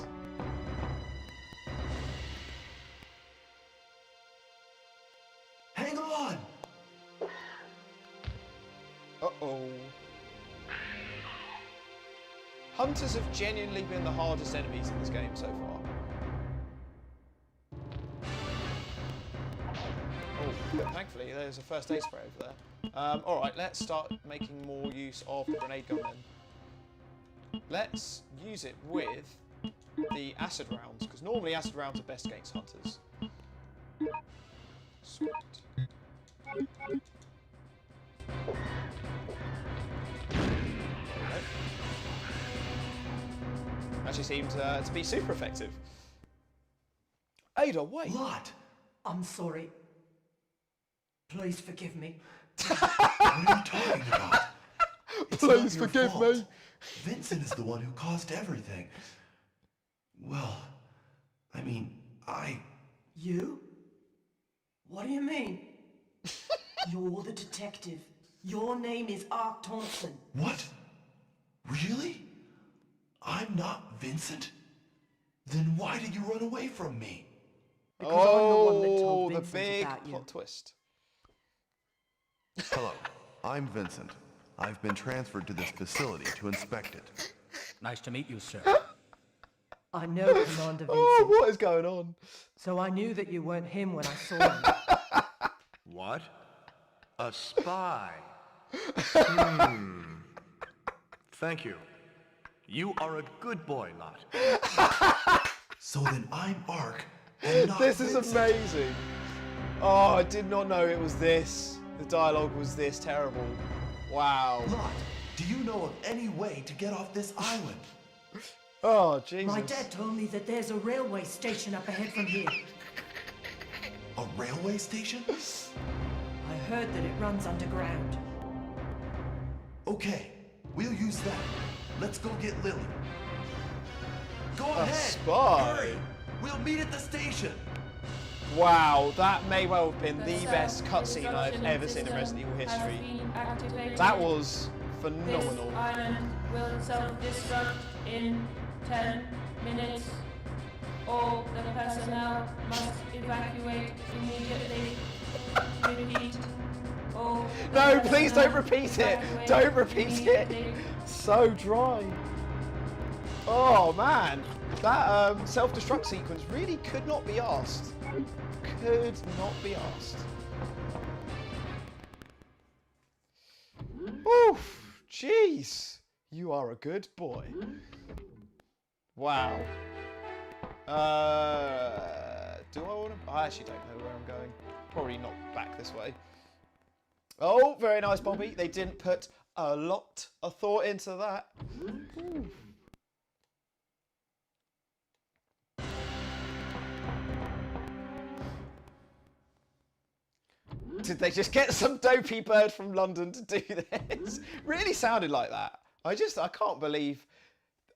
Hang on! Uh-oh. Hunters have genuinely been the hardest enemies in this game so far. Oh, thankfully there's a first aid spray over there. Alright, let's start making more use of the grenade gun then. Let's use it with the acid rounds, because normally acid rounds are best against hunters. Sweet. Actually seemed to be super effective. Ada, wait. Lot! I'm sorry. Please forgive me. What are you talking about? It's not Please your forgive fault. me. Vincent is the one who caused everything. Well, I mean, You? What do you mean? You're the detective. Your name is Ark Thompson. What? Really? I'm not Vincent? Then why did you run away from me? Because I'm the one that Oh, told the Vincent big about you. plot twist. Hello, I'm Vincent. I've been transferred to this facility to inspect it. Nice to meet you, sir. I know Commander Vincent, Oh, what is going on? so I knew that you weren't him when I saw him. What? A spy? Thank you. You are a good boy, Lot. So then I'm Ark, and not This is Vincent. amazing. Oh, I did not know it was this. The dialogue was this terrible. Wow. Lot, do you know of any way to get off this island? Oh, Jesus. My dad told me that there's a railway station up ahead from here. A railway station? I heard that it runs underground. Okay, we'll use that. Let's go get Lily. Go A ahead! spy? Hurry! We'll meet at the station! Wow, that may well have been the best cutscene I've ever seen in Resident Evil history. That was phenomenal. This island will self-destruct in 10 minutes. All the personnel must evacuate immediately. Repeat. All the No, please don't personnel repeat it. evacuate Don't repeat it. immediately. So dry. Oh man, that self-destruct sequence really could not be asked. Could not be asked. Oof, jeez. You are a good boy. Wow. Do I want to? I actually don't know where I'm going. Probably not back this way. Oh, very nice, Bobby. They didn't put a lot of thought into that. Ooh. Did they just get some dopey bird from London to do this? Really sounded like that. I can't believe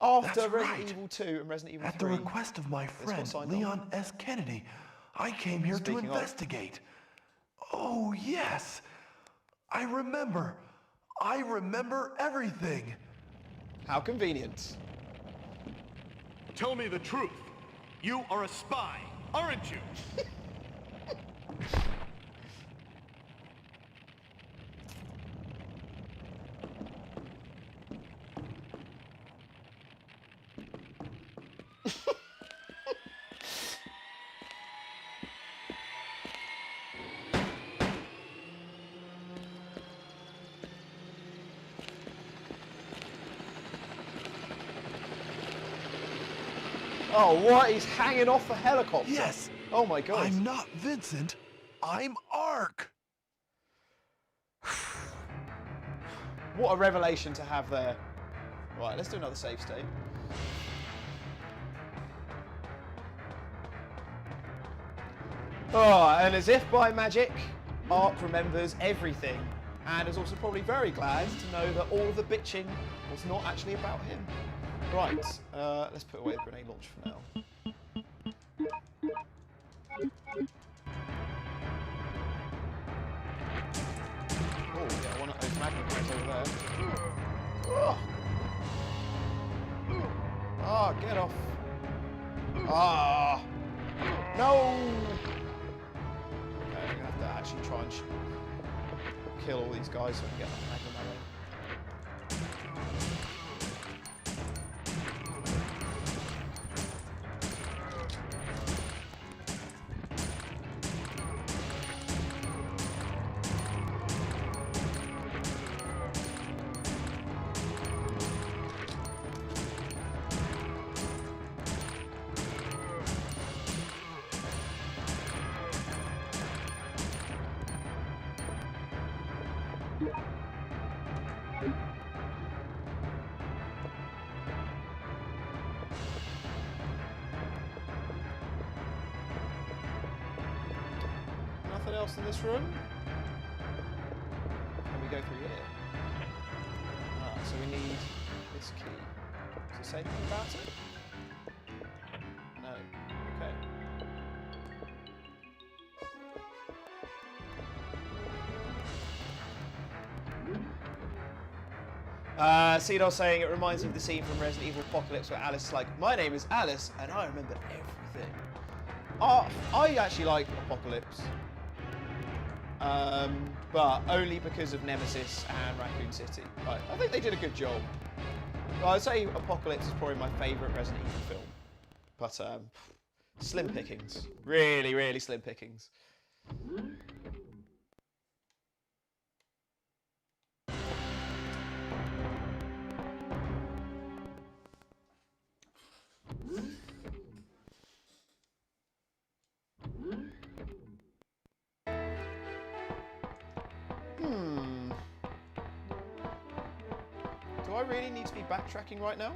after That's Resident right. Evil 2 and Resident Evil At 3. the request of my friend, signed Leon S. Kennedy, I came here Speaking to of. investigate. Oh, yes. I remember everything. How convenient. Tell me the truth. You are a spy, aren't you? Oh, what? He's hanging off the helicopter. Yes. Oh my God. I'm not Vincent. I'm Ark. What a revelation to have there. Right, let's do another save state. Oh, and as if by magic, Ark remembers everything, and is also probably very glad to know that all of the bitching was not actually about him. Right, let's put away the grenade launch for now. Oh, yeah, one of those magnet guys over there. Oh. Ah, get off. Ah. No! Okay, I'm gonna have to actually try and kill all these guys so I can get that magnum arrow. Nothing else in this room? Can we go through here? Ah, so we need this key. Does it say anything about it? No. Okay. Cedar's saying it reminds me of the scene from Resident Evil Apocalypse where Alice is like, my name is Alice and I remember everything. Oh, I actually like Apocalypse. But only because of Nemesis and Raccoon City. I think they did a good job. I'd say Apocalypse is probably my favourite Resident Evil film. But slim pickings. Really, really slim pickings. Do I really need to be backtracking right now?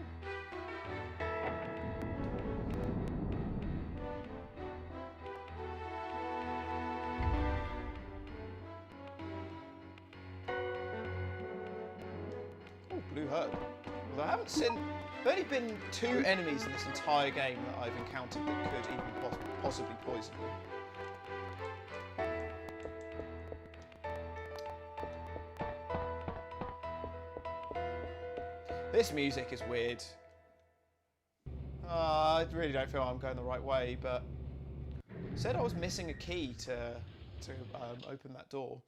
Oh, blue herb. Although I haven't seen... There have only been 2 enemies in this entire game that I've encountered that could even possibly poison me. This music is weird. I really don't feel I'm going the right way, but said I was missing a key to open that door.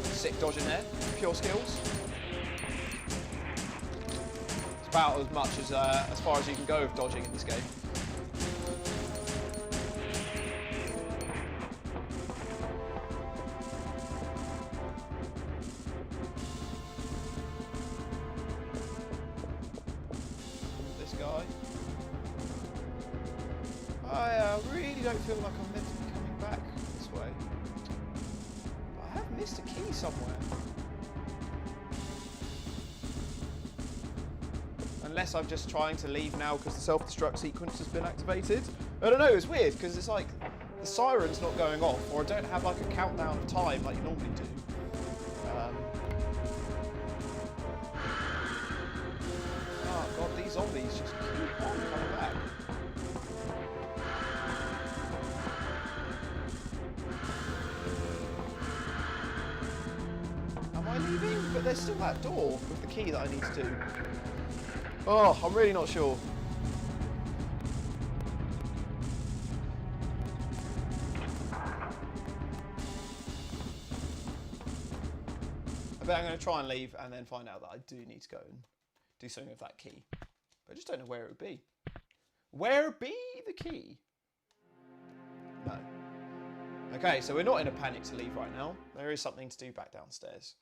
Sick dodge in there, pure skills. It's about as much as far as you can go with dodging in this game. I really don't feel like I'm meant to be coming back this way. But I have missed a key somewhere. Unless I'm just trying to leave now because the self-destruct sequence has been activated. I don't know, it's weird because it's like the siren's not going off, or I don't have like a countdown of time like you normally do. Oh god, these zombies just keep on coming back. Am I leaving? But there's still that door with the key that I need to do. Oh, I'm really not sure. I bet I'm going to try and leave and then find out that I do need to go and do something with that key. But I just don't know where it would be. Where be the key? No. Okay, so we're not in a panic to leave right now. There is something to do back downstairs.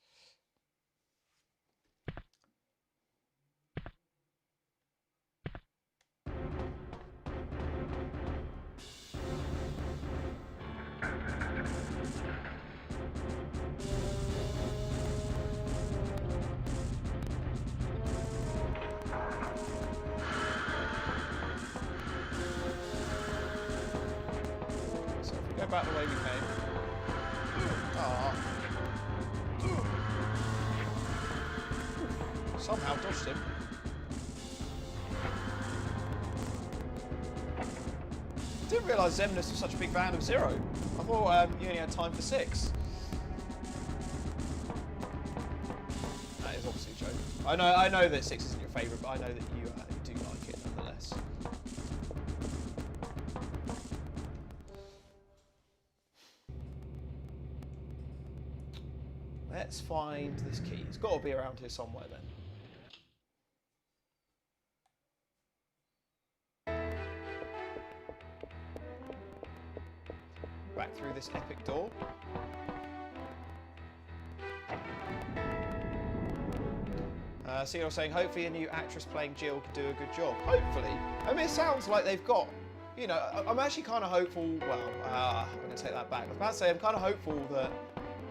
Go back the way we came. Somehow dodged him. Didn't realise Zemnis was such a big fan of Zero. I thought you only had time for 6. That is obviously a joke. I know that 6 isn't your favourite, but I know that you do like it nonetheless. Let's find this key. It's got to be around here somewhere then. Back through this epic door. So you're saying hopefully a new actress playing Jill could do a good job. Hopefully. I mean, it sounds like they've got, you know, I'm actually kind of hopeful, well, I'm going to take that back. I was about to say I'm kind of hopeful that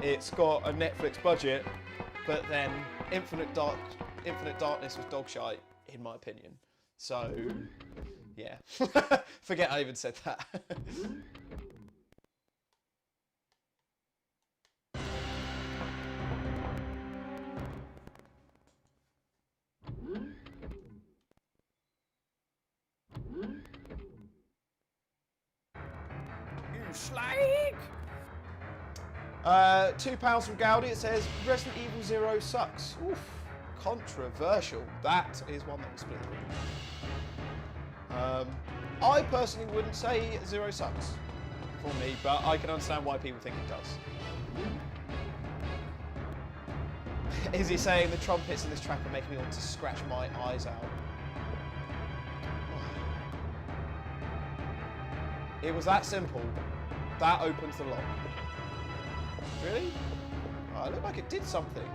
it's got a Netflix budget, but then Infinite Darkness was dog shite, in my opinion. So, yeah. Forget I even said that. You slag! £2 from Gowdy. It says Resident Evil 0 sucks. Oof, controversial. That is one that was split. I personally wouldn't say 0 sucks for me, but I can understand why people think it does. Is he saying the trumpets in this track are making me want to scratch my eyes out? It was that simple. That opens the lock. Really? Oh, it looked like it did something.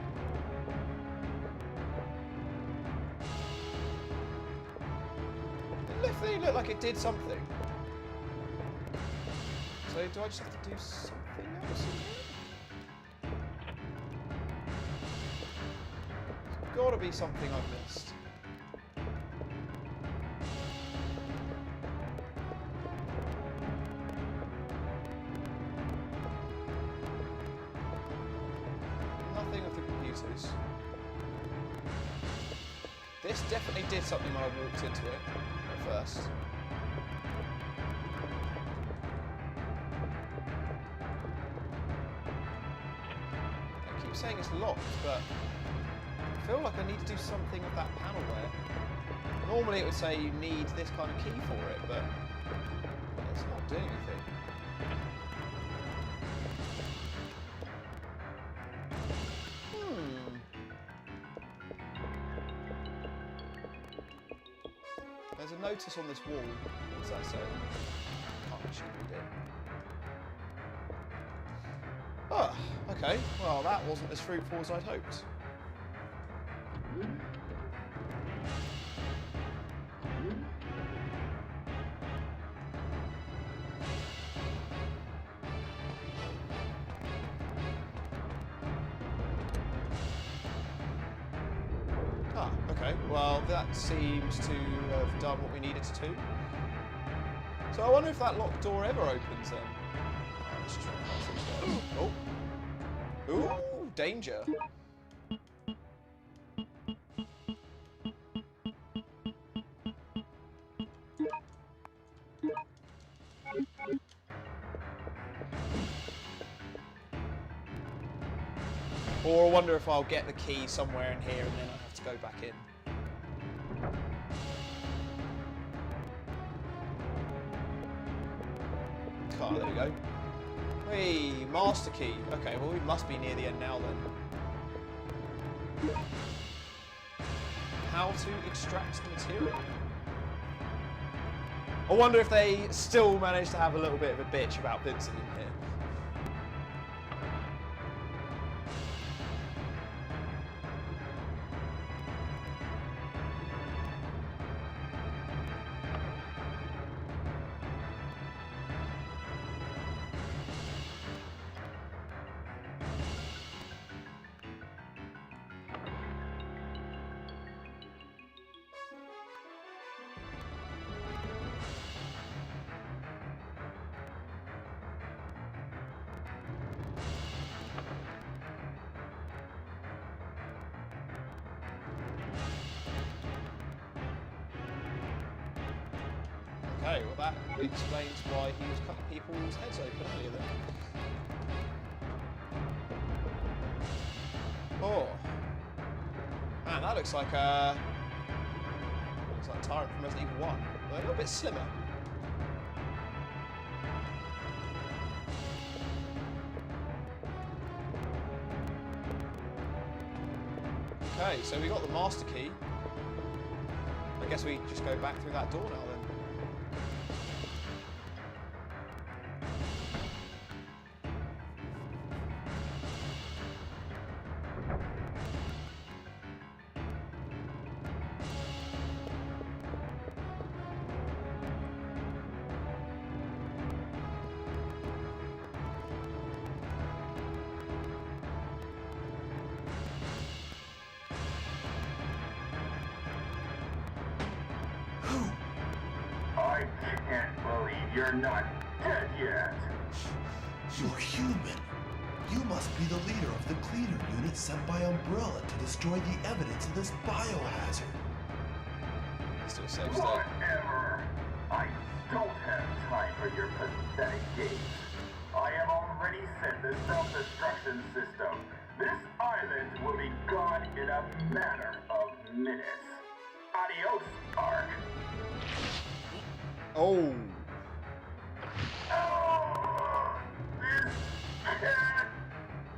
It definitely looked like it did something. So do I just have to do something else in here? There's got to be something I've missed. This definitely did something when I walked into it at first. I keep saying it's locked, but I feel like I need to do something with that panel there. Normally it would say you need this kind of key for it, but it's not doing anything. There's a notice on this wall. What's that say? Can't actually read it. Ah, okay. Well, that wasn't as fruitful as I'd hoped. Ah, okay. Well, that seems to have done what we needed to do. So I wonder if that locked door ever opens then. Oh, let's try and pass it. Oh. Ooh, danger. Or I wonder if I'll get the key somewhere in here and then I have to go back in. Oh, there we go. Hey, master key. Okay, well we must be near the end now then. How to extract the material. I wonder if they still manage to have a little bit of a bitch about Vincent in here. Okay, well that explains why he was cutting people's heads open earlier then. Oh. Man, that looks like a Tyrant from Resident Evil 1. But a little bit slimmer. Okay, so we got the master key. I guess we just go back through that door now then. I can't believe you're not dead yet. You're human. You must be the leader of the cleaner unit sent by Umbrella to destroy the evidence of this biohazard. Still safe state. Whatever. I don't have time for your pathetic games. I have already set the self-destruction system. This island will be gone in a matter of minutes. Adios, Ark. Oh.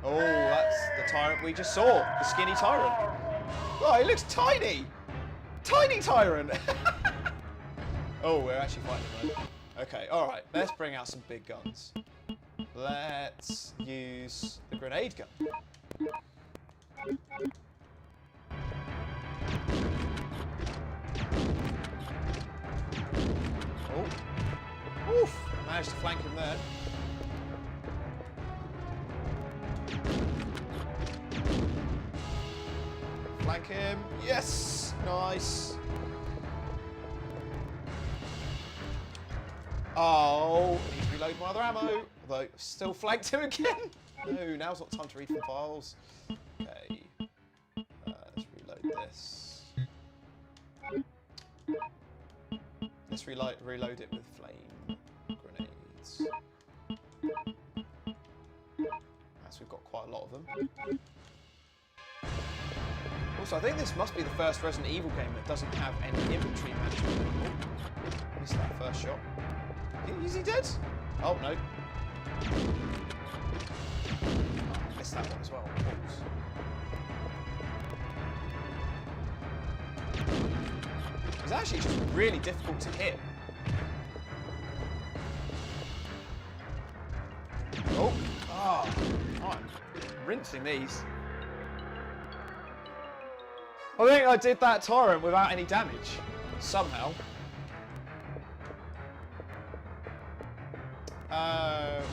Oh, that's the Tyrant we just saw. The skinny Tyrant. Oh, he looks tiny. Tiny Tyrant. Oh, we're actually fighting him. Okay, alright. Let's bring out some big guns. Let's use the grenade gun. Oh. Oof. Managed to flank him there. Flank him. Yes. Nice. Oh, I need to reload my other ammo. Although, still flanked him again. No, now's not time to read from files. Okay. Let's reload this. Let's reload it with flame grenades. As we've got quite a lot of them. Also, I think this must be the first Resident Evil game that doesn't have any inventory management. Oh, missed that first shot. Is he dead? Oh, no. Oh, missed that one as well. Oops. It's actually just really difficult to hit. Oh, I'm rinsing these. I think I did that Tyrant without any damage, somehow.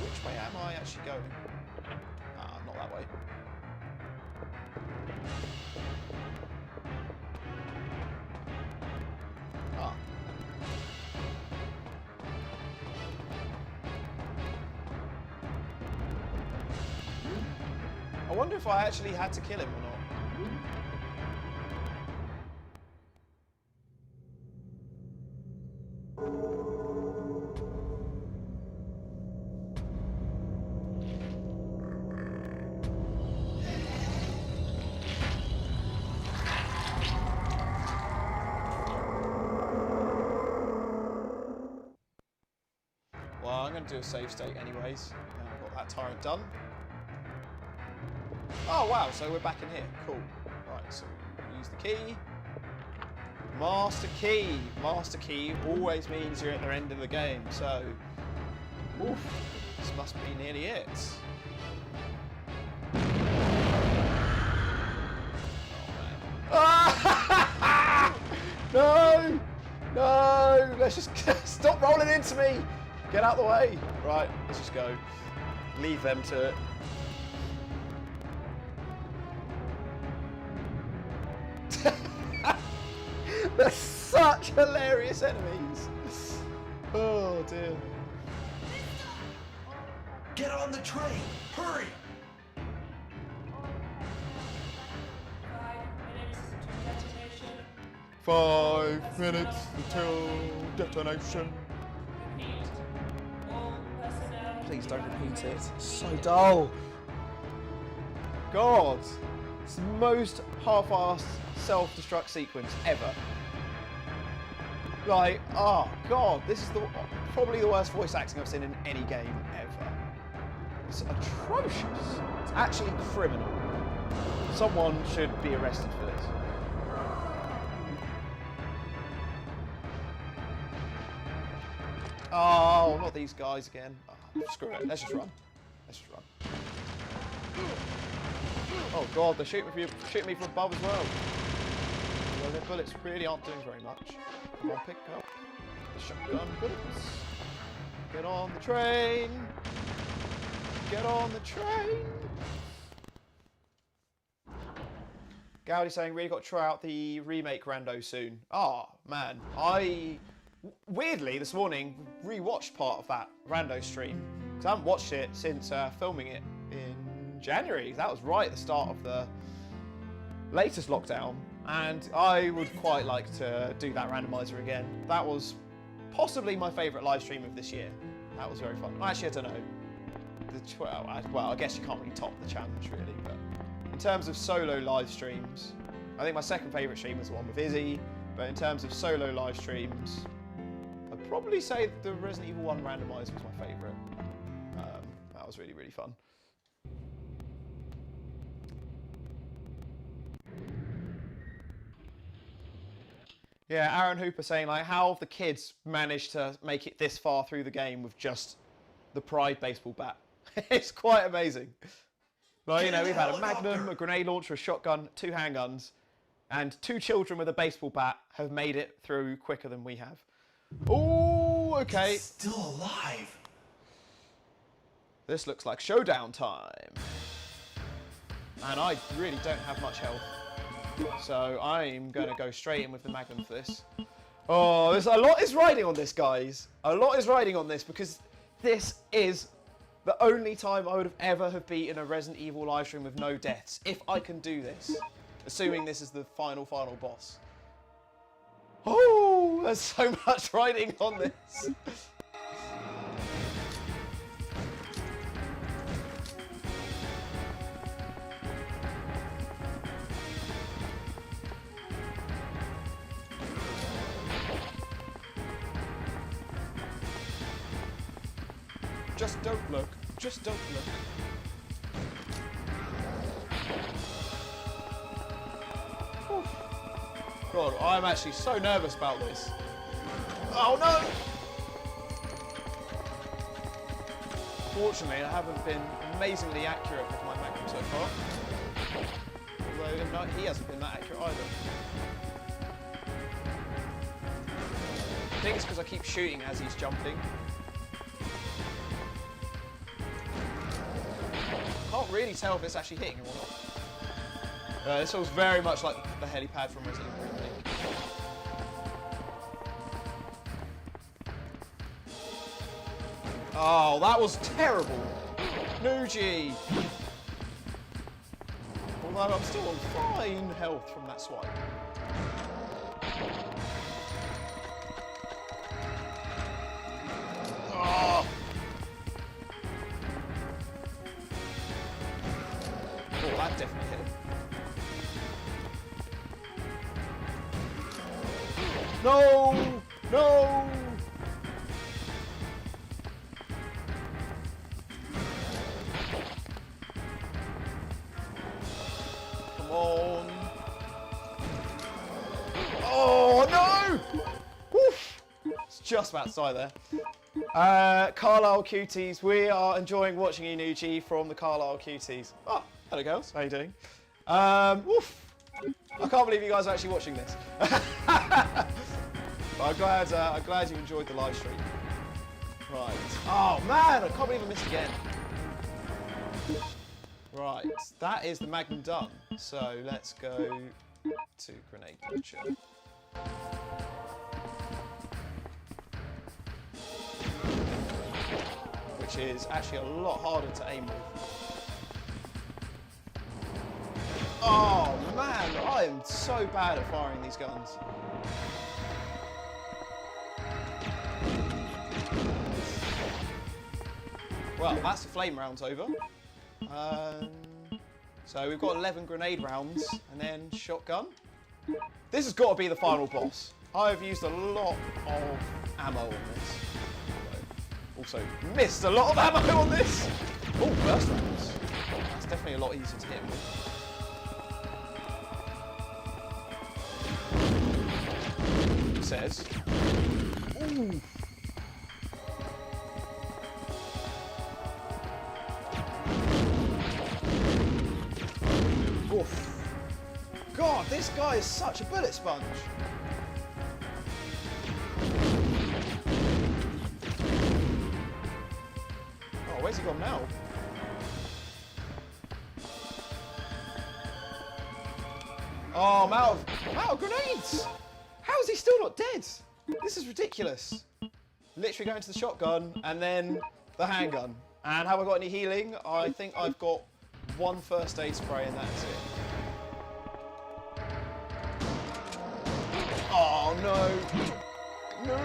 Which way am I actually going? Not that way. I wonder if I actually had to kill him or not. Well, I'm going to do a save state anyways. Now I've got that Tyrant done. Oh wow, so we're back in here. Cool. Right, so we use the key. Master Key. Master Key always means you're at the end of the game, so... Oof, this must be nearly it. Oh, no! No! Let's just stop rolling into me! Get out the way! Right, let's just go. Leave them to it. They're such hilarious enemies. Oh dear. Get on the train! Hurry! 5 minutes to detonation. 5 minutes until detonation. Repeat. All personnel. Please don't repeat it. It's so dull. God. It's the most half-assed self-destruct sequence ever. Like, oh God, this is probably the worst voice acting I've seen in any game ever. It's atrocious. It's actually criminal. Someone should be arrested for this. Oh, not these guys again. Oh, screw it. Let's just run. Let's just run. Oh God, they're shooting me from above as well. Well, their bullets really aren't doing very much. Come on, pick up the shotgun bullets. Get on the train. Get on the train. Gowdy saying, really got to try out the remake rando soon. Oh, man. Weirdly, this morning, rewatched part of that rando stream. Because I haven't watched it since filming it in January. That was right at the start of the latest lockdown. And I would quite like to do that randomizer again. That was possibly my favourite live stream of this year. That was very fun. Actually, I don't know. Well, I guess you can't really top the challenge, really. But in terms of solo live streams, I think my second favourite stream was the one with Izzy. But in terms of solo live streams, I'd probably say the Resident Evil 1 randomizer was my favourite. That was really, really fun. Yeah, Aaron Hooper saying, like, how have the kids managed to make it this far through the game with just the Pride baseball bat? It's quite amazing. Like, you know, we've had a Magnum, a grenade launcher, a shotgun, 2 handguns, and 2 children with a baseball bat have made it through quicker than we have. Oh, okay. It's still alive. This looks like showdown time. And I really don't have much health. So I'm going to go straight in with the Magnum for this. Oh, there's a lot is riding on this, guys. A lot is riding on this because this is the only time I would have ever have beaten a Resident Evil live stream with no deaths. If I can do this. Assuming this is the final boss. Oh, there's so much riding on this. Just don't look. Just don't look. Whew. God, I'm actually so nervous about this. Oh no! Fortunately, I haven't been amazingly accurate with my Magnum so far. Although he hasn't been that accurate either. I think it's because I keep shooting as he's jumping. Can't really tell if it's actually hitting him or not. This feels very much like the helipad from Resident Evil Remake. Oh, that was terrible. Nougie. Although I'm still on fine health from that swipe. Oh. Oh, that definitely hit him. No! No! Come on. Oh, just about to die there. Carlisle Cuties, we are enjoying watching you, Nougie, from the Carlisle Cuties. Oh, hello girls, how you doing? Woof. I can't believe you guys are actually watching this. I'm glad you enjoyed the live stream. Right. Oh man, I can't believe I missed again. Right, that is the Magnum done. So let's go to grenade launcher. Which is actually a lot harder to aim with. Oh man, I am so bad at firing these guns. Well, that's the flame rounds over. So we've got 11 grenade rounds and then shotgun. This has got to be the final boss. I've used a lot of ammo on this. Also missed a lot of ammo on this. Oh, burst rounds. That's definitely a lot easier to hit with. It says. Ooh. Oof. God, this guy is such a bullet sponge. Oh, where's he gone now? Oh, I'm out of grenades! How is he still not dead? This is ridiculous. Literally going to the shotgun and then the handgun. And have I got any healing? I think I've got one first aid spray and that's it. Oh no! No!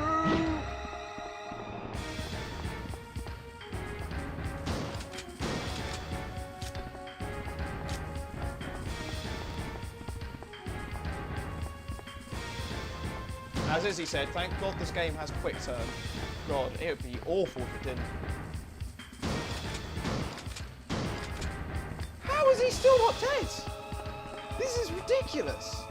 As Izzy said, thank God this game has quick turn. God, it would be awful if it didn't. How is he still not dead? This is ridiculous.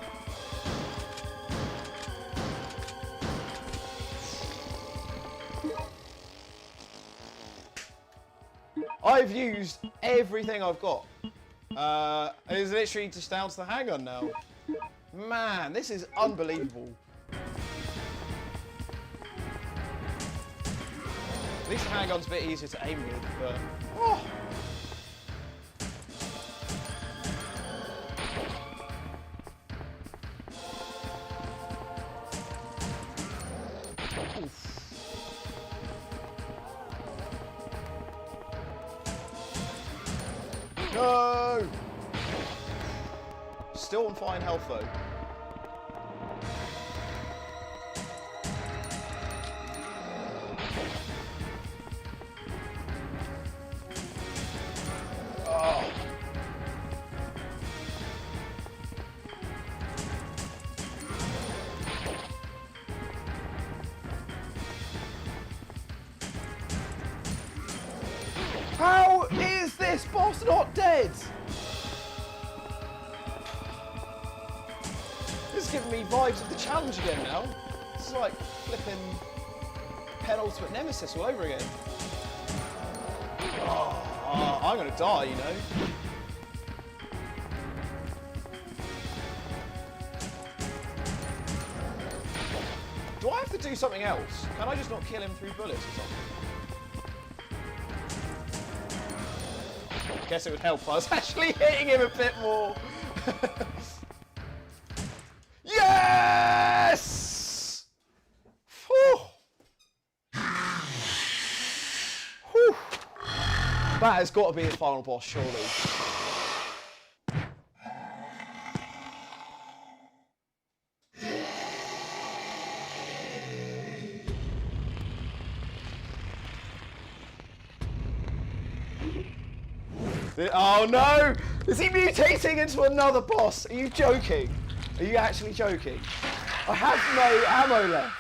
I've used everything I've got. It's literally just down to the handgun now. Man, this is unbelievable. At least the handgun's a bit easier to aim with, but... Oh. No! Still on fine health though. Oh. How is this boss not dead? This is giving me vibes of the challenge again now. This is like flipping penultimate nemesis all over again. Oh, I'm gonna die, you know. Do I have to do something else? Can I just not kill him through bullets or something? I guess it would help if I was actually hitting him a bit more. Yes! Whew. Whew. That has got to be the final boss, surely. Oh no! Is he mutating into another boss? Are you joking? Are you actually joking? I have no ammo left.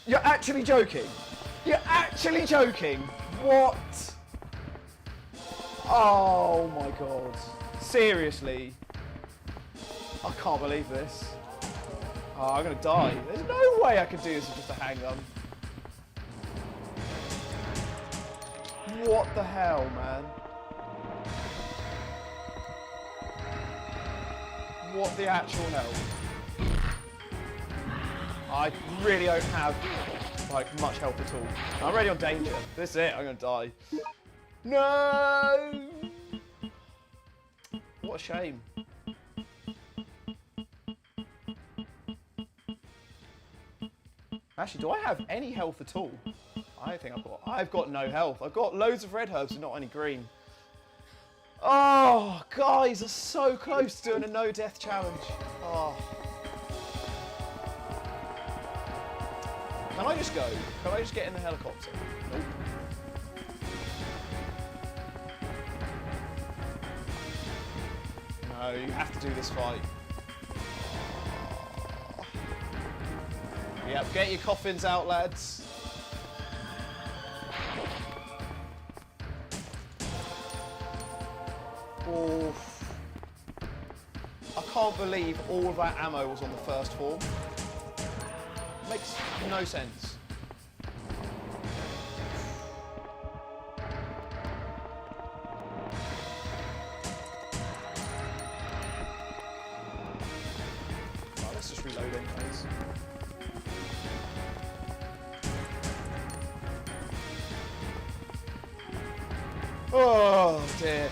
You're actually joking? You're actually joking? What? Oh my god. Seriously? I can't believe this. Oh, I'm gonna die. There's no way I could do this with just a handgun. What the hell, man? What the actual hell? I really don't have like much help at all. I'm already on danger. This is it. I'm gonna die. No! What a shame. Actually, do I have any health at all? I think I've got no health. I've got loads of red herbs and not any green. Oh, guys are so close to doing a no-death challenge. Oh. Can I just go? Can I just get in the helicopter? Nope. No, you have to do this fight. Yep, get your coffins out, lads. Oof. I can't believe all of that ammo was on the first form. Makes no sense. Right, let's just reload in, guys. Oh dear.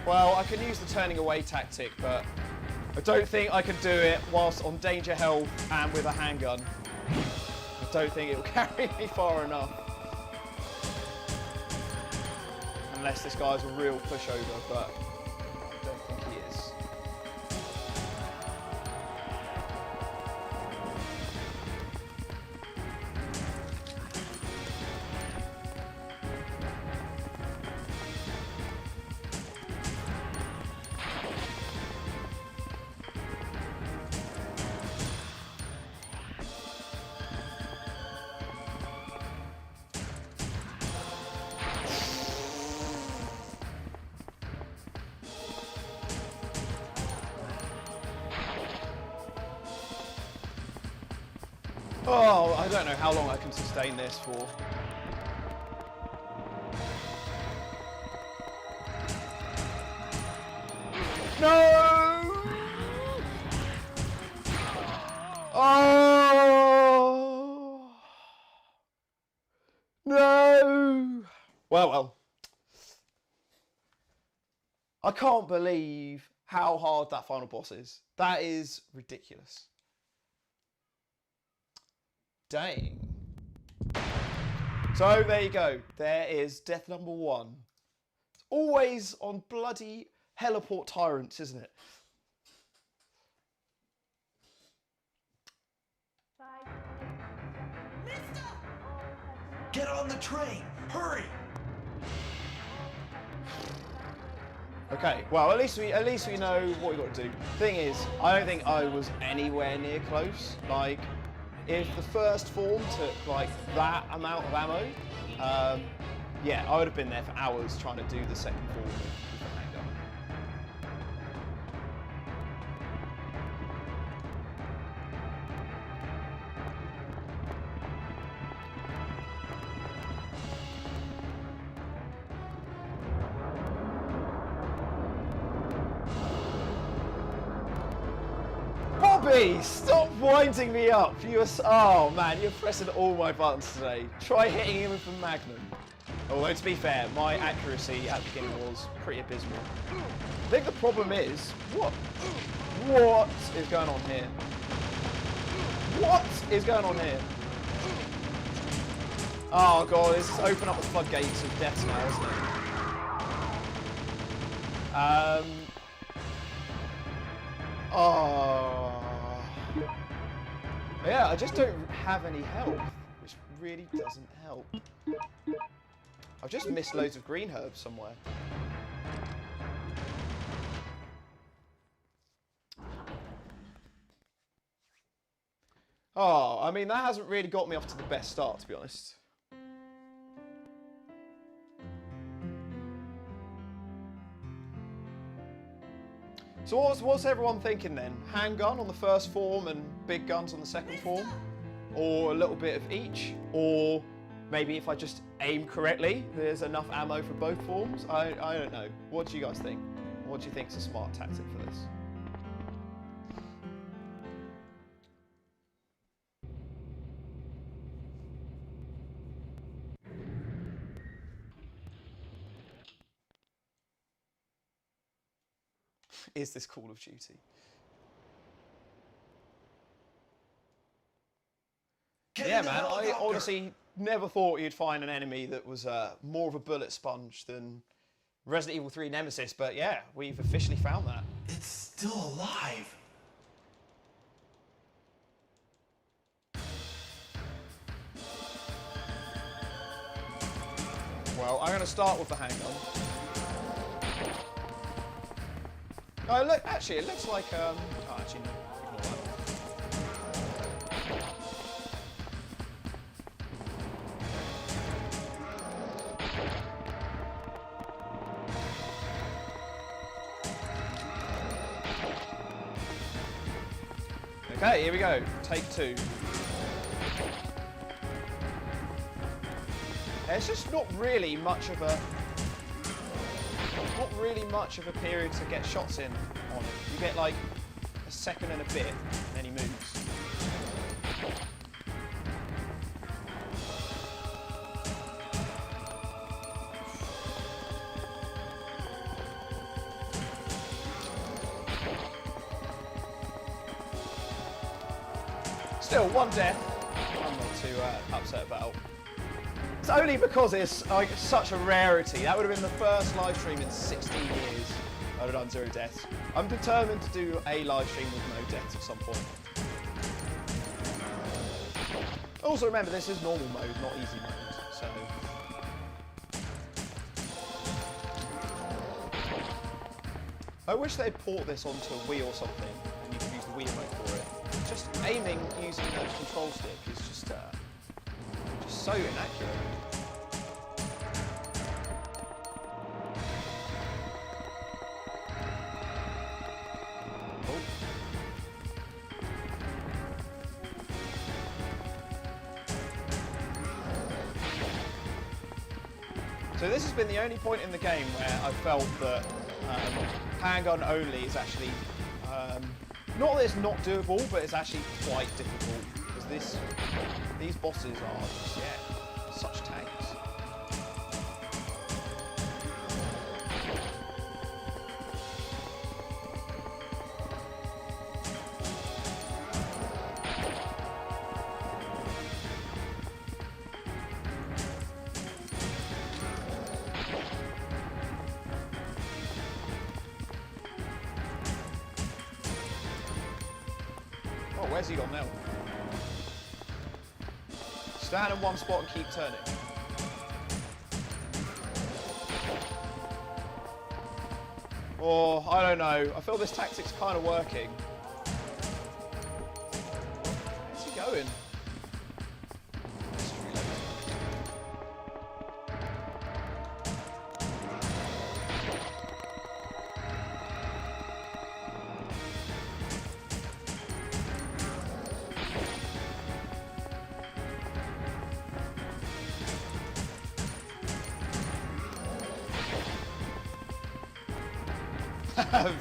Well, I can use the turning away tactic, but I don't think I can do it whilst on danger health and with a handgun. I don't think it will carry me far enough. Unless this guy's a real pushover, but I don't think he is. Oh, I don't know how long I can sustain this for. No! Oh! No! Well. I can't believe how hard that final boss is. That is ridiculous. Dang. So there you go. There is death number 1. It's always on bloody heliport tyrants, isn't it? Get on the train! Hurry! Okay, well at least we know what we got to do. Thing is, I don't think I was anywhere near close. Like, if the first form took like that amount of ammo, yeah, I would have been there for hours trying to do the second form with the handgun. Bobby, stop winding me up. Oh man, you're pressing all my buttons today. Try hitting him with the Magnum. Although to be fair, my accuracy at the beginning was pretty abysmal. I think the problem is, what is going on here? What is going on here? Oh god, this is open up the floodgates of deaths now, isn't it? Oh. Yeah, I just don't have any health, which really doesn't help. I've just missed loads of green herbs somewhere. Oh, I mean, that hasn't really got me off to the best start, to be honest. So what's everyone thinking then? Handgun on the first form and big guns on the second form? Or a little bit of each? Or maybe if I just aim correctly, there's enough ammo for both forms? I don't know. What do you guys think? What do you think is a smart tactic for this? Is this Call of Duty? Yeah, man, I honestly never thought you'd find an enemy that was more of a bullet sponge than Resident Evil 3 Nemesis, but yeah, we've officially found that. It's still alive. Well, I'm going to start with the handgun. Oh, look, actually, it looks like, oh, actually, no, ignore that. Okay, here we go. Take two. It's just not really much of a period to get shots in on it. You get like a second and a bit, and then he moves. Still, one death. I'm not too upset about. It's only because it's like such a rarity. That would have been the first live stream in 16 years I'd have done 0 deaths. I'm determined to do a live stream with no deaths at some point. Also remember, this is normal mode, not easy mode, so... I wish they'd port this onto a Wii or something, and you could use the Wii remote for it. Just aiming using the control stick is just so inaccurate. Oh. So this has been the only point in the game where I felt that handgun only is actually not that it's not doable, but it's actually quite difficult because these bosses are just, yeah, such tanks. Oh, where's he gone now? Stand in one spot and keep turning. Oh, I don't know. I feel this tactic's kind of working. Where's he going?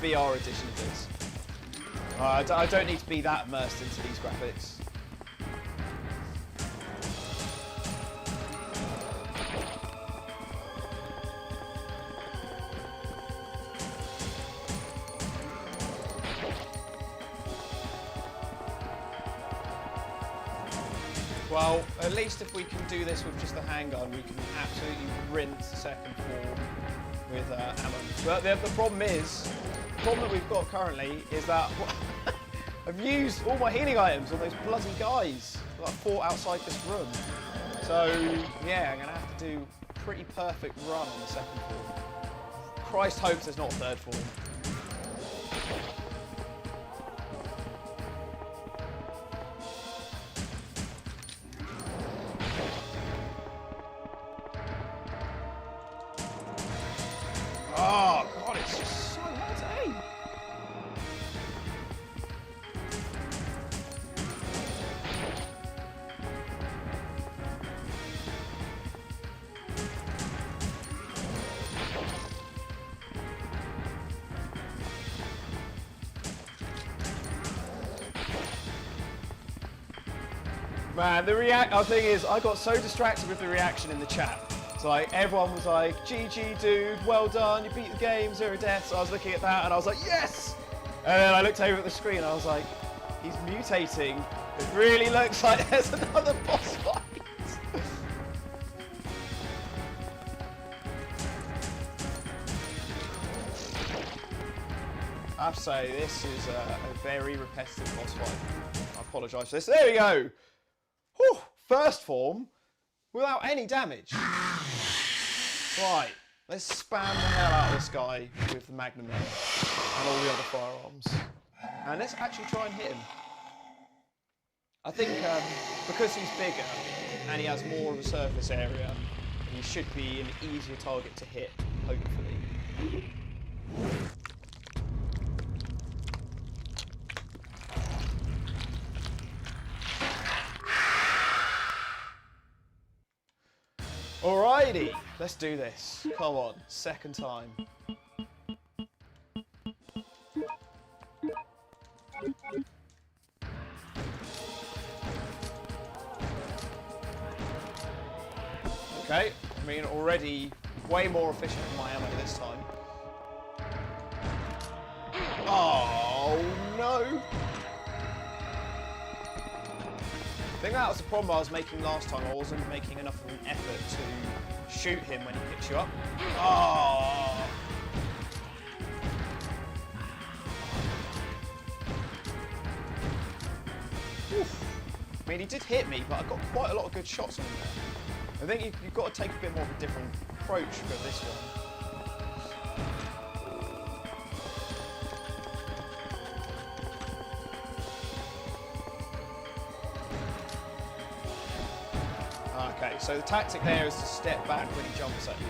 VR edition of this. I don't need to be that immersed into these graphics. Well, at least if we can do this with just the handgun, we can absolutely rinse the second form with ammo. But the problem that we've got currently is that I've used all my healing items on those bloody guys that I fought outside this room. So yeah, I'm gonna have to do a pretty perfect run on the second form. Christ hopes there's not a third form. Oh god, it's just so hard to aim. Man, the thing is, I got so distracted with the reaction in the chat. It's like, everyone was like, GG dude, well done, you beat the game, 0 deaths. So I was looking at that and I was like, yes! And then I looked over at the screen and I was like, he's mutating. It really looks like there's another boss fight. I have to say, this is a very repetitive boss fight. I apologise for this. There we go! Whew, first form without any damage. Right, let's spam the hell out of this guy with the Magnum and all the other firearms. And let's actually try and hit him. I think because he's bigger and he has more of a surface area, he should be an easier target to hit, hopefully. Alrighty, let's do this. Come on, second time. Okay, I mean already way more efficient than my ammo this time. Oh no! I think that was the problem I was making last time. I wasn't making enough of an effort to shoot him when he picks you up. Oh! Oof. I mean, he did hit me, but I got quite a lot of good shots on him there. I think you've got to take a bit more of a different approach for this one. Okay, so the tactic there is to step back when he jumps at you.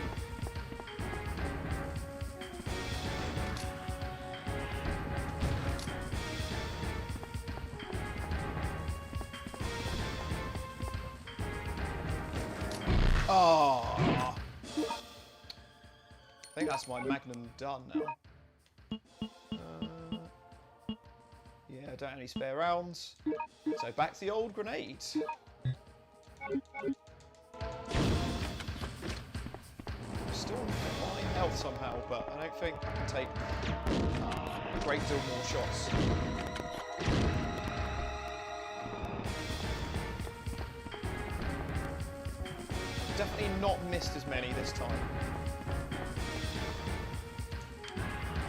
Oh! I think that's my Magnum done now. Yeah, I don't have any spare rounds. So back to the old grenades. Still fine health somehow, but I don't think I can take a great deal more shots. Definitely not missed as many this time.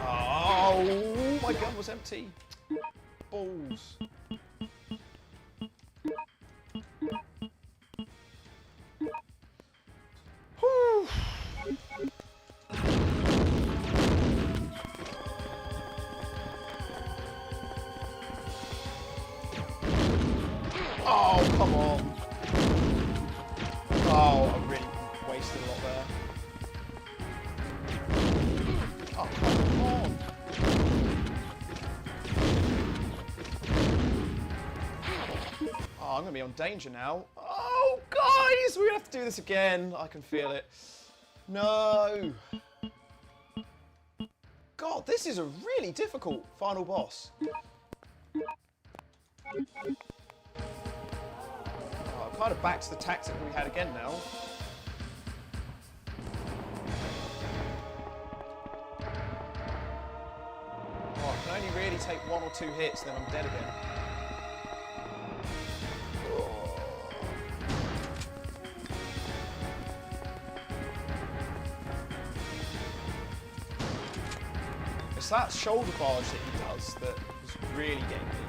Oh, my gun was empty. Balls. Whew. Oh, come on. Oh, I really wasted a lot there. Oh, come on. Oh, I'm going to be on danger now. Oh, guys, we have to do this again. I can feel it. No. God, this is a really difficult final boss. Kind of back to the tactic we had again now. Oh, I can only really take 1 or 2 hits, then I'm dead again. Oh. It's that shoulder barge that he does that is really getting me.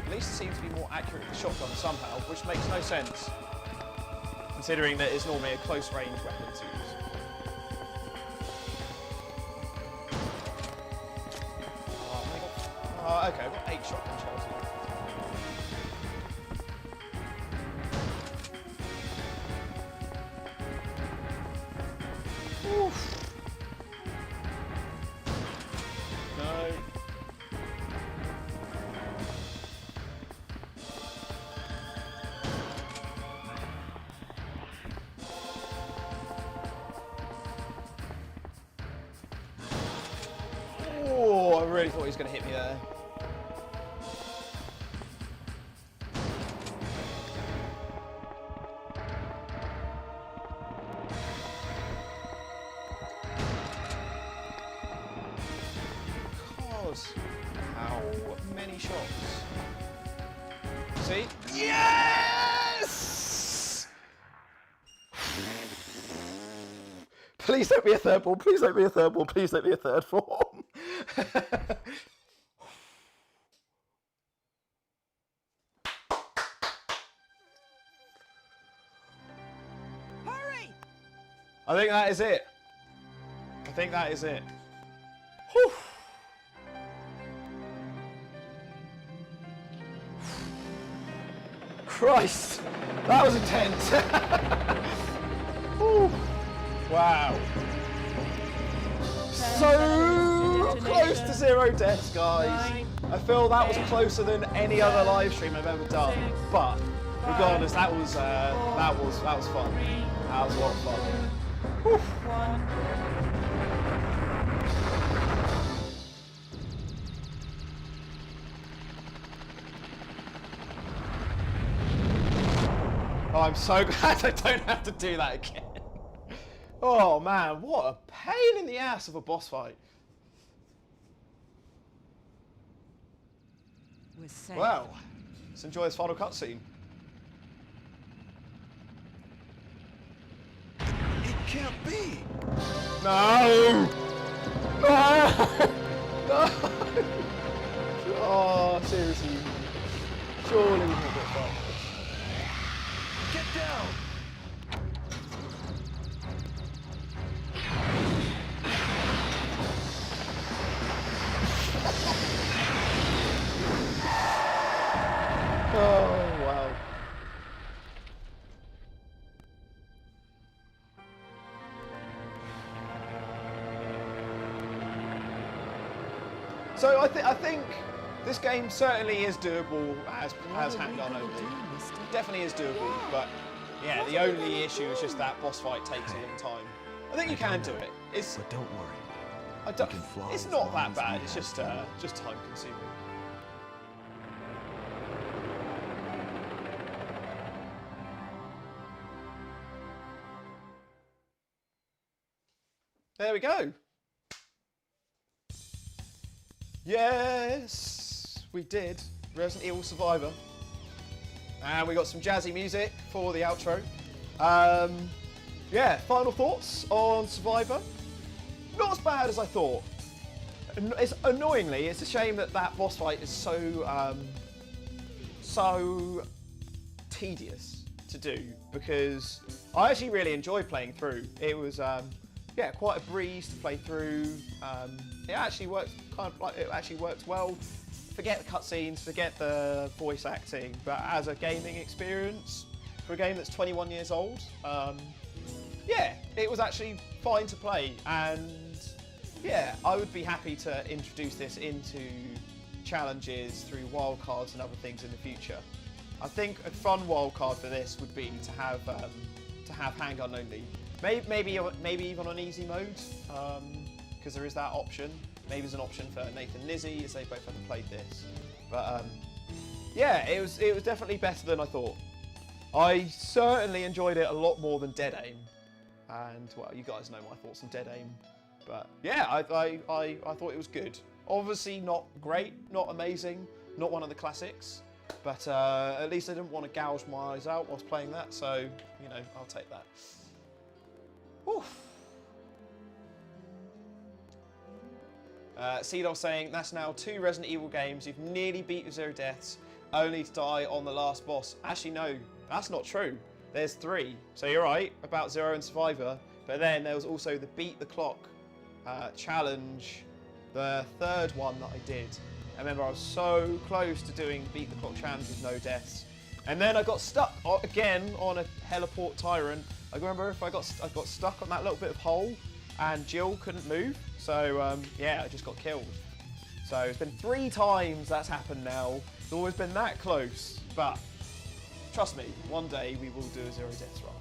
At least it seems to be more accurate with the shotgun somehow, which makes no sense, considering that it's normally a close range weapon to use. Oh, okay, I've got 8 shotgun shells now. Oof. No. really thought he was going to hit me there. How many shots? See? Yes! Please don't be a third ball. Please don't be a third ball. Please don't be a third form. Hurry! I think that is it. I think that is it. Whew. Christ, that was intense. Whew. Wow. So close to 0 deaths, guys. I feel that was closer than any other live stream I've ever done. But regardless, that was fun. That was a lot of fun. Whew. Oh, I'm so glad I don't have to do that again. Oh man, what a pain in the ass of a boss fight. Well, let's enjoy this final cutscene. It can't be. No! No! No! Oh, seriously. Surely we can get fun. Get down. Oh, wow. So I think this game certainly is doable as handgun only. Definitely is doable, but yeah, the only issue is just that boss fight takes a long time. I think you can do it. But don't worry. It's not that bad. It's just time consuming. There we go. Yes, we did. Resident Evil Survivor. And we got some jazzy music for the outro. Yeah, final thoughts on Survivor. Not as bad as I thought. Annoyingly, it's a shame that boss fight is so tedious to do, because I actually really enjoyed playing through. It was yeah, quite a breeze to play through. It actually worked well. Forget the cutscenes, forget the voice acting, but as a gaming experience for a game that's 21 years old, yeah, it was actually fine to play. And yeah, I would be happy to introduce this into challenges through wildcards and other things in the future. I think a fun wildcard for this would be to have handgun only. Maybe even on easy mode, because there is that option. Maybe there's an option for Nathan and Lizzie, as they both haven't played this. But yeah, it was definitely better than I thought. I certainly enjoyed it a lot more than Dead Aim. And well, you guys know my thoughts on Dead Aim. But yeah, I thought it was good. Obviously not great, not amazing, not one of the classics. But at least I didn't want to gouge my eyes out whilst playing that, so you know, I'll take that. Oof. Cedar saying, that's now 2 Resident Evil games. You've nearly beat 0 deaths, only to die on the last boss. Actually, no, that's not true. There's 3. So you're right about 0 and Survivor. But then there was also the Beat the Clock challenge, the 3rd one that I did. I remember I was so close to doing Beat the Clock challenge with no deaths. And then I got stuck again on a Heliport Tyrant. I remember I got stuck on that little bit of hole, and Jill couldn't move. So yeah, I just got killed. So it's been 3 times that's happened now. It's always been that close. But trust me, one day we will do a 0 deaths run.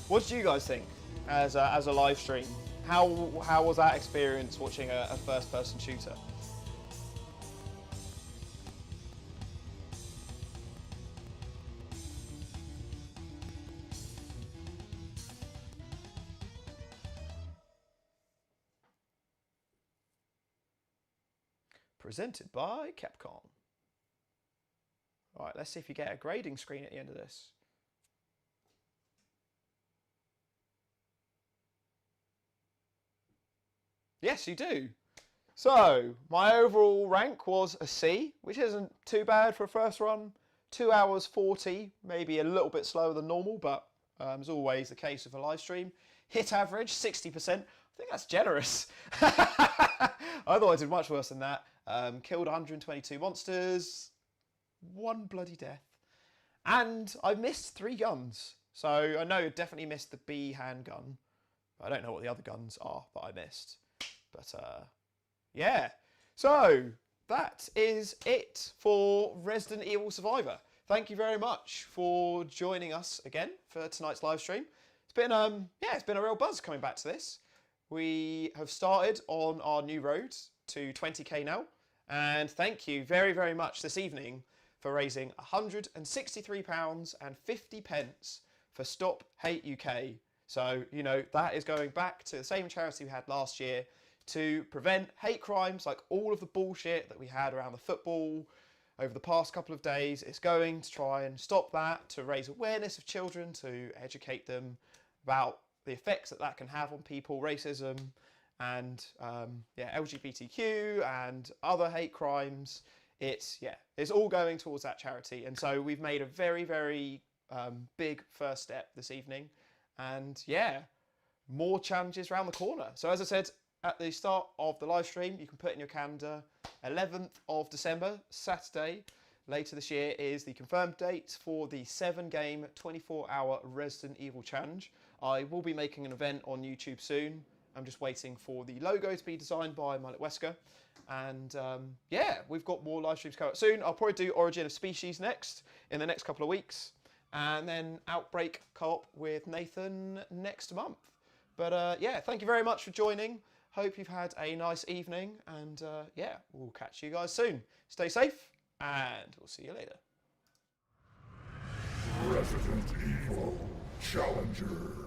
What did you guys think? as a live stream. How was that experience watching a first-person shooter? Presented by Capcom. All right, let's see if you get a grading screen at the end of this. Yes, you do. So, my overall rank was a C, which isn't too bad for a first run. 2 hours 40, maybe a little bit slower than normal, but as always the case with a live stream. Hit average, 60%. I think that's generous. I thought I did much worse than that. Killed 122 monsters, 1 bloody death. And I missed 3 guns. So I know I definitely missed the B handgun. I don't know what the other guns are that I missed. But yeah. So that is it for Resident Evil Survivor. Thank you very much for joining us again for tonight's live stream. It's been it's been a real buzz coming back to this. We have started on our new road to 20k now, and thank you very, very much this evening for raising £163.50 for Stop Hate UK. So, you know, that is going back to the same charity we had last year to prevent hate crimes, like all of the bullshit that we had around the football over the past couple of days. It's going to try and stop that, to raise awareness of children, to educate them about the effects that that can have on people, racism, and LGBTQ and other hate crimes. It's all going towards that charity. And so we've made a very, very big first step this evening. And yeah, more challenges around the corner. So as I said at the start of the live stream, you can put in your calendar, 11th of December, Saturday, later this year, is the confirmed date for the 7-game, 24-hour Resident Evil Challenge. I will be making an event on YouTube soon. I'm just waiting for the logo to be designed by Mullet Wesker. And yeah, we've got more live streams coming up soon. I'll probably do Origin of Species next, in the next couple of weeks. And then Outbreak Co-op with Nathan next month. But yeah, thank you very much for joining. Hope you've had a nice evening. And yeah, we'll catch you guys soon. Stay safe, and we'll see you later. Resident Evil Challenger.